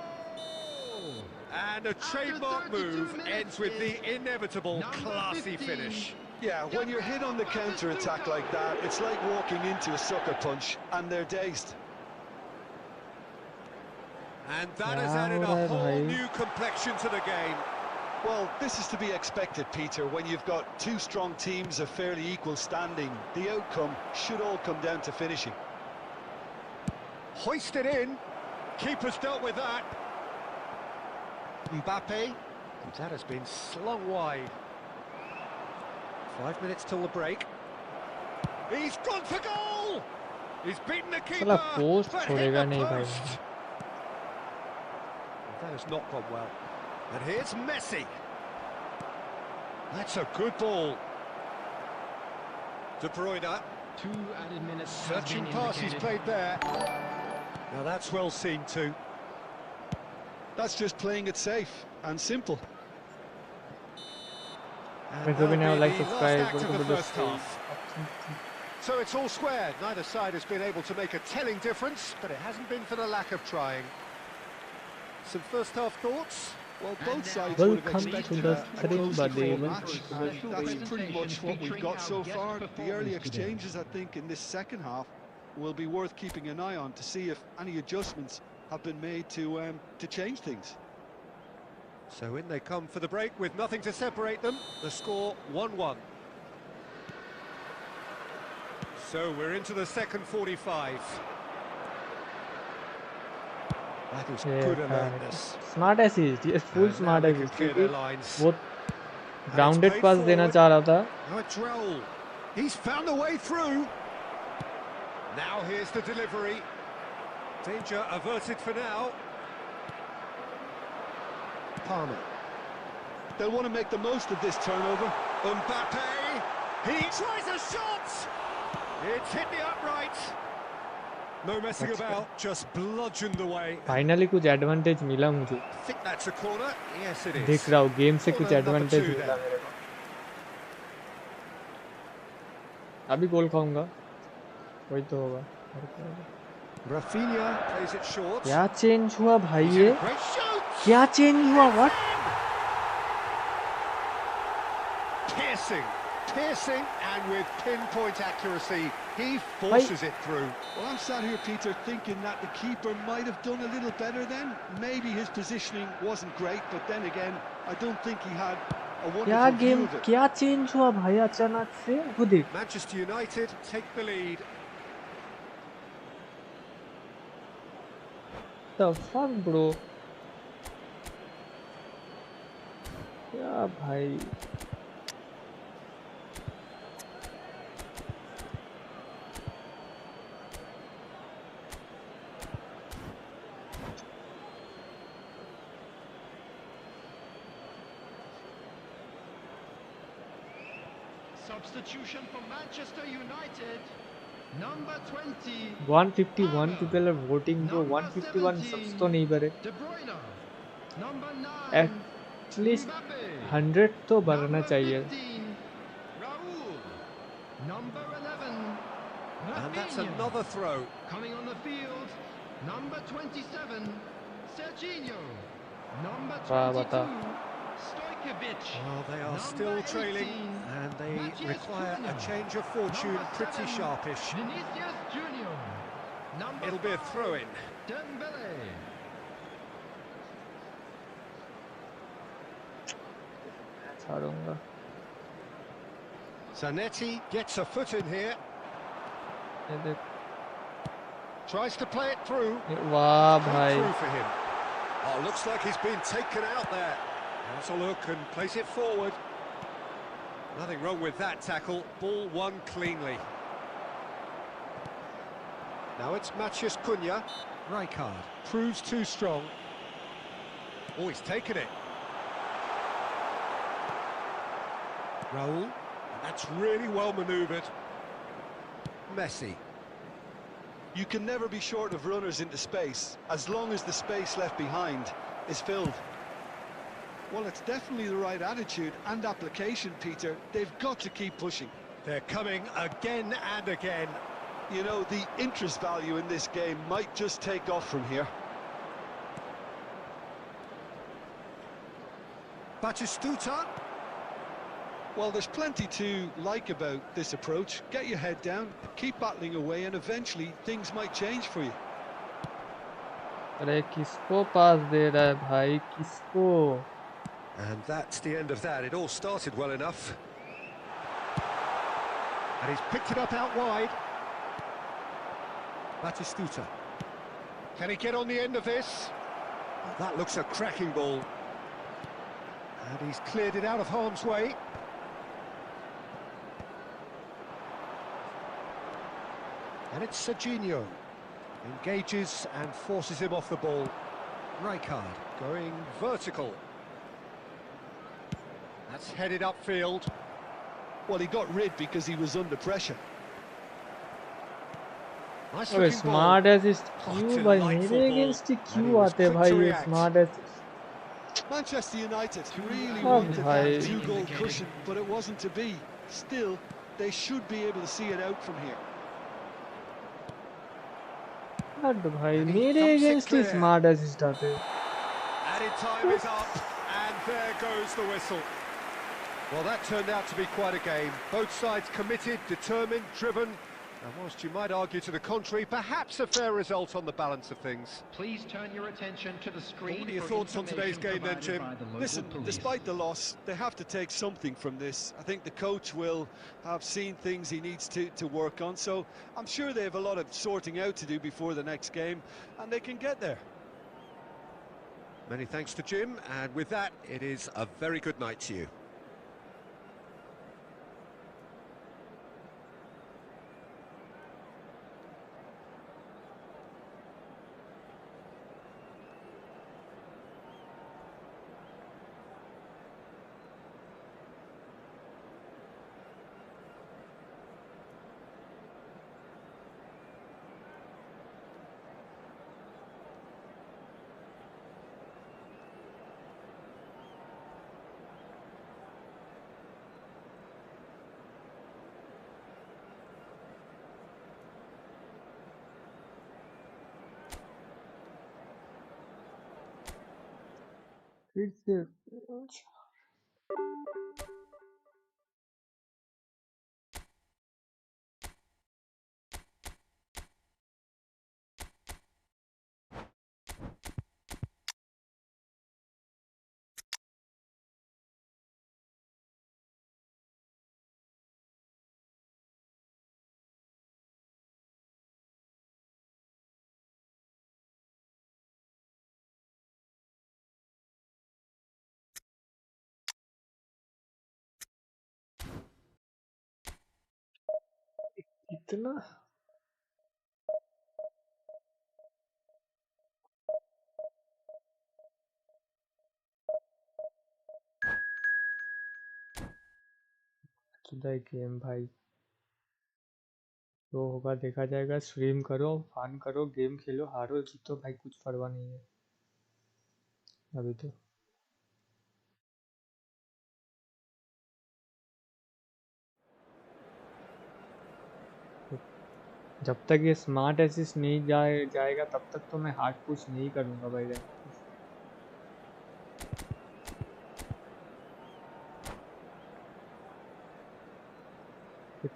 And a trademark move ends with the inevitable classy finish. Yeah, when you're hit on the counter-attack like that, it's like walking into a sucker punch, and they're dazed. And that has added a whole new complexion to the game. Well, this is to be expected, Peter. When you've got two strong teams of fairly equal standing, the outcome should all come down to finishing. Hoisted in. Keeper's dealt with that. Mbappe. That has been slung wide. 5 minutes till the break. He's gone for goal! He's beaten the keeper. साला post छोड़ेगा नहीं भाई. That has not gone well. And here's Messi. That's a good ball. De Bruyne. 2 added minutes. Searching pass he's played there. Now that's well seen too. That's just playing it safe and simple. And that'll be the last act of the first half. So it's all square. Neither side has been able to make a telling difference, but it hasn't been for the lack of trying. Some first half thoughts? Well, both sides would have Welcome to expected the a close Sunday match, and that's pretty much what we've got so far. The early exchanges, I think, in this second half will be worth keeping an eye on to see if any adjustments have been made to change things. So in they come for the break with nothing to separate them. The score 1-1. So we're into the second 45. That is good alertness. Smart assist, yes, full smart assist. Clear their lines. वो grounded pass देना चाह रहा था. Now it's Raul. He's found a way through. Now here's the delivery. Danger averted for now. Palmer. They'll want to make the most of this turnover. Mbappe. He tries a shot. It's hit the upright. No messing about, just bludgeoned away. Finally कुछ advantage मिला मुझे. I think that's a corner. Yes, it is. देख रहा हूँ game से कुछ Corner number advantage 2 मिला then. मेरे को. अभी गोल खाऊंगा. वही तो होगा. Rafinha plays it short. क्या चेंज हुआ भाई He's ये? in a great shoot. क्या चेंज हुआ? What? Piercing, and with pinpoint accuracy, he forces it through. Well, I'm sat here, Peter, thinking that the keeper might have done a little better then. Maybe his positioning wasn't great, but then again, I don't think he had a wonderful view of it. क्या change हुआ भाई अचानक से? वो देख. Manchester United take the lead. The fuck, bro? क्या भाई? Substitution for Manchester United. Number 20. 151 people are voting, bro. 151 subs तो नहीं भरे. De Bruyne. Number 9. At least 100 तो भरना चाहिए. Raul. Number 11. And that's another throw. Coming on the field. Number 27. Serginho. Number 22. Stoichkovic. Well, they are still trailing, and they require a change of fortune pretty sharpish. Vinicius Junior. It'll be a throw-in. Dembele. छाड़ूंगा. Zanetti gets a foot in here. ये देख. Tries to play it through. वाह भाई. Through for him. Oh, looks like he's been taken out there. Has a look and plays it forward. Nothing wrong with that tackle. Ball won cleanly. Now it's Matheus Cunha. Rijkaard proves too strong. Oh, he's taken it. Raul. That's really well manoeuvred. Messi. You can never be short of runners into space, as long as the space left behind is filled. Well, it's definitely the right attitude and application, Peter. They've got to keep pushing. They're coming again and again. You know, the interest value in this game might just take off from here. Batistuta. Well, there's plenty to like about this approach. Get your head down, keep battling away, and eventually things might change for you. अरे किसको पास दे रहा है भाई? किसको? And that's the end of that. It all started well enough. And he's picked it up out wide. Batistuta. Can he get on the end of this? Oh, that looks a cracking ball. And he's cleared it out of harm's way. And it's Serginho. Engages and forces him off the ball. Rijkaard going vertical. That's headed upfield. Well, he got rid because he was under pressure. Nice अबे looking ball. Smart assist क्यों भाई? मेरे against क्यों आते भाई ये smart assist? Manchester United really Oh, wanted bhai. that two-goal cushion, but it wasn't to be. Still, they should be able to see it out from here. हट भाई मेरे अगेंस्ट ही स्मार्ट असिस्ट आते. Added time is up, and there goes the whistle. Well, that turned out to be quite a game. Both sides committed, determined, driven, And whilst you might argue to the contrary, perhaps a fair result on the balance of things. Please turn your attention to the screen. What are your thoughts on today's game then, Jim? Listen, despite the loss, they have to take something from this. I think the coach will have seen things he needs to work on, so I'm sure they have a lot of sorting out to do before the next game, and they can get there. Many thanks to Jim, and with that, it is a very good night to you. फिर से इतना खुदा game भाई जो होगा देखा जाएगा। Stream करो, फन करो, गेम खेलो, हारो जीतो भाई कुछ परवाह नहीं है अभी तो। जब तक ये स्मार्ट असिस्ट नहीं जाएगा तब तक तो मैं हार्ड पुश नहीं करूंगा भाई। ये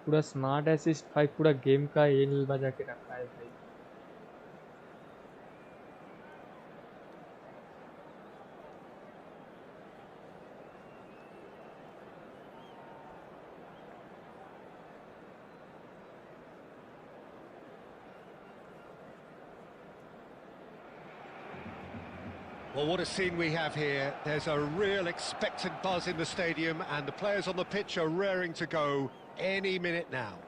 पूरा स्मार्ट असिस्ट भाई पूरा गेम का एल बजा के रखा है भाई। Well, what a scene we have here. There's a real expectant buzz in the stadium, and the players on the pitch are raring to go any minute now.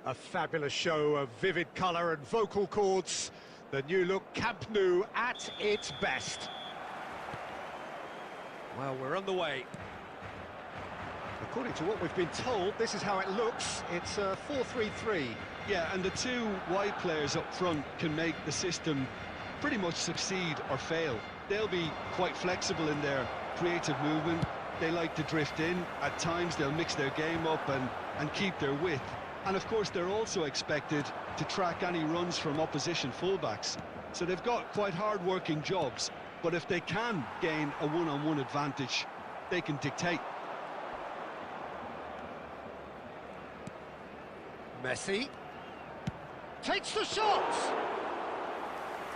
A fabulous show of vivid colour and vocal cords. The new look Camp Nou at its best. Well, we're on the way. According to what we've been told, this is how it looks. It's a 4-3-3. Yeah, and the two wide players up front can make the system pretty much succeed or fail. They'll be quite flexible in their creative movement. They like to drift in. At times they'll mix their game up and keep their width. And of course they're also expected to track any runs from opposition fullbacks. So they've got quite hard-working jobs, but if they can gain a one-on-one advantage, they can dictate. Messi takes the shot!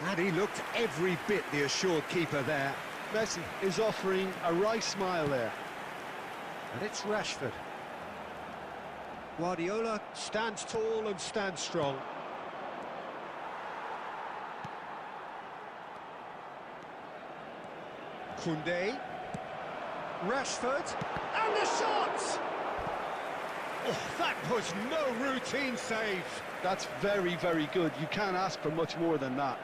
And he looked every bit the assured keeper there. Messi is offering a wry smile there. And it's Rashford. Guardiola stands tall and stands strong. Koundé. Rashford. And the shot! Oh, that was no routine save. That's very, very good. You can't ask for much more than that.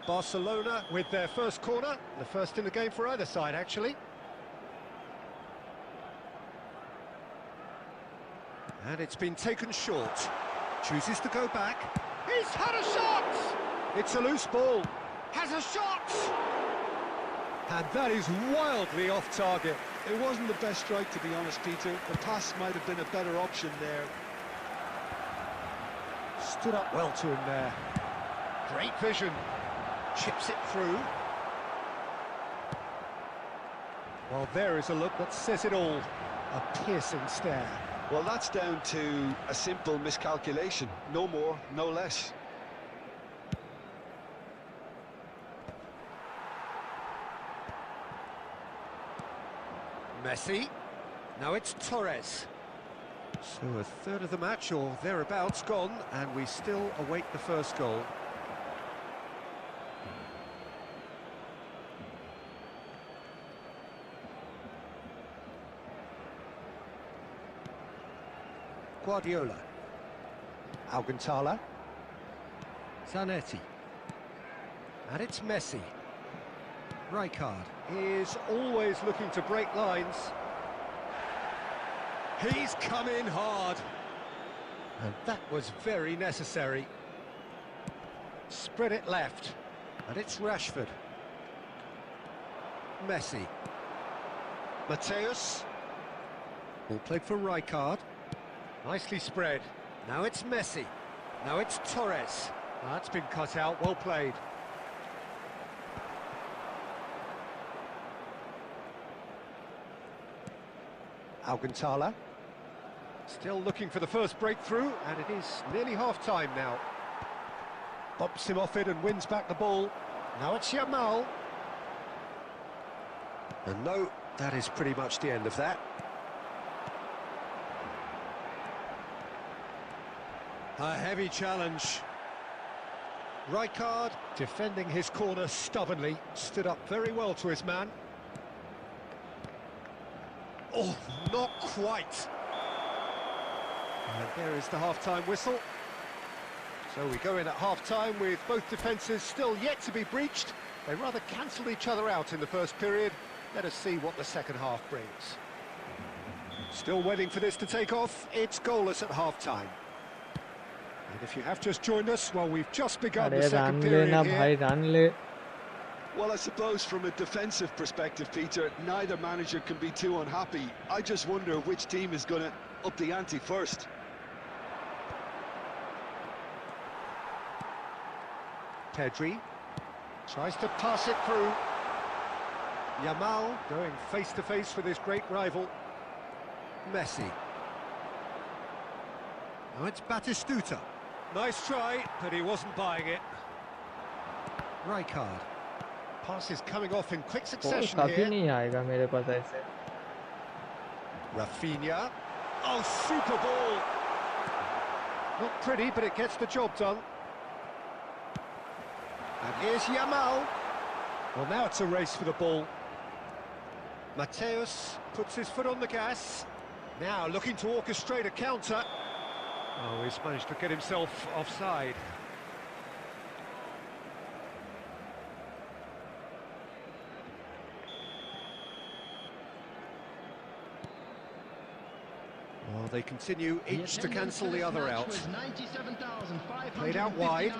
Barcelona with their first corner, the first in the game for either side, actually. And it's been taken short. Chooses to go back. He's had a shot! It's a loose ball. Has a shot! And that is wildly off target. It wasn't the best strike, to be honest, Peter. The pass might have been a better option there. Stood up well to him there. Great vision. Chips it through. Well, there is a look that says it all. A piercing stare. Well, that's down to a simple miscalculation. No more, no less. Messi. Now it's Torres. So a third of the match or thereabouts gone, and we still await the first goal. Guardiola. Alcantara. Zanetti. And it's Messi. Rijkaard is always looking to break lines. He's come in hard. And that was very necessary. Spread it left. And it's Rashford. Messi. Mateus. Ball played for Rijkaard. Nicely spread. Now it's Messi. Now it's Torres. That's been cut out. Well played. Alcantara. Still looking for the first breakthrough, and it is nearly half-time now. Bumps him off it and wins back the ball. Now it's Yamal. And no, that is pretty much the end of that. A heavy challenge. Rijkaard, defending his corner stubbornly, stood up very well to his man. Oh, not quite. And there is the half-time whistle. So we go in at half-time with both defences still yet to be breached. They rather cancelled each other out in the first period. Let us see what the second half brings. Still waiting for this to take off. It's goalless at half-time. And if you have just joined us, well, we've just begun the second period here. Well, I suppose from a defensive perspective, Peter, neither manager can be too unhappy. I just wonder which team is going to up the ante first. Pedri tries to pass it through. Yamal going face-to-face with his great rival. Messi. Now it's Batistuta. Nice try, but he wasn't buying it. Rijkaard. Pass is coming off in quick succession here. Rafinha. Oh, super ball. Not pretty, but it gets the job done. And here's Yamal. Well, now it's a race for the ball. Mateus puts his foot on the gas. Now looking to orchestrate a counter. Oh, he's managed to get himself offside. Well, they continue each to cancel the other out. Played out wide.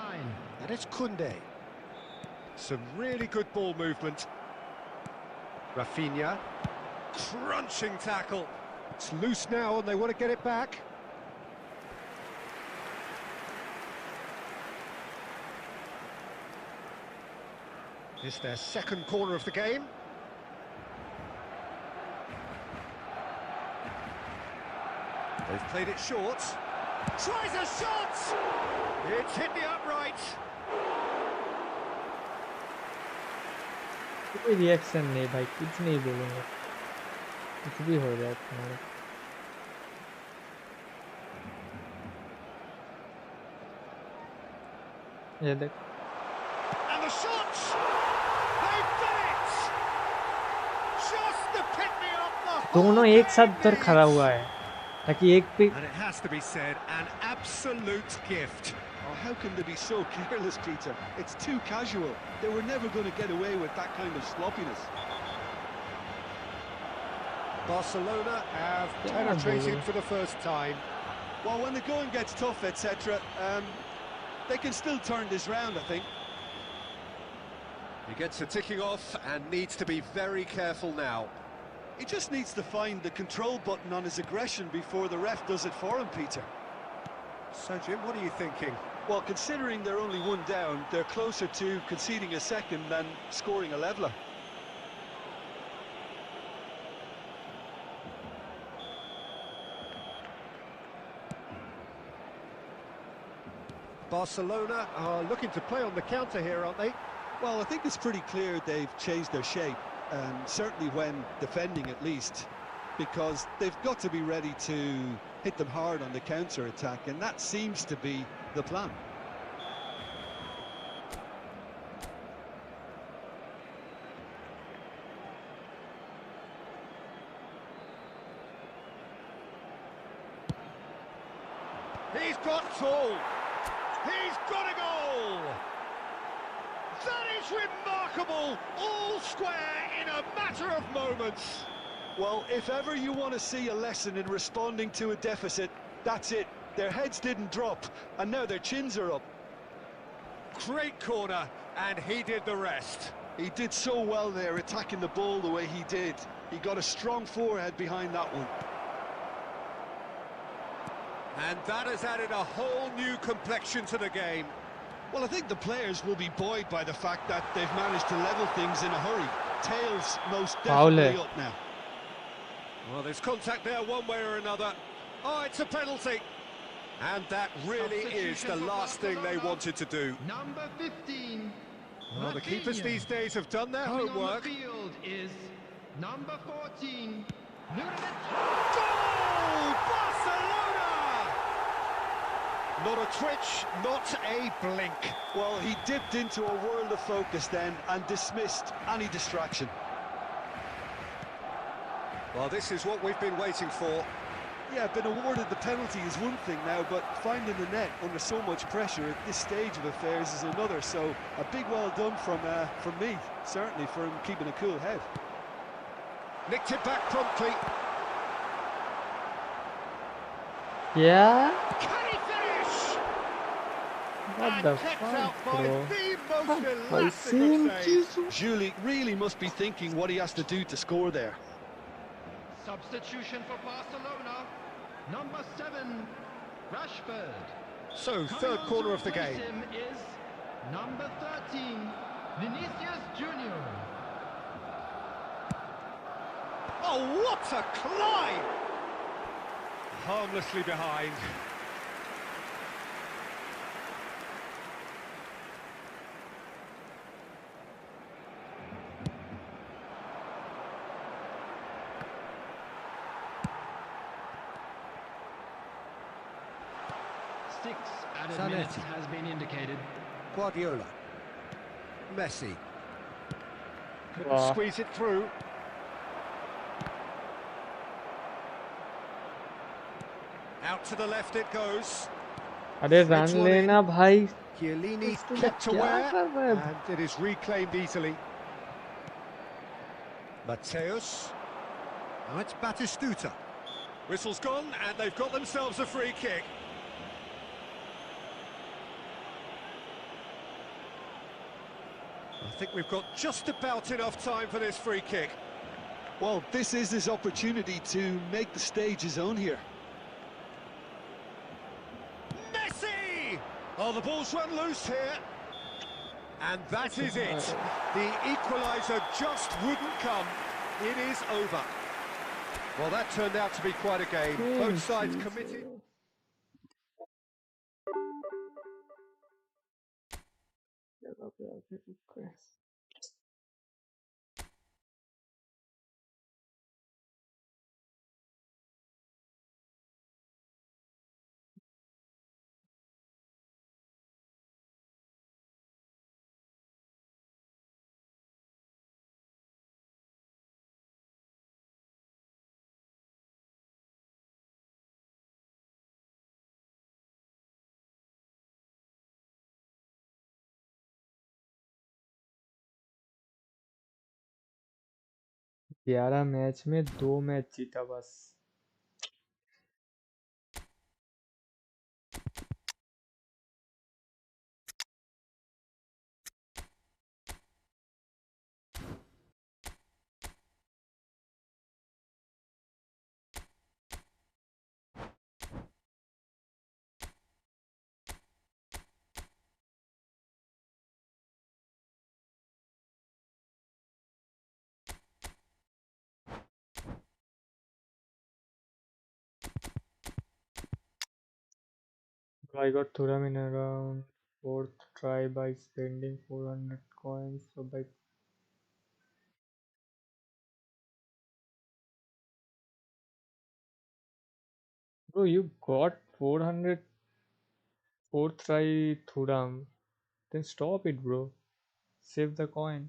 And it's Koundé. Some really good ball movement. Rafinha. Crunching tackle. It's loose now and they want to get it back. It's their second corner of the game. They've played it short. Tries a shot! It's hit the upright. कोई reaction नहीं भाई, कुछ नहीं बोलूँगा, कुछ भी हो जाए तुम्हारा। ये देख। And the shots! They've done it! Just the pick me up the दोनों एक साथ उधर खड़ा हुआ है, ताकि एक पे। And it has to be said, an absolute gift. Oh, how can they be so careless, Peter? It's too casual. They were never going to get away with that kind of sloppiness. Barcelona have penetrated for the first time. Well, when the going gets tough, etc., they can still turn this round, I think. He gets a ticking off and needs to be very careful now. He just needs to find the control button on his aggression before the ref does it for him, Peter. So, Jim, what are you thinking? Well, considering they're only one down, they're closer to conceding a second than scoring a leveller. Barcelona are looking to play on the counter here, aren't they? Well, I think it's pretty clear they've changed their shape, certainly when defending at least, because they've got to be ready to hit them hard on the counter-attack, and that seems to be the plan. He's got tall. He's got a goal. That is remarkable. All square in a matter of moments. Well, if ever you want to see a lesson in responding to a deficit, that's it. Their heads didn't drop, and now their chins are up. Great corner, and he did the rest. He did so well there, attacking the ball the way he did. He got a strong forehead behind that one. And that has added a whole new complexion to the game. Well, I think the players will be buoyed by the fact that they've managed to level things in a hurry. Tails most definitely up now. Well, there's contact there one way or another. Oh, it's a penalty. And that really is the last thing they wanted to do. Number 15. Well, the keepers these days have done their homework. On the field is number 14. Goal! Barcelona! Not a twitch, not a blink. Well, he dipped into a world of focus then and dismissed any distraction. Well, this is what we've been waiting for. Yeah, been awarded the penalty is one thing now, but finding the net under so much pressure at this stage of affairs is another. So a big well done from me, certainly, for him keeping a cool head. Nicked it back promptly. Yeah. Can he finish? What the Kept fuck, out by bro? the most By elastic same of saves. Julie really must be thinking what he has to do to score there. Substitution for Barcelona. Number 7, Rashford. So, Coming third on corner to of the replace game. him is number 13, Vinicius Junior. Oh, what a climb! Harmlessly behind. Six added Zanetti. minutes has been indicated. Guardiola. Messi. Couldn't Wow. squeeze it through. Out to the left it goes. अरे run लेना भाई. Chiellini इसके लिए kept क्या aware, कर रहा है? and it is reclaimed easily. Mateus. Now it's Batistuta. Whistle's gone, and they've got themselves a free kick. I think we've got just about enough time for this free kick. Well, this is his opportunity to make the stage his own here. Messi! Oh, the ball's run loose here. And that is it. The equaliser just wouldn't come. It is over. Well, that turned out to be quite a game. Both sides committed. ग्यारह match में 2 match जीता बस. I got Thuram in around 4th try by spending 400 coins. So by bro, you got 400 4th try Thuram. Then stop it, bro. Save the coin.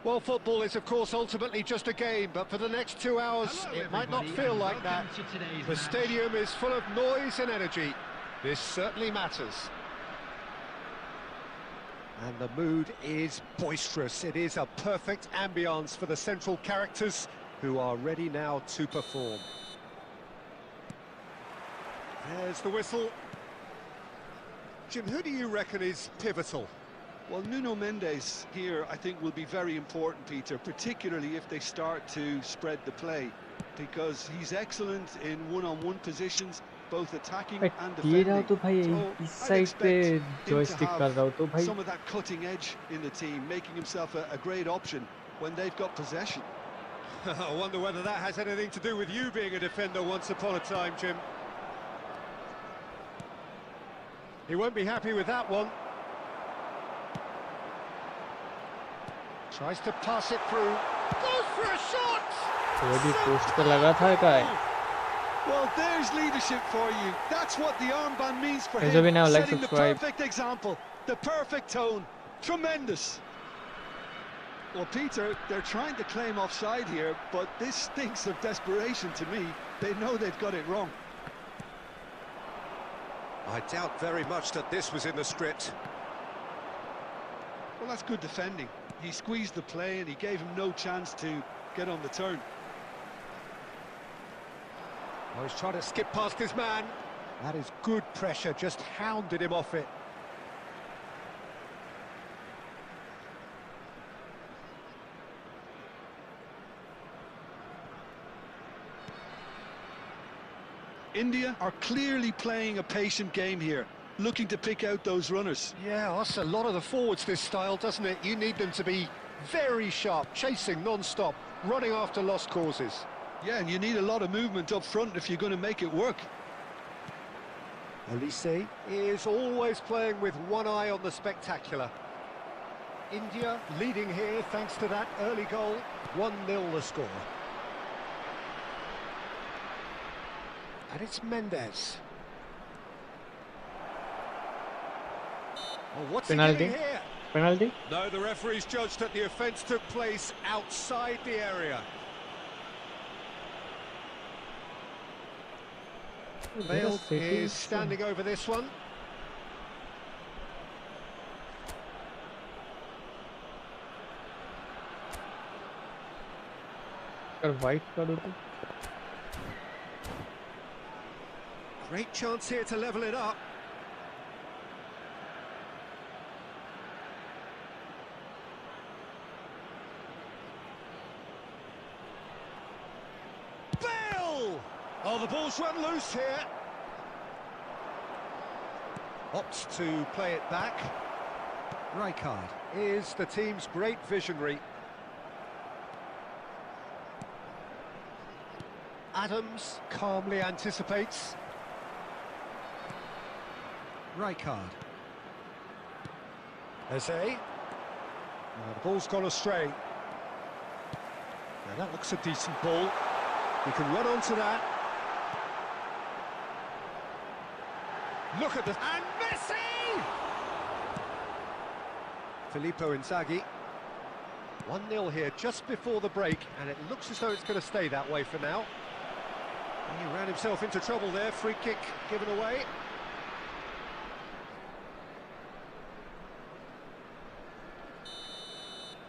Well, football is, of course, ultimately just a game, but for the next 2 hours, it might not feel like that. The stadium is full of noise and energy. This certainly matters. And the mood is boisterous. It is a perfect ambience for the central characters who are ready now to perform. There's the whistle. Jim, who do you reckon is pivotal? Well, Nuno Mendes here, I think, will be very important, Peter, particularly if they start to spread the play, because he's excellent in one-on-one positions, both attacking and defending. So I'd expect him to have some of that cutting edge in the team, making himself a great option when they've got possession. I wonder whether that has anything to do with you being a defender once upon a time, Jim. He won't be happy with that one. Tries to pass it through. Goes for a shot! Well, there's leadership for you. That's what the armband means for him. Setting the perfect example, the perfect tone. Tremendous. Well, Peter, they're trying to claim offside here, but this stinks of desperation to me. They know they've got it wrong. I doubt very much that this was in the script. Well, that's good defending. He squeezed the play and he gave him no chance to get on the turn. Oh, he's trying to skip past his man. That is good pressure, just hounded him off it. India are clearly playing a patient game here, looking to pick out those runners. Yeah, that's a lot of the forwards, this style, doesn't it? You need them to be very sharp, chasing non-stop, running after lost causes. Yeah, and you need a lot of movement up front if you're going to make it work. Elise is always playing with one eye on the spectacular. India leading here thanks to that early goal. 1-0 the score. And it's Mendes. Oh, what's penalty? he doing here? Penalty? No, the referee's judged that the offence took place outside the area. Bale is standing over this one. White card. Great chance here to level it up. Well, the ball's run loose here. Opts to play it back. Rijkaard is the team's great visionary. Adams calmly anticipates. Rijkaard. Eze. Now the ball's gone astray. Now that looks a decent ball. He can run onto that. Look at the... And Messi! Filippo Inzaghi. 1-0 here just before the break, and it looks as though it's going to stay that way for now. And he ran himself into trouble there. Free kick given away.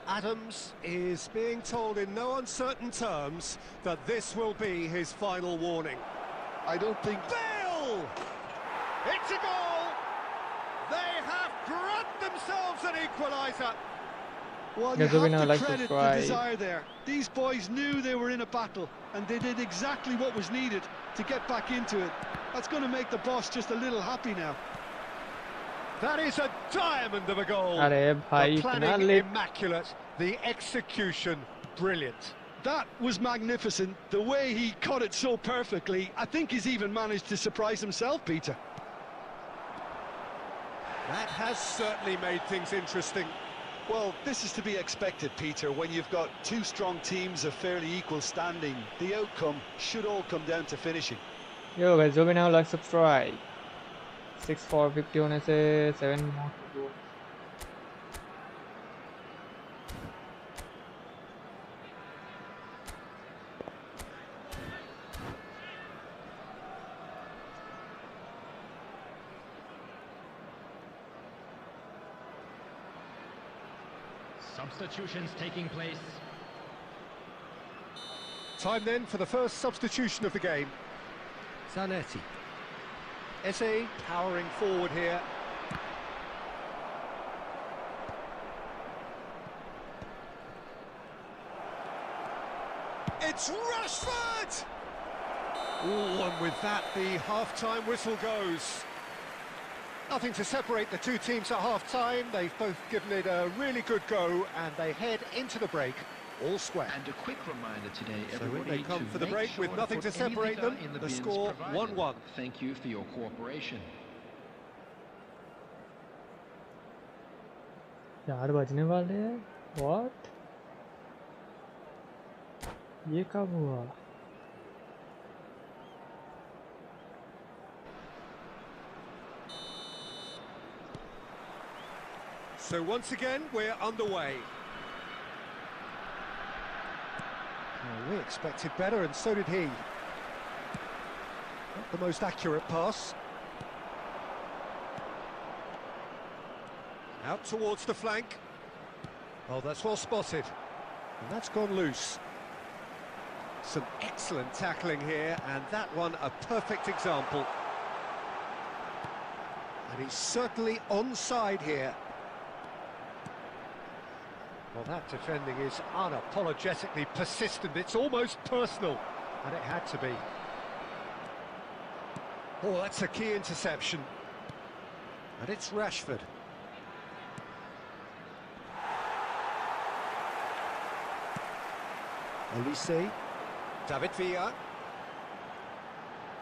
Adams is being told in no uncertain terms that this will be his final warning. I don't think... Bale! It's a goal! They have grabbed themselves an equaliser. Well, you have to credit the desire there. These boys knew they were in a battle, and they did exactly what was needed to get back into it. That's going to make the boss just a little happy now. That is a diamond of a goal. अरे भाई The इतना planning late immaculate, the execution brilliant. That was magnificent. The way he caught it so perfectly, I think he's even managed to surprise himself, Peter. That has certainly made things interesting. Well, this is to be expected, Peter. When you've got two strong teams of fairly equal standing, the outcome should all come down to finishing. Yo guys, जो भी ना like subscribe. 6/450 होने से 7 more to go. Substitutions taking place. Time then for the first substitution of the game. Zanetti. Eze powering forward here. It's Rashford! Oh, and with that, the half-time whistle goes. Nothing to separate the two teams at half-time. They've both given it a really good go, and they head into the break all square. And a quick reminder today, So everybody, when they come to for the make break sure with to nothing put to any separate litter them, in the bins score provided. 1-1. Thank you for your cooperation. यार बजने वाले हैं what ये कब हुआ So once again, we're underway. Well, we expected better, and so did he. Not the most accurate pass. Out towards the flank. Oh, that's well spotted. And that's gone loose. Some excellent tackling here, and that one a perfect example. And he's certainly onside here. Well, that defending is unapologetically persistent. It's almost personal, and it had to be. Oh, that's a key interception. And it's Rashford. Olise. David Villa.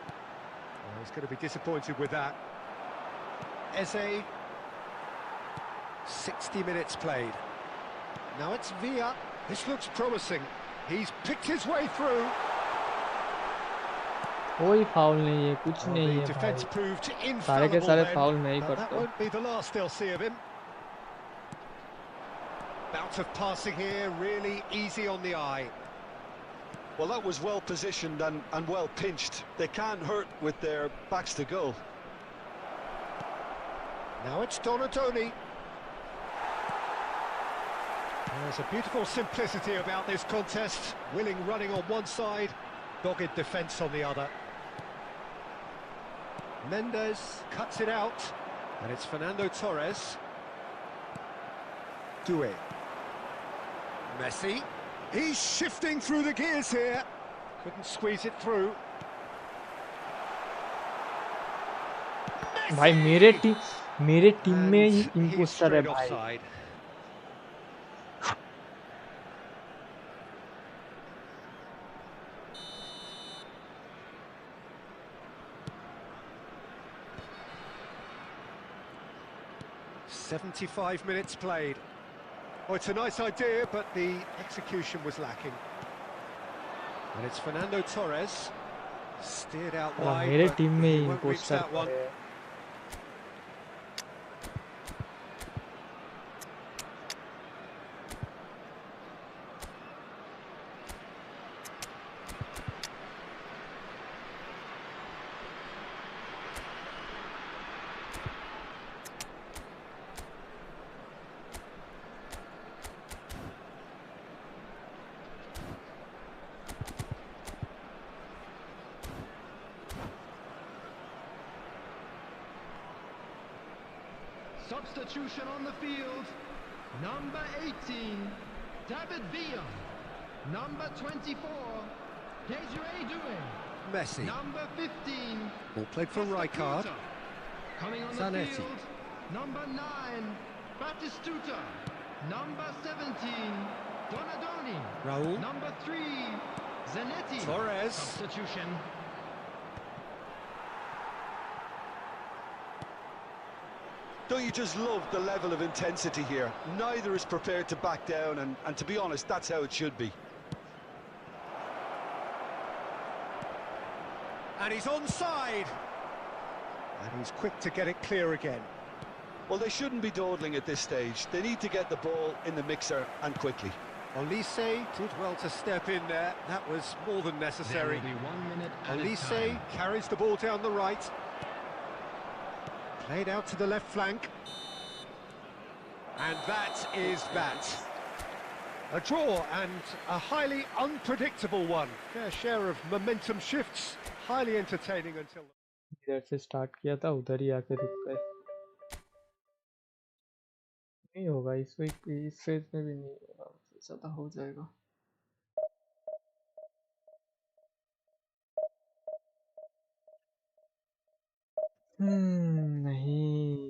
Oh, he's going to be disappointed with that. Eze. 60 minutes played. Now it's Villa. This looks promising. He's picked his way through. कोई foul नहीं है कुछ नहीं The है defence भाई proved सारे के infallible सारे then, फाउल नहीं but that करते won't be the last they'll see of him. Bout of passing here, really easy on the eye. Well, that was well positioned and well pinched. They can't hurt with their backs to goal. Now it's Donatoni. There's a beautiful simplicity about this contest. Willing running on one side, dogged defence on the other. Mendes cuts it out, and it's Fernando Torres. Doué. Messi. He's shifting through the gears here. Couldn't squeeze it through. भाई मेरे team में ही And he's impostor है straight भाई। offside. "75 minutes played." Oh, it's a nice idea, but the execution was lacking. And it's Fernando Torres, steered out wide, मेरे but team में he ही won't reach impostor that one. है। Substitution on the field. Number 18, David Villa. Number 24, Desiree Doué. Messi. Number 15, Ball played for Rijkaard. coming on Zanetti. the field. Number 9, Batistuta. Number 17, Donadoni. Raul. Number 3, Zanetti. Torres. Substitution. Don't you just love the level of intensity here? Neither is prepared to back down, and to be honest, that's how it should be. And he's onside. And he's quick to get it clear again. Well, they shouldn't be dawdling at this stage. They need to get the ball in the mixer, and quickly. Olise did well to step in there. That was more than necessary. There will be 1 minute at a Olise time. carries the ball down the right. Played out to the left flank. And that is that. A draw and a highly unpredictable one. Fair share of momentum shifts. Highly entertaining until... इधर से start किया था, उधर ही आके रुक गए। नहीं होगा इस वीक, इस फेज में भी नहीं होगा, ज़्यादा हो जाएगा। नहीं।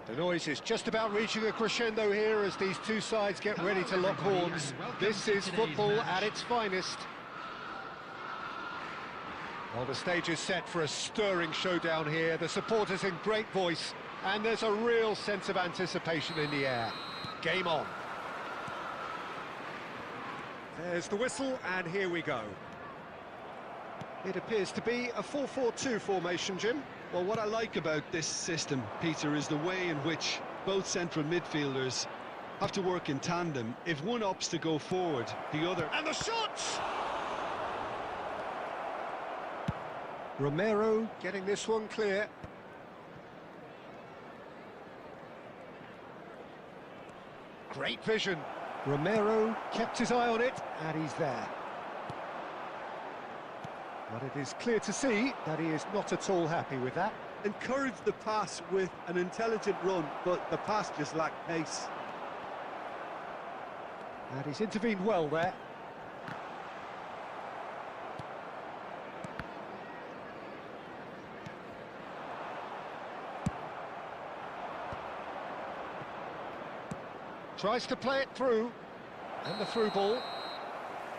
The noise is just about reaching a crescendo here as these two sides get ready to lock horns. This is football at its finest. Well, the stage is set for a stirring showdown here. The supporters in great voice, and there's a real sense of anticipation in the air. Game on. There's the whistle, and here we go. It appears to be a 4-4-2 formation, Jim. Well, what I like about this system, Peter, is the way in which both central midfielders have to work in tandem. If one opts to go forward, the other... And the shots! Romero getting this one clear. Great vision. Romero kept his eye on it, and he's there. But it is clear to see that he is not at all happy with that. Encouraged the pass with an intelligent run, but the pass just lacked pace. And he's intervened well there. Tries to play it through. And the through ball.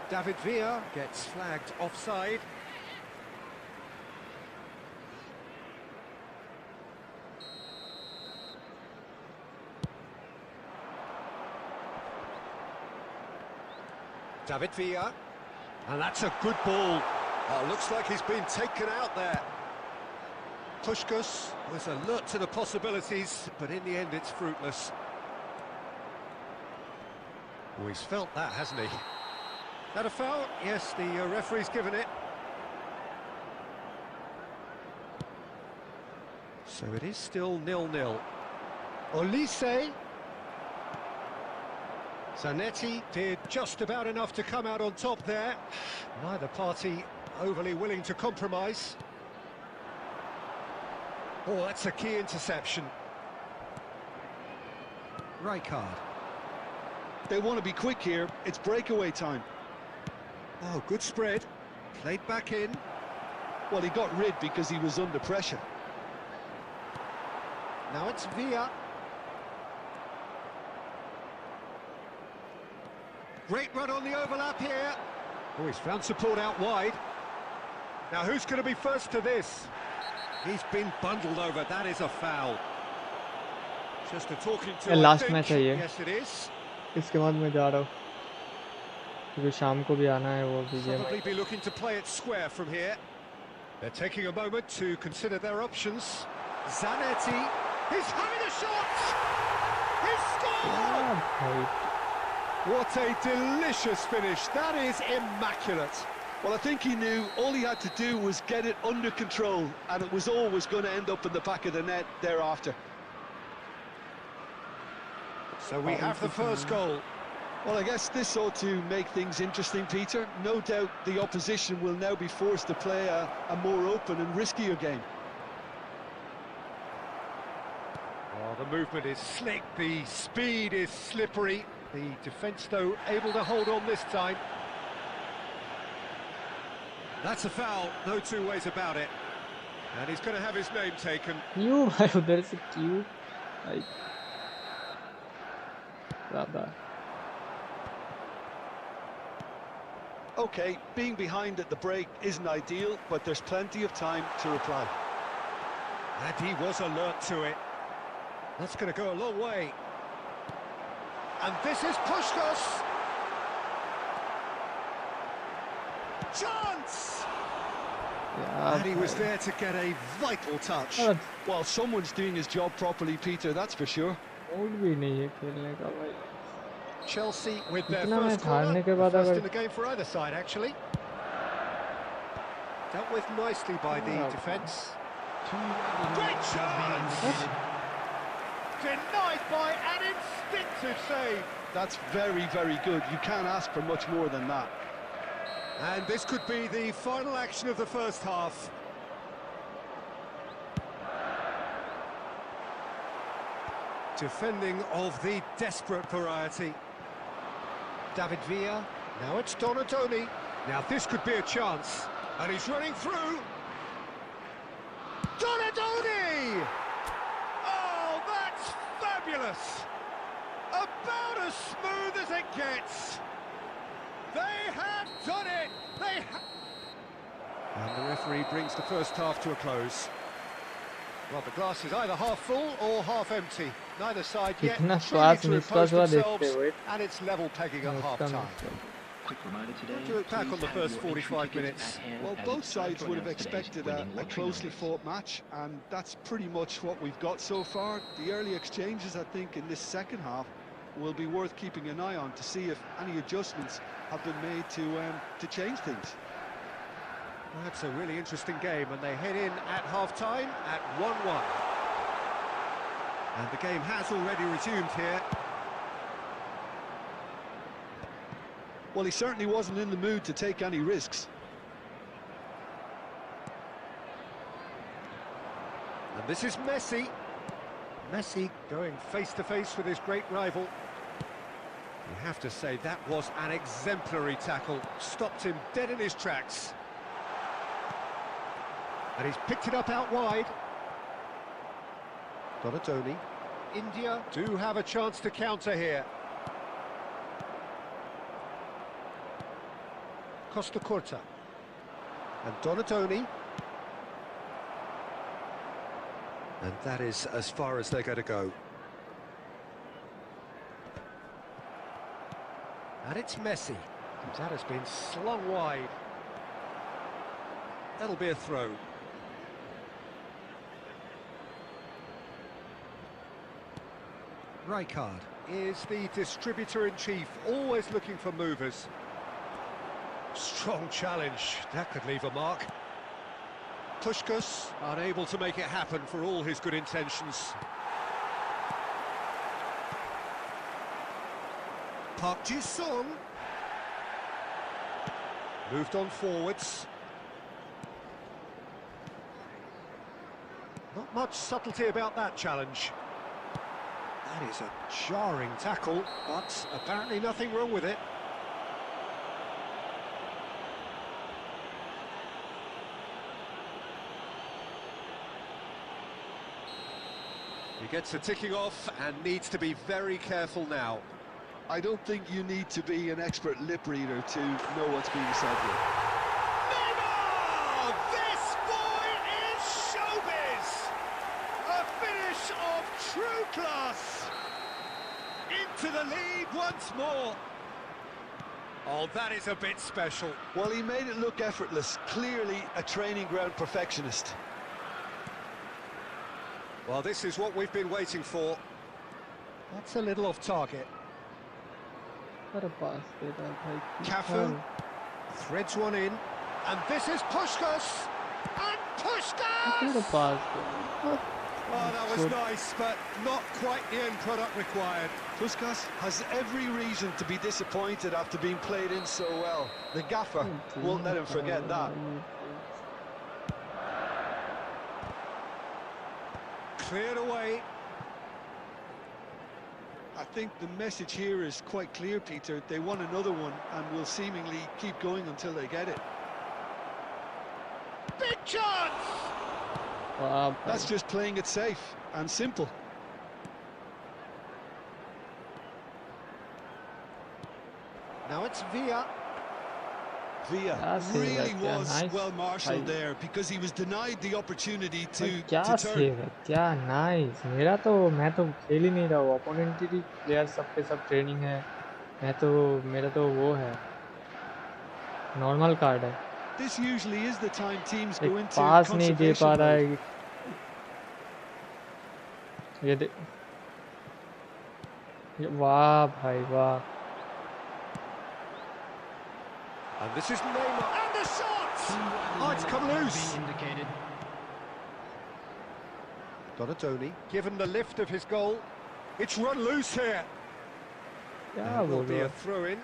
David Villa gets flagged offside. David Villa. And that's a good ball. Oh, looks like he's been taken out there. Puskás was alert to the possibilities, but in the end it's fruitless. Oh, he's felt that, hasn't he? That a foul? Yes, the referee's given it. So it is still 0-0. Olise. Zanetti did just about enough to come out on top there. Neither party overly willing to compromise. Oh, that's a key interception. Rijkaard. They want to be quick here. It's breakaway time. Oh, good spread. Played back in. Well, he got rid because he was under pressure. Now it's Villa. Great run on the overlap here. Oh, he's found support out wide. Now who's going to be first to this? He's been bundled over. That is a foul. Just a talking to. Last match है ये. Yes, it is. इसके बाद मैं जा रहा हूँ क्योंकि शाम को भी आना है वो भी. Probably be looking to play it square from here. They're taking a moment to consider their options. Zanetti. He's having a shot. He scored. What a delicious finish. That is immaculate. Well, I think he knew all he had to do was get it under control, and it was always going to end up in the back of the net thereafter. So we have the first goal. Well, I guess this ought to make things interesting, Peter. No doubt the opposition will now be forced to play a more open and riskier game. Oh, the movement is slick, the speed is slippery. The defence, though, able to hold on this time. That's a foul, no two ways about it. And he's going to have his name taken. क्यों भाई उधर से क्यों भाई ज़्यादा. Okay, being behind at the break isn't ideal, but there's plenty of time to reply. And he was alert to it. That's going to go a long way. And this is Puskás. Chance! And he was there to get a vital touch. Well, someone's doing his job properly, Peter, that's for sure. Mood भी नहीं है खेलने का भाई. Chelsea with their इतना first match हारने के corner, बाद first अगर in the game for either side, actually. Dealt with nicely by the defence. Great chance! Denied by an instinctive save. That's very, very good. You can't ask for much more than that. And this could be the final action of the first half. Defending of the desperate variety. David Villa. Now it's Donadoni. Now this could be a chance. And he's running through. Donadoni! Oh, that's fabulous! About as smooth as it gets. They have done it! And the referee brings the first half to a close. Well, the glass is either half full or half empty. Neither side yet कितना truly स्वाद to मिसका impose हुआ themselves, देखते हुए. and it's level pegging at half-time. Quick reminder today, We'll do it back on the please have first your entry 45 tickets minutes. at hand Well, as both it's time sides to would have announce today's expected winning a lottery closely numbers. fought match, and that's pretty much what we've got so far. The early exchanges, I think, in this second half will be worth keeping an eye on to see if any adjustments have been made to change things. That's a really interesting game, and they head in at half-time at 1-1. And the game has already resumed here. Well, he certainly wasn't in the mood to take any risks. And this is Messi. Messi going face-to-face with his great rival. You have to say that was an exemplary tackle. Stopped him dead in his tracks. And he's picked it up out wide. Donatoni. India do have a chance to counter here. Costa Curta. And Donatoni. And that is as far as they're going to go. And it's Messi. That has been slung wide. That'll be a throw. Rijkaard is the distributor-in-chief, always looking for movers. Strong challenge, that could leave a mark. Puskás unable to make it happen for all his good intentions. Park Ji-sung moved on forwards. Not much subtlety about that challenge. That is a jarring tackle, but apparently nothing wrong with it. He gets a ticking off and needs to be very careful now. I don't think you need to be an expert lip reader to know what's being said here. Neymar! This boy is showbiz! A finish of true class! Into the lead once more. Oh, that is a bit special. Well, he made it look effortless. Clearly a training ground perfectionist. Well, this is what we've been waiting for. That's a little off target. Cafu threads one in, and this is Puskás, and Puskás! Oh, that was nice, but not quite the end product required. Puskás has every reason to be disappointed after being played in so well. The gaffer won't let him forget that. Cleared away. I think the message here is quite clear, Peter. They want another one and will seemingly keep going until they get it. Big chance! That's just playing it safe and simple. Now it's Villa. Villa really was well marshalled there because he was denied the opportunity to turn. क्या nice मेरा तो मैं तो खेल ही नहीं रहा हूँ opponent की प्लेयर सब पे सब ट्रेनिंग है मेरा तो वो है नॉर्मल कार्ड है This usually is the time teams go into पास नहीं दे पा रहा है ये वाह भाई वाह And this is Neymar, and the shot! Oh, it's come loose. Donatoni, given the lift of his goal, it's run loose here. क्या will बोल be रहा a throw-in.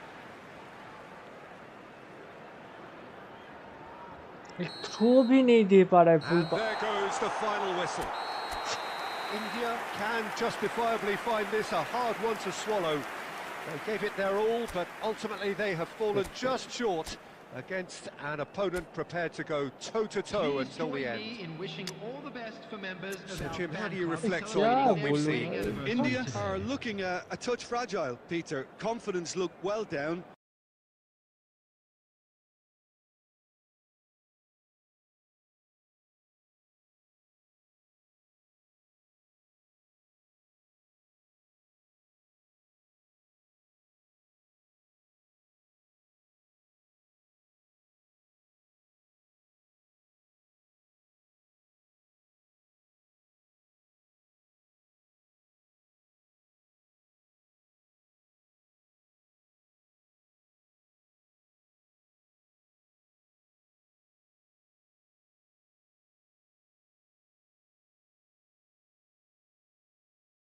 थ्रो भी नहीं दे पा रहा है full And there goes the final whistle. India can justifiably find this a hard one to swallow. They gave it their all, but ultimately they have fallen just short against an opponent prepared to go toe-to-toe until the end. So, Jim, how do you reflect on what we've seen? India are looking a touch fragile, Peter. Confidence looked well down.